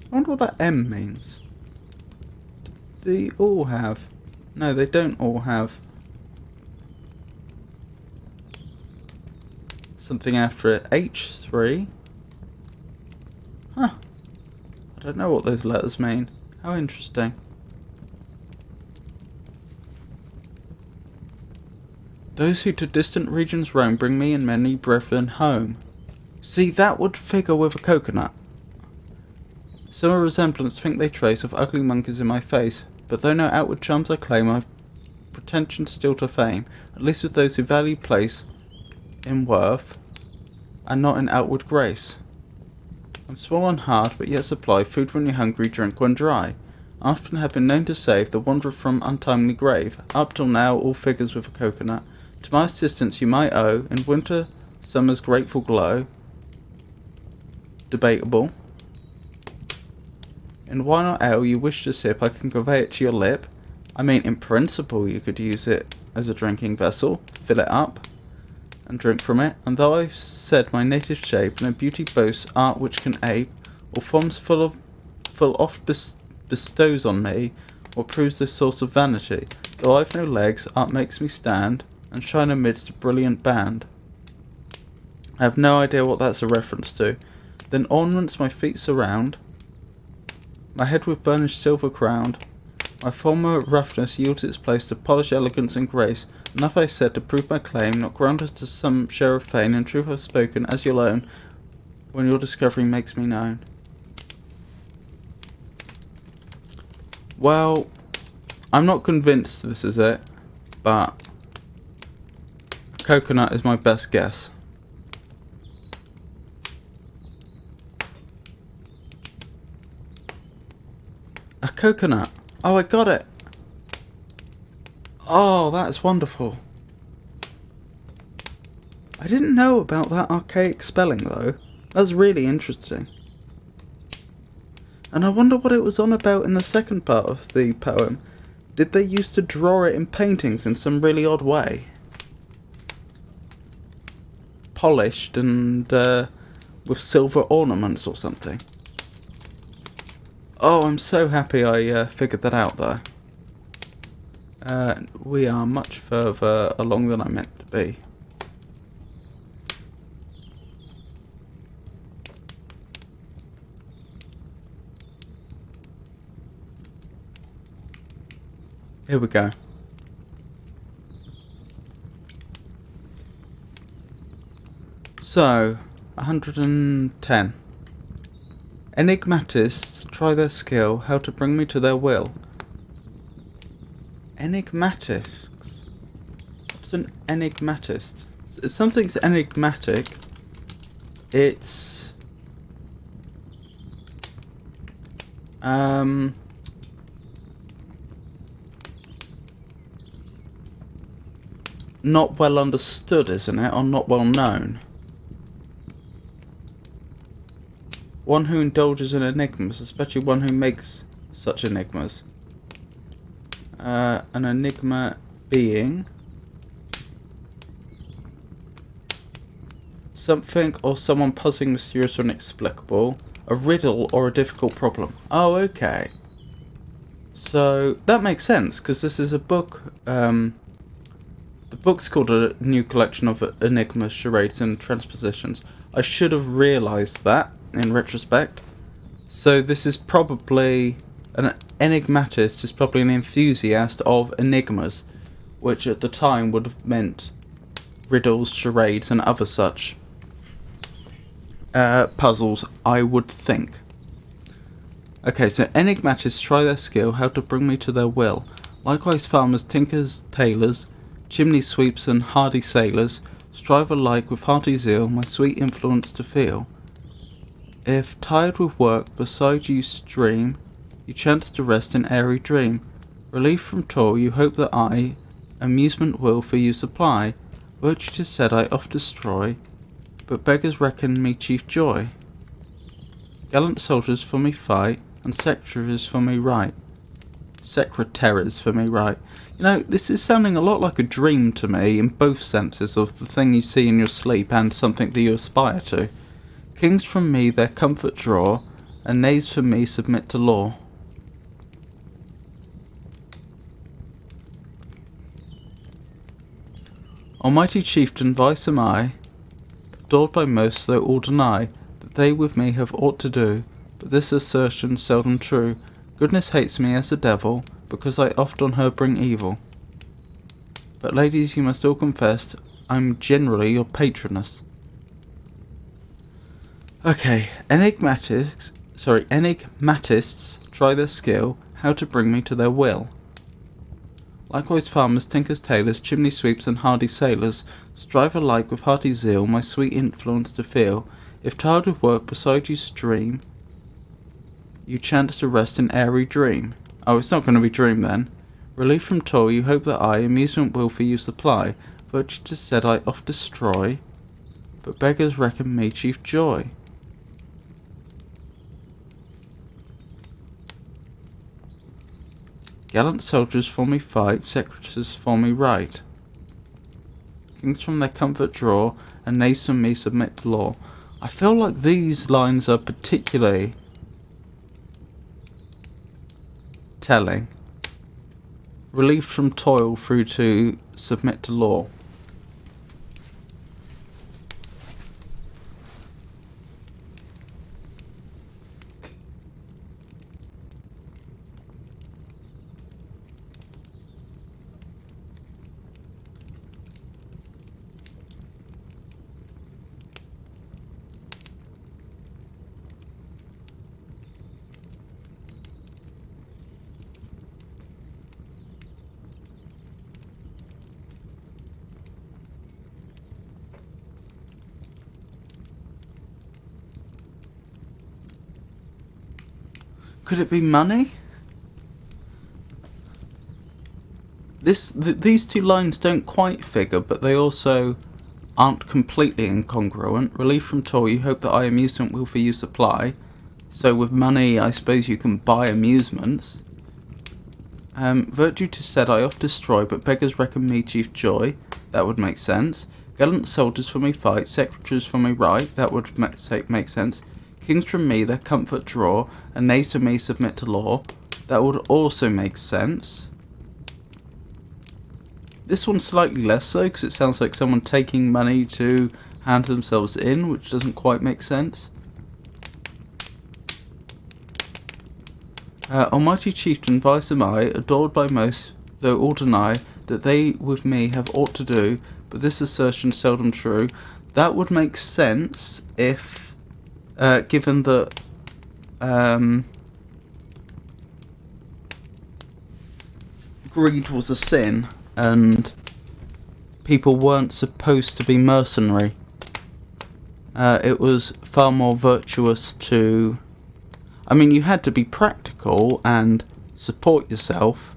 [SPEAKER 1] I wonder what that M means. Do they all have? No, they don't all have something after it. H3? Huh. I don't know what those letters mean. How interesting. Those who to distant regions roam bring me and many brethren home. See, that would figure with a coconut. Similar resemblance think they trace of ugly monkeys in my face, but though no outward charms I claim, I've pretensions still to fame, at least with those who value place in worth, and not in outward grace. I'm small and hard, but yet supply food when you're hungry, drink when dry. I often have been known to save the wanderer from untimely grave. Up till now, all figures with a coconut. To my assistance you might owe, in winter, summer's grateful glow. Debatable. In wine or ale you wish to sip, I can convey it to your lip. I mean, in principle you could use it as a drinking vessel, fill it up, and drink from it, and though I've said my native shape, no beauty boasts art which can ape, or forms full oft bestows on me, or proves this source of vanity. Though I've no legs, art makes me stand, and shine amidst a brilliant band. I have no idea what that's a reference to. Then ornaments my feet surround, my head with burnished silver crowned, my former roughness yields its place to polish elegance and grace. Enough I said to prove my claim, not granted to some share of fame. In truth I've spoken as you'll own, when your discovery makes me known. Well, I'm not convinced this is it, but coconut is my best guess. A coconut. Oh, I got it. Oh, that's wonderful. I didn't know about that archaic spelling though. That's really interesting. And I wonder what it was on about in the second part of the poem. Did they used to draw it in paintings in some really odd way? Polished and with silver ornaments or something. Oh, I'm so happy I figured that out though. We are much further along than I meant to be. Here we go. So, 110. Enigmatists try their skill, how to bring me to their will. Enigmatists? What's an enigmatist? If something's enigmatic, it's... not well understood, isn't it? Or not well known. One who indulges in enigmas, especially one who makes such enigmas. An enigma being something or someone puzzling, mysterious or inexplicable, a riddle or a difficult problem. Oh, okay. So that makes sense, because this is a book. The book's called A New Collection of Enigmas, Charades and Transpositions. I should have realised that in retrospect. So this is probably... an enigmatist is probably an enthusiast of enigmas, which at the time would have meant riddles, charades and other such puzzles, I would think. Okay, so enigmatists try their skill, how to bring me to their will. Likewise farmers, tinkers, tailors, chimney sweeps and hardy sailors strive alike with hearty zeal my sweet influence to feel. If tired with work beside you stream, you chance to rest in airy dream. Relief from toil you hope that I amusement will for you supply. Virtue 'tis said I oft destroy, but beggars reckon me chief joy. Gallant soldiers for me fight, and secretaries for me write. Secretaries for me write. You know, this is sounding a lot like a dream to me in both senses of the thing you see in your sleep and something that you aspire to. Kings from me their comfort draw, and knaves from me submit to law. Almighty chieftain, vice am I, adored by most, though all deny that they with me have aught to do, but this assertion's seldom true. Goodness hates me as the devil, because I oft on her bring evil. But ladies, you must all confess, I'm generally your patroness. Okay, enigmatists try their skill, how to bring me to their will. Likewise farmers, tinkers, tailors, chimney sweeps and hardy sailors strive alike with hearty zeal my sweet influence to feel. If tired with work beside you stream, you chance to rest in airy dream. Oh, it's not going to be dream then. Relief from toil you hope that I amusement will for you supply. Virtue 'tis said I oft destroy, but beggars reckon me chief joy. Gallant soldiers for me fight, secretaries for me write. Kings from their comfort draw, and knaves from me submit to law. I feel like these lines are particularly telling. Relieved from toil through to submit to law. Could it be money? These two lines don't quite figure, but they also aren't completely incongruent. Relief from toil, you hope that I amusement will for you supply. So with money, I suppose you can buy amusements. Virtue 'tis said I oft destroy, but beggars reckon me chief joy. That would make sense. Gallant soldiers for me fight, secretaries for me write. That would make sense. Kings from me their comfort draw, and knaves from me submit to law. That would also make sense. This one's slightly less so, because it sounds like someone taking money to hand themselves in, which doesn't quite make sense. Almighty chieftain, vice am I, adored by most, though all deny that they with me have aught to do, but this assertion's seldom true. That would make sense if, given that greed was a sin and people weren't supposed to be mercenary. It was far more virtuous to... I mean, you had to be practical and support yourself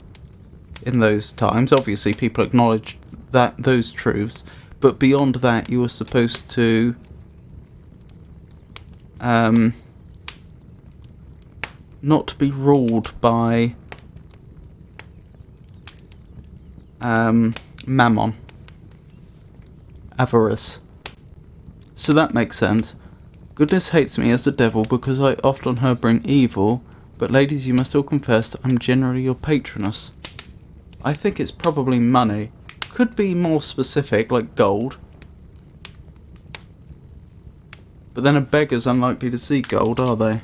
[SPEAKER 1] in those times. Obviously, people acknowledged those truths, but beyond that, you were supposed to not be ruled by mammon, avarice. So that makes sense. Goodness hates me as the devil, because I oft on her bring evil, but ladies, you must all confess I'm generally your patroness. I think it's probably money. Could be more specific, like gold. But then a beggar's unlikely to see gold, are they?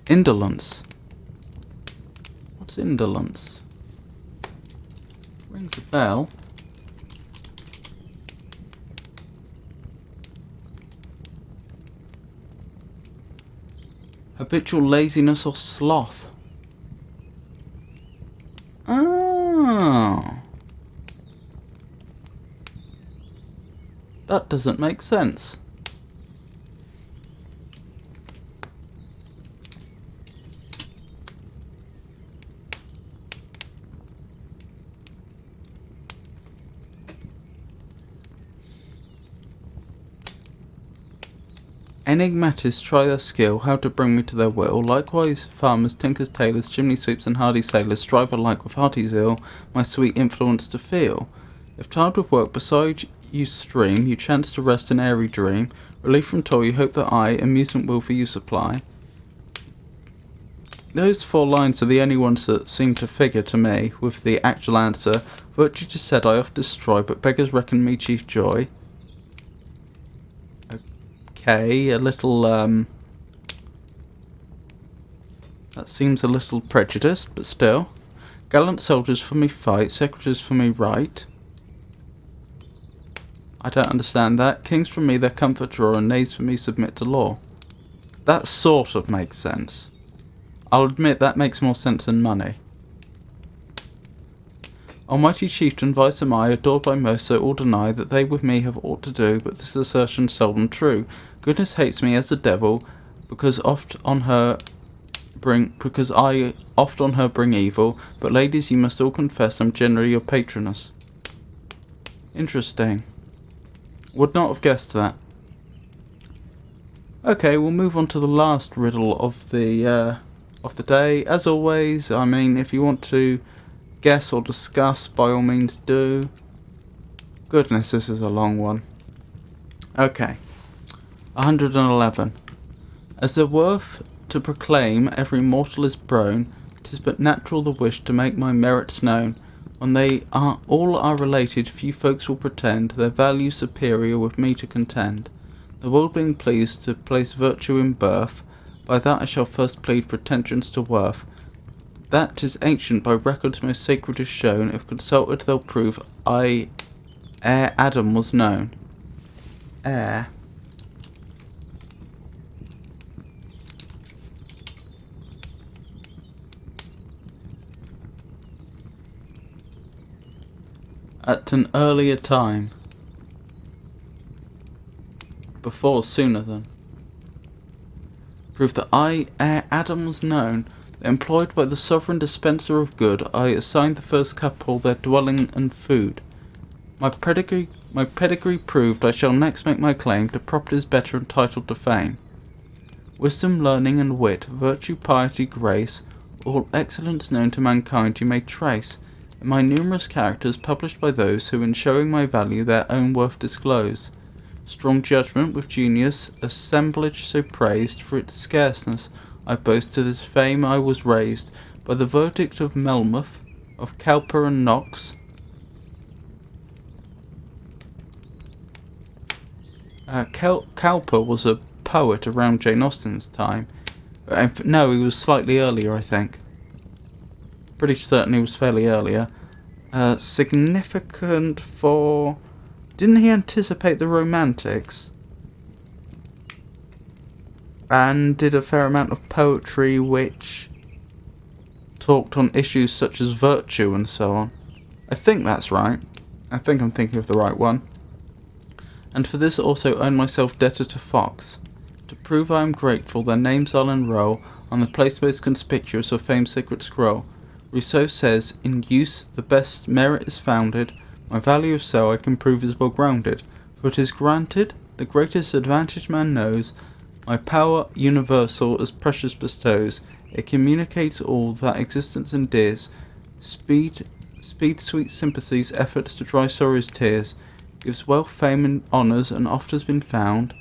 [SPEAKER 1] Indolence. What's indolence? Rings a bell. Habitual laziness or sloth. Oh. That doesn't make sense. Enigmatists try their skill, how to bring me to their will. Likewise, farmers, tinkers, tailors, chimney sweeps, and hardy sailors strive alike with hearty zeal my sweet influence to feel. If tired with work beside you stream, you chance to rest an airy dream. Relief from toil, you hope that I amusement will for you supply. Those 4 lines are the only ones that seem to figure to me, with the actual answer. Virtue 'tis said I oft destroy, but beggars reckon me chief joy. Okay, a little, that seems a little prejudiced, but still. Gallant soldiers for me fight, secretaries for me write. I don't understand that. Kings for me their comfort draw, and knaves for me submit to law. That sort of makes sense. I'll admit that makes more sense than money. Almighty chieftain, vice am I, adored by most, so all deny that they with me have aught to do, but this assertion's seldom true. Goodness hates me as the devil, because I oft on her bring evil, but ladies, you must all confess I'm generally your patroness. Interesting. Would not have guessed that. Okay, we'll move on to the last riddle of the day. As always, I mean, if you want to guess or discuss, by all means do. Goodness, this is a long one. Okay. 111. As their worth to proclaim every mortal is prone, 'tis but natural the wish to make my merits known. When they all are related, few folks will pretend their value superior with me to contend. The world being pleased to place virtue in birth, by that I shall first plead pretensions to worth. That 'tis ancient by records most sacred is shown, if consulted they'll prove ere Adam was known. Ere. At an earlier time. Before, sooner than. Prove that ere Adam was known, employed by the sovereign dispenser of good, I assigned the first couple their dwelling and food. My pedigree proved, I shall next make my claim to properties better entitled to fame. Wisdom, learning, and wit, virtue, piety, grace, all excellence known to mankind you may trace in my numerous characters published by those who in showing my value their own worth disclose. Strong judgment with genius, assemblage so praised, for its scarceness I boast to this fame I was raised, by the verdict of Melmoth, of Cowper and Knox. Cowper was a poet around Jane Austen's time. No, he was slightly earlier, I think. Pretty certain he was fairly earlier. Significant for... Didn't he anticipate the Romantics? And did a fair amount of poetry which talked on issues such as virtue and so on. I think that's right. I think I'm thinking of the right one. And for this also own myself debtor to Fox. To prove I am grateful, their names I'll enroll on the place most conspicuous of fame's secret scroll. Rousseau says, in use the best merit is founded, my value if so I can prove is well grounded. For it is granted, the greatest advantage man knows, my power universal as precious bestows. It communicates all that existence endears. Speed sweet sympathies, efforts to dry sorrow's tears. Gives wealth, fame, and honours, and oft has been found.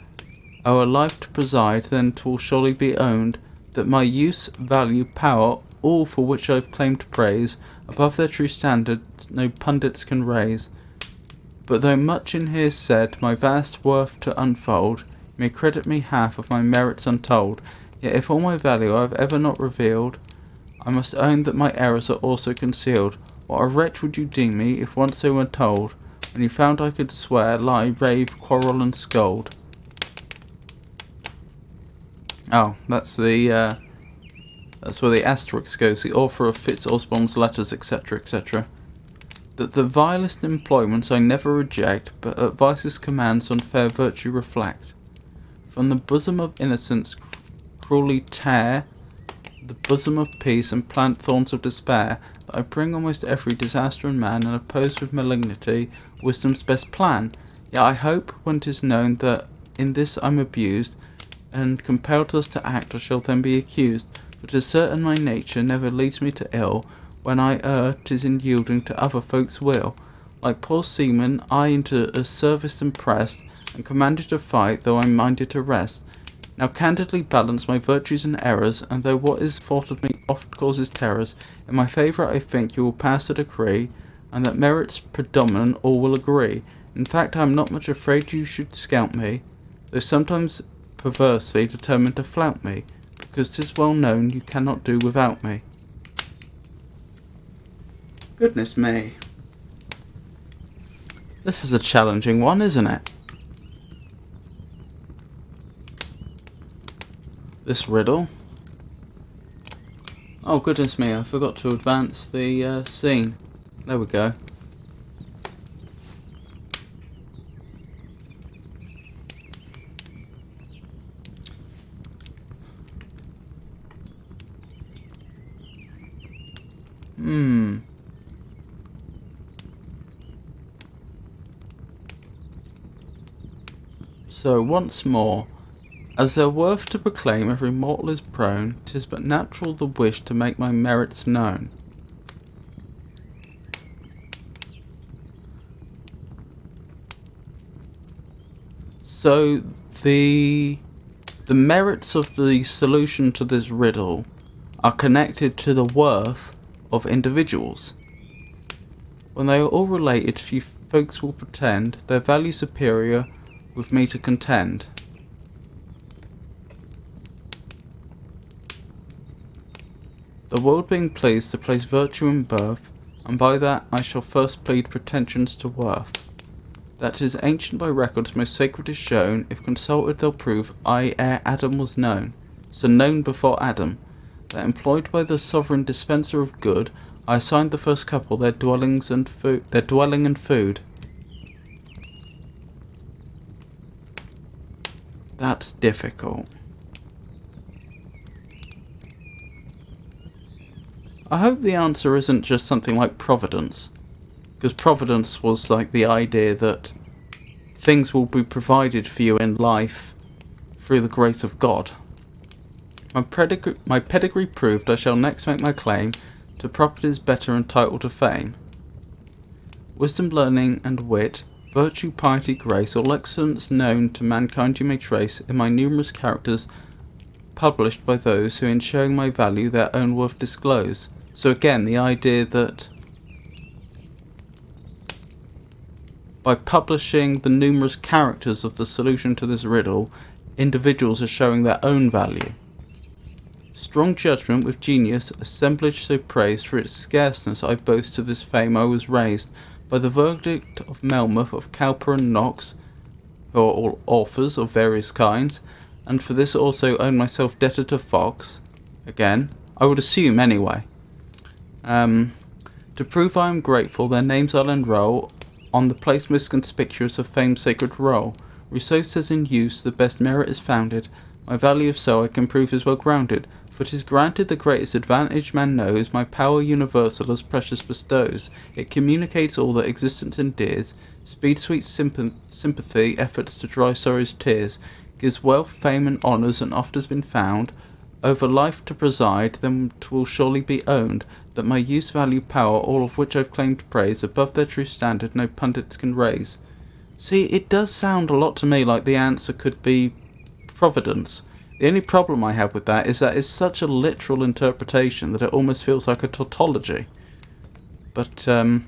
[SPEAKER 1] O'er life to preside, then 'twill surely be owned, that my use, value, power, all for which I've claimed praise, above their true standards no pundits can raise. But though much in here said, my vast worth to unfold, may credit me half of my merits untold, yet if all my value I've ever not revealed, I must own that my errors are also concealed. What a wretch would you deem me, if once they were told, when you found I could swear, lie, rave, quarrel, and scold. Oh, that's that's where the asterisk goes. The author of Fitz Osborne's letters, etc., etc. That the vilest employments I never reject, but at vice's commands on fair virtue reflect. From the bosom of innocence cruelly tear the bosom of peace and plant thorns of despair, that I bring almost every disaster in man, and oppose with malignity wisdom's best plan. Yet I hope, when 'tis known that in this I'm abused, and compelled thus to act, I shall then be accused. For 'tis certain my nature never leads me to ill. When I err, 'tis in yielding to other folks' will. Like poor seamen, I into a service am pressed, and commanded to fight, though I'm minded to rest. Now candidly balance my virtues and errors, and though what is thought of me oft causes terrors, in my favour I think you will pass a decree, and that merits predominant all will agree. In fact, I am not much afraid you should scout me, though sometimes perversely determined to flout me, because 'tis well known you cannot do without me. Goodness me. This is a challenging one, isn't it? This riddle. Oh goodness me, I forgot to advance the scene. There we go. So once more, as their worth to proclaim every mortal is prone, 'tis but natural the wish to make my merits known. So the merits of the solution to this riddle are connected to the worth of individuals. When they are all related, few folks will pretend their value superior with me to contend. The world being pleased to place virtue in birth, and by that I shall first plead pretensions to worth. That is ancient by records, most sacred is shown, if consulted they'll prove I ere Adam was known, so known before Adam, that employed by the sovereign dispenser of good, I assigned the first couple their dwelling and food. That's difficult. I hope the answer isn't just something like providence, because providence was like the idea that things will be provided for you in life through the grace of God. My pedigree proved, I shall next make my claim to properties better entitled to fame. Wisdom, learning, and wit, virtue, piety, grace, all excellence known to mankind you may trace in my numerous characters published by those who in showing my value their own worth disclose. So again, the idea that by publishing the numerous characters of the solution to this riddle, individuals are showing their own value. Strong judgment with genius, assemblage so praised, for its scarceness I boast to this fame I was raised, by the verdict of Melmoth, of Cowper and Knox, who are all authors of various kinds, and for this also own myself debtor to Fox. Again, I would assume anyway. To prove I am grateful, their names I'll enroll on the place most conspicuous of fame's sacred roll. Rousseau says in use the best merit is founded, my value if so I can prove is well grounded, for 'tis granted the greatest advantage man knows, my power universal as precious bestows. It communicates all that existence endears, speeds sweet sympathy, efforts to dry sorrow's tears, gives wealth, fame, and honours, and oft has been found over life to preside, then 'twill surely be owned that my use, value, power, all of which I've claimed praise, above their true standard no pundits can raise. See, it does sound a lot to me like the answer could be providence. The only problem I have with that is that it's such a literal interpretation that it almost feels like a tautology. But, I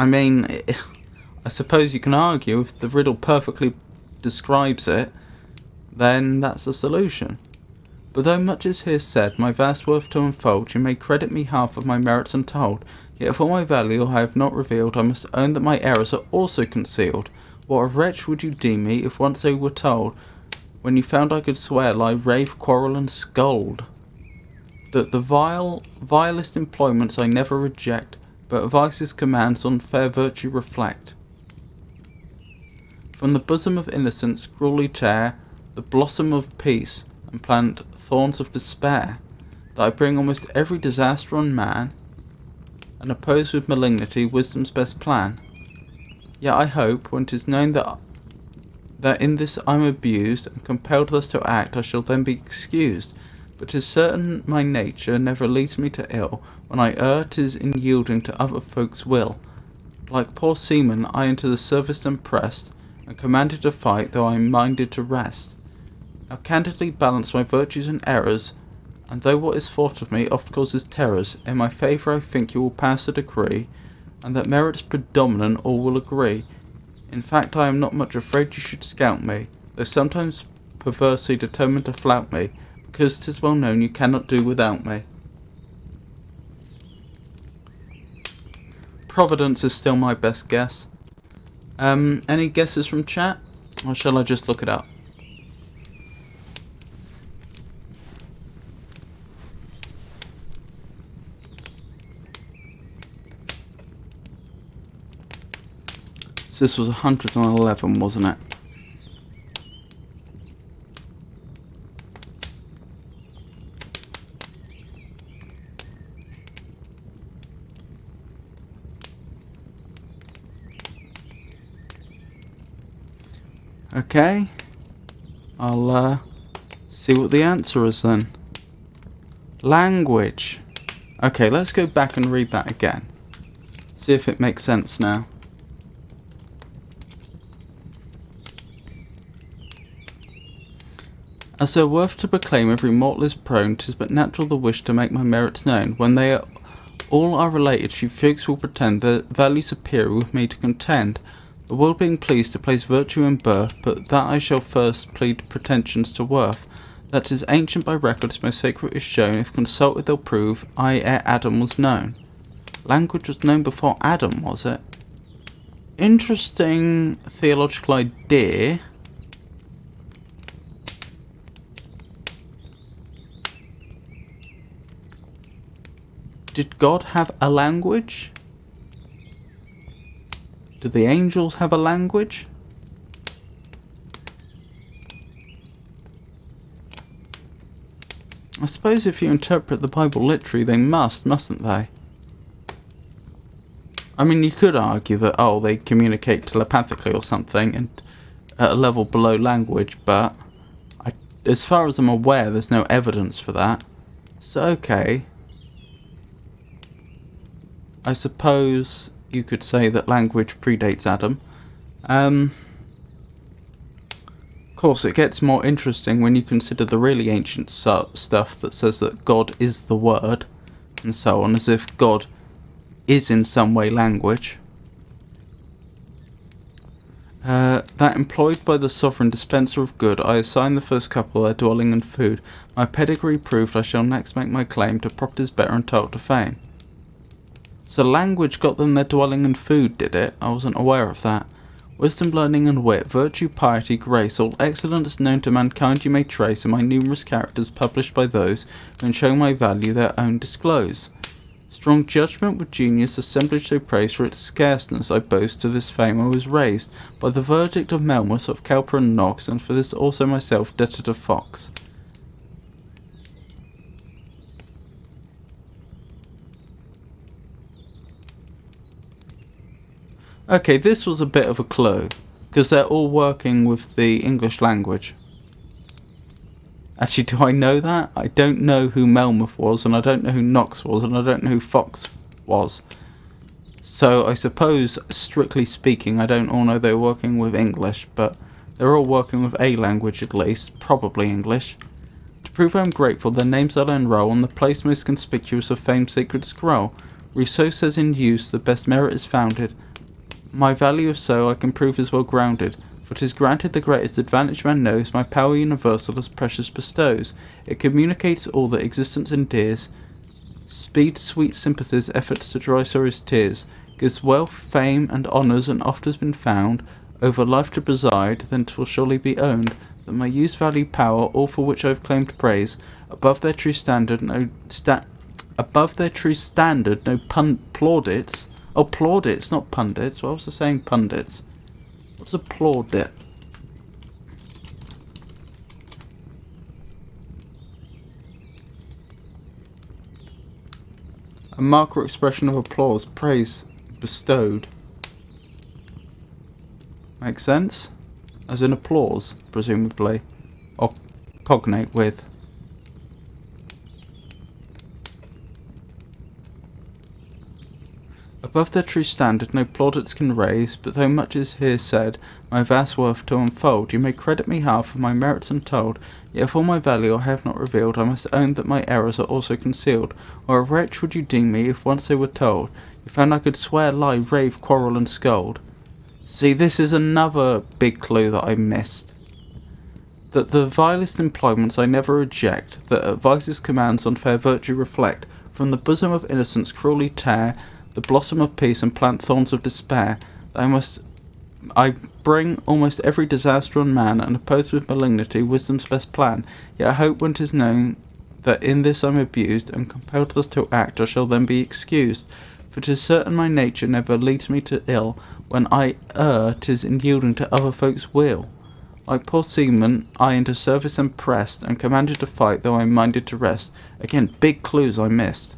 [SPEAKER 1] mean, I suppose you can argue if the riddle perfectly describes it, then that's the solution. But though much is here said, my vast worth to unfold, you may credit me half of my merits untold. Yet if all my value I have not revealed, I must own that my errors are also concealed. What a wretch would you deem me if once they were told, when you found I could swear, lie, rave, quarrel, and scold? That the vilest employments I never reject, but vice's commands on fair virtue reflect. From the bosom of innocence cruelly tear the blossom of peace, and plant thorns of despair, that I bring almost every disaster on man, and oppose with malignity wisdom's best plan. Yet I hope, when 'tis known that in this I'm abused, and compelled thus to act, I shall then be excused. But 'tis certain my nature never leads me to ill. When I err, 'tis in yielding to other folks' will. Like poor seamen, I into the service am pressed, and commanded to fight, though I am minded to rest. Now candidly balance my virtues and errors, and though what is thought of me oft causes terrors, in my favour I think you will pass a decree, and that merit's predominant all will agree. In fact, I am not much afraid you should scout me, though sometimes perversely determined to flout me, because 'tis well known you cannot do without me. Providence is still my best guess. Any guesses from chat? Or shall I just look it up? So this was 111, wasn't it? Okay, I'll see what the answer is then. Language. Okay, let's go back and read that again. See if it makes sense now. As their worth to proclaim every mortal is prone, 'tis but natural the wish to make my merits known. When they all are related, few folks will pretend their value superior with me to contend. The world being pleased to place virtue in birth, but that I shall first plead pretensions to worth. That 'tis ancient by records, most sacred is shown. If consulted, they'll prove I ere Adam was known. Language was known before Adam, was it? Interesting theological idea. Did God have a language? Do the angels have a language? I suppose if you interpret the Bible literally, they mustn't they? I mean, you could argue that, oh, they communicate telepathically or something, and at a level below language, but as far as I'm aware, there's no evidence for that. So, okay. I suppose you could say that language predates Adam. Of course, it gets more interesting when you consider the really ancient stuff that says that God is the Word, and so on, as if God is in some way language. That employed by the sovereign dispenser of good, I assign the first couple their dwelling and food. My pedigree proved, I shall next make my claim to properties better entitled to fame. So language got them their dwelling and food, did it? I wasn't aware of that. Wisdom, learning and wit, virtue, piety, grace, all excellence known to mankind you may trace in my numerous characters published by those who in showing my value their own disclose. Strong judgment with genius, assemblage so praised for its scarceness, I boast to this fame I was raised, by the verdict of Melmoth, of Cowper and Knox, and for this also myself debtor to Fox. Okay, this was a bit of a clue, because they're all working with the English language. Actually, do I know that? I don't know who Melmoth was, and I don't know who Knox was, and I don't know who Fox was. So I suppose, strictly speaking, I don't all know they're working with English, but they're all working with a language at least, probably English. To prove I'm grateful, their names I'll enroll on the place most conspicuous of fame's sacred scroll. Rousseau says in use the best merit is founded. My value if so I can prove is well grounded, for 'tis granted the greatest advantage man knows, my power universal as precious bestows. It communicates all that existence endears, speeds sweet sympathies, efforts to dry sorrow's tears, gives wealth, fame, and honours, and oft has been found, over life to preside, then 'twill surely be owned that my use, value, power, all for which I've claimed praise, above their true standard, no plaudits. Oh, plaudits, not pundits. What was I saying, pundits? What's a plaudit? A mark or expression of applause, praise bestowed. Makes sense? As in applause, presumably. Or cognate with. Above their true standard no plaudits can raise, but though much is here said, my vast worth to unfold, you may credit me half for my merits untold, yet if all my value I have not revealed, I must own that my errors are also concealed, or a wretch would you deem me if once they were told, you found I could swear, lie, rave, quarrel and scold. See, this is another big clue that I missed. That the vilest employments I never reject, that at vice's commands on fair virtue reflect, from the bosom of innocence cruelly tear the blossom of peace and plant thorns of despair, that I bring almost every disaster on man, and oppose with malignity wisdom's best plan. Yet I hope when 'tis known that in this I'm abused, and compelled thus to act, I shall then be excused. For 'tis certain my nature never leads me to ill, when I err 'tis in yielding to other folks' will. Like poor seamen, I into service am pressed, and commanded to fight, though I'm minded to rest. Again, big clues I missed.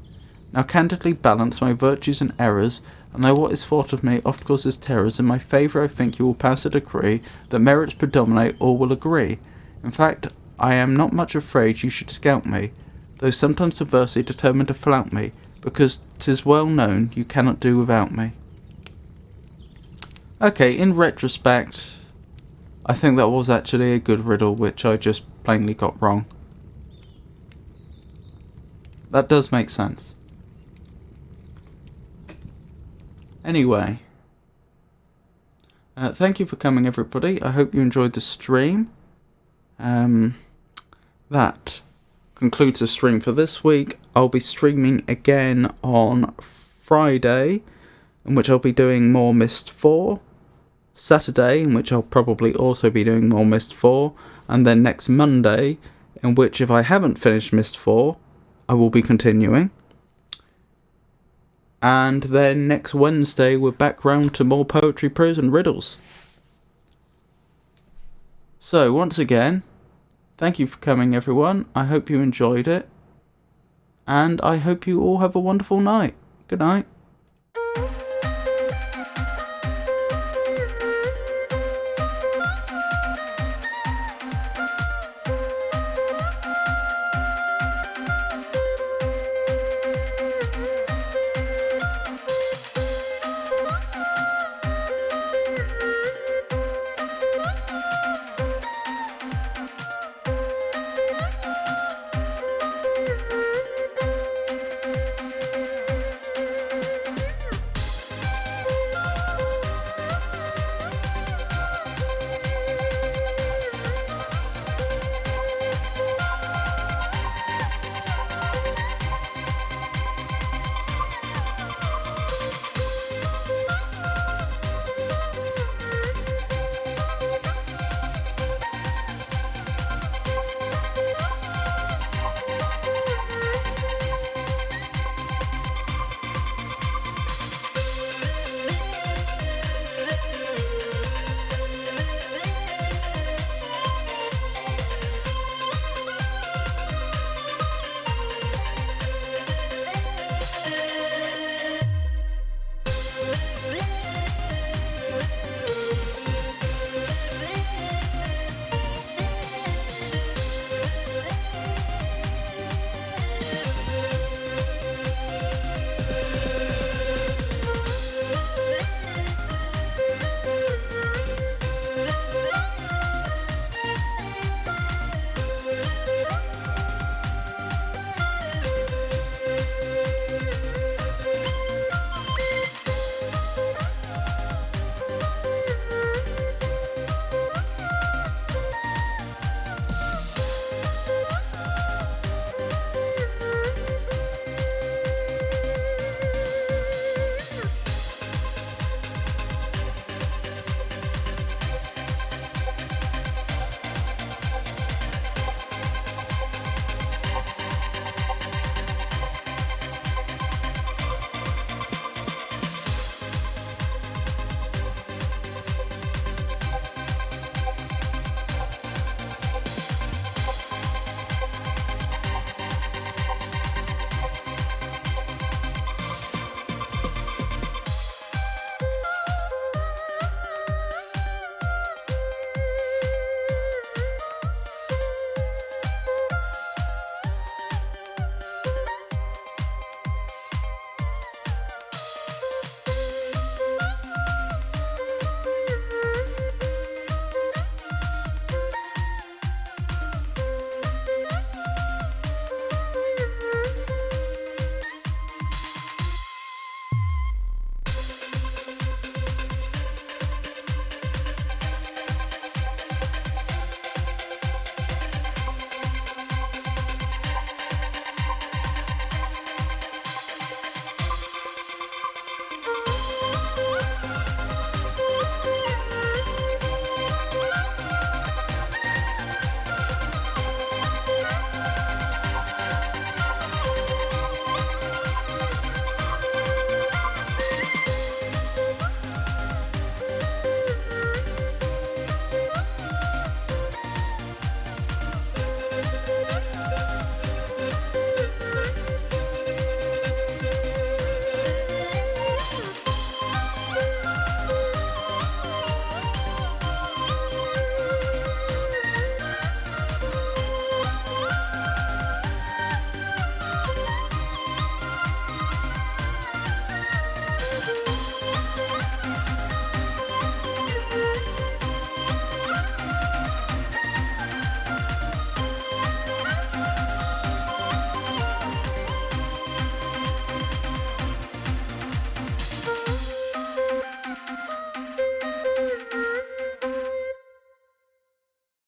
[SPEAKER 1] Now candidly balance my virtues and errors, and though what is thought of me oft causes terrors, in my favour I think you will pass a decree, that merits predominate, all will agree. In fact, I am not much afraid you should scout me, though sometimes perversely determined to flout me, because 'tis well known you cannot do without me. Okay, in retrospect, I think that was actually a good riddle, which I just plainly got wrong. That does make sense. Anyway, thank you for coming, everybody. I hope you enjoyed the stream. That concludes the stream for this week. I'll be streaming again on Friday, in which I'll be doing more Myst 4. Saturday, in which I'll probably also be doing more Myst 4. And then next Monday, in which if I haven't finished Myst 4, I will be continuing. And then next Wednesday, we're back round to more poetry, prose and riddles. So, once again, thank you for coming, everyone. I hope you enjoyed it. And I hope you all have a wonderful night. Good night.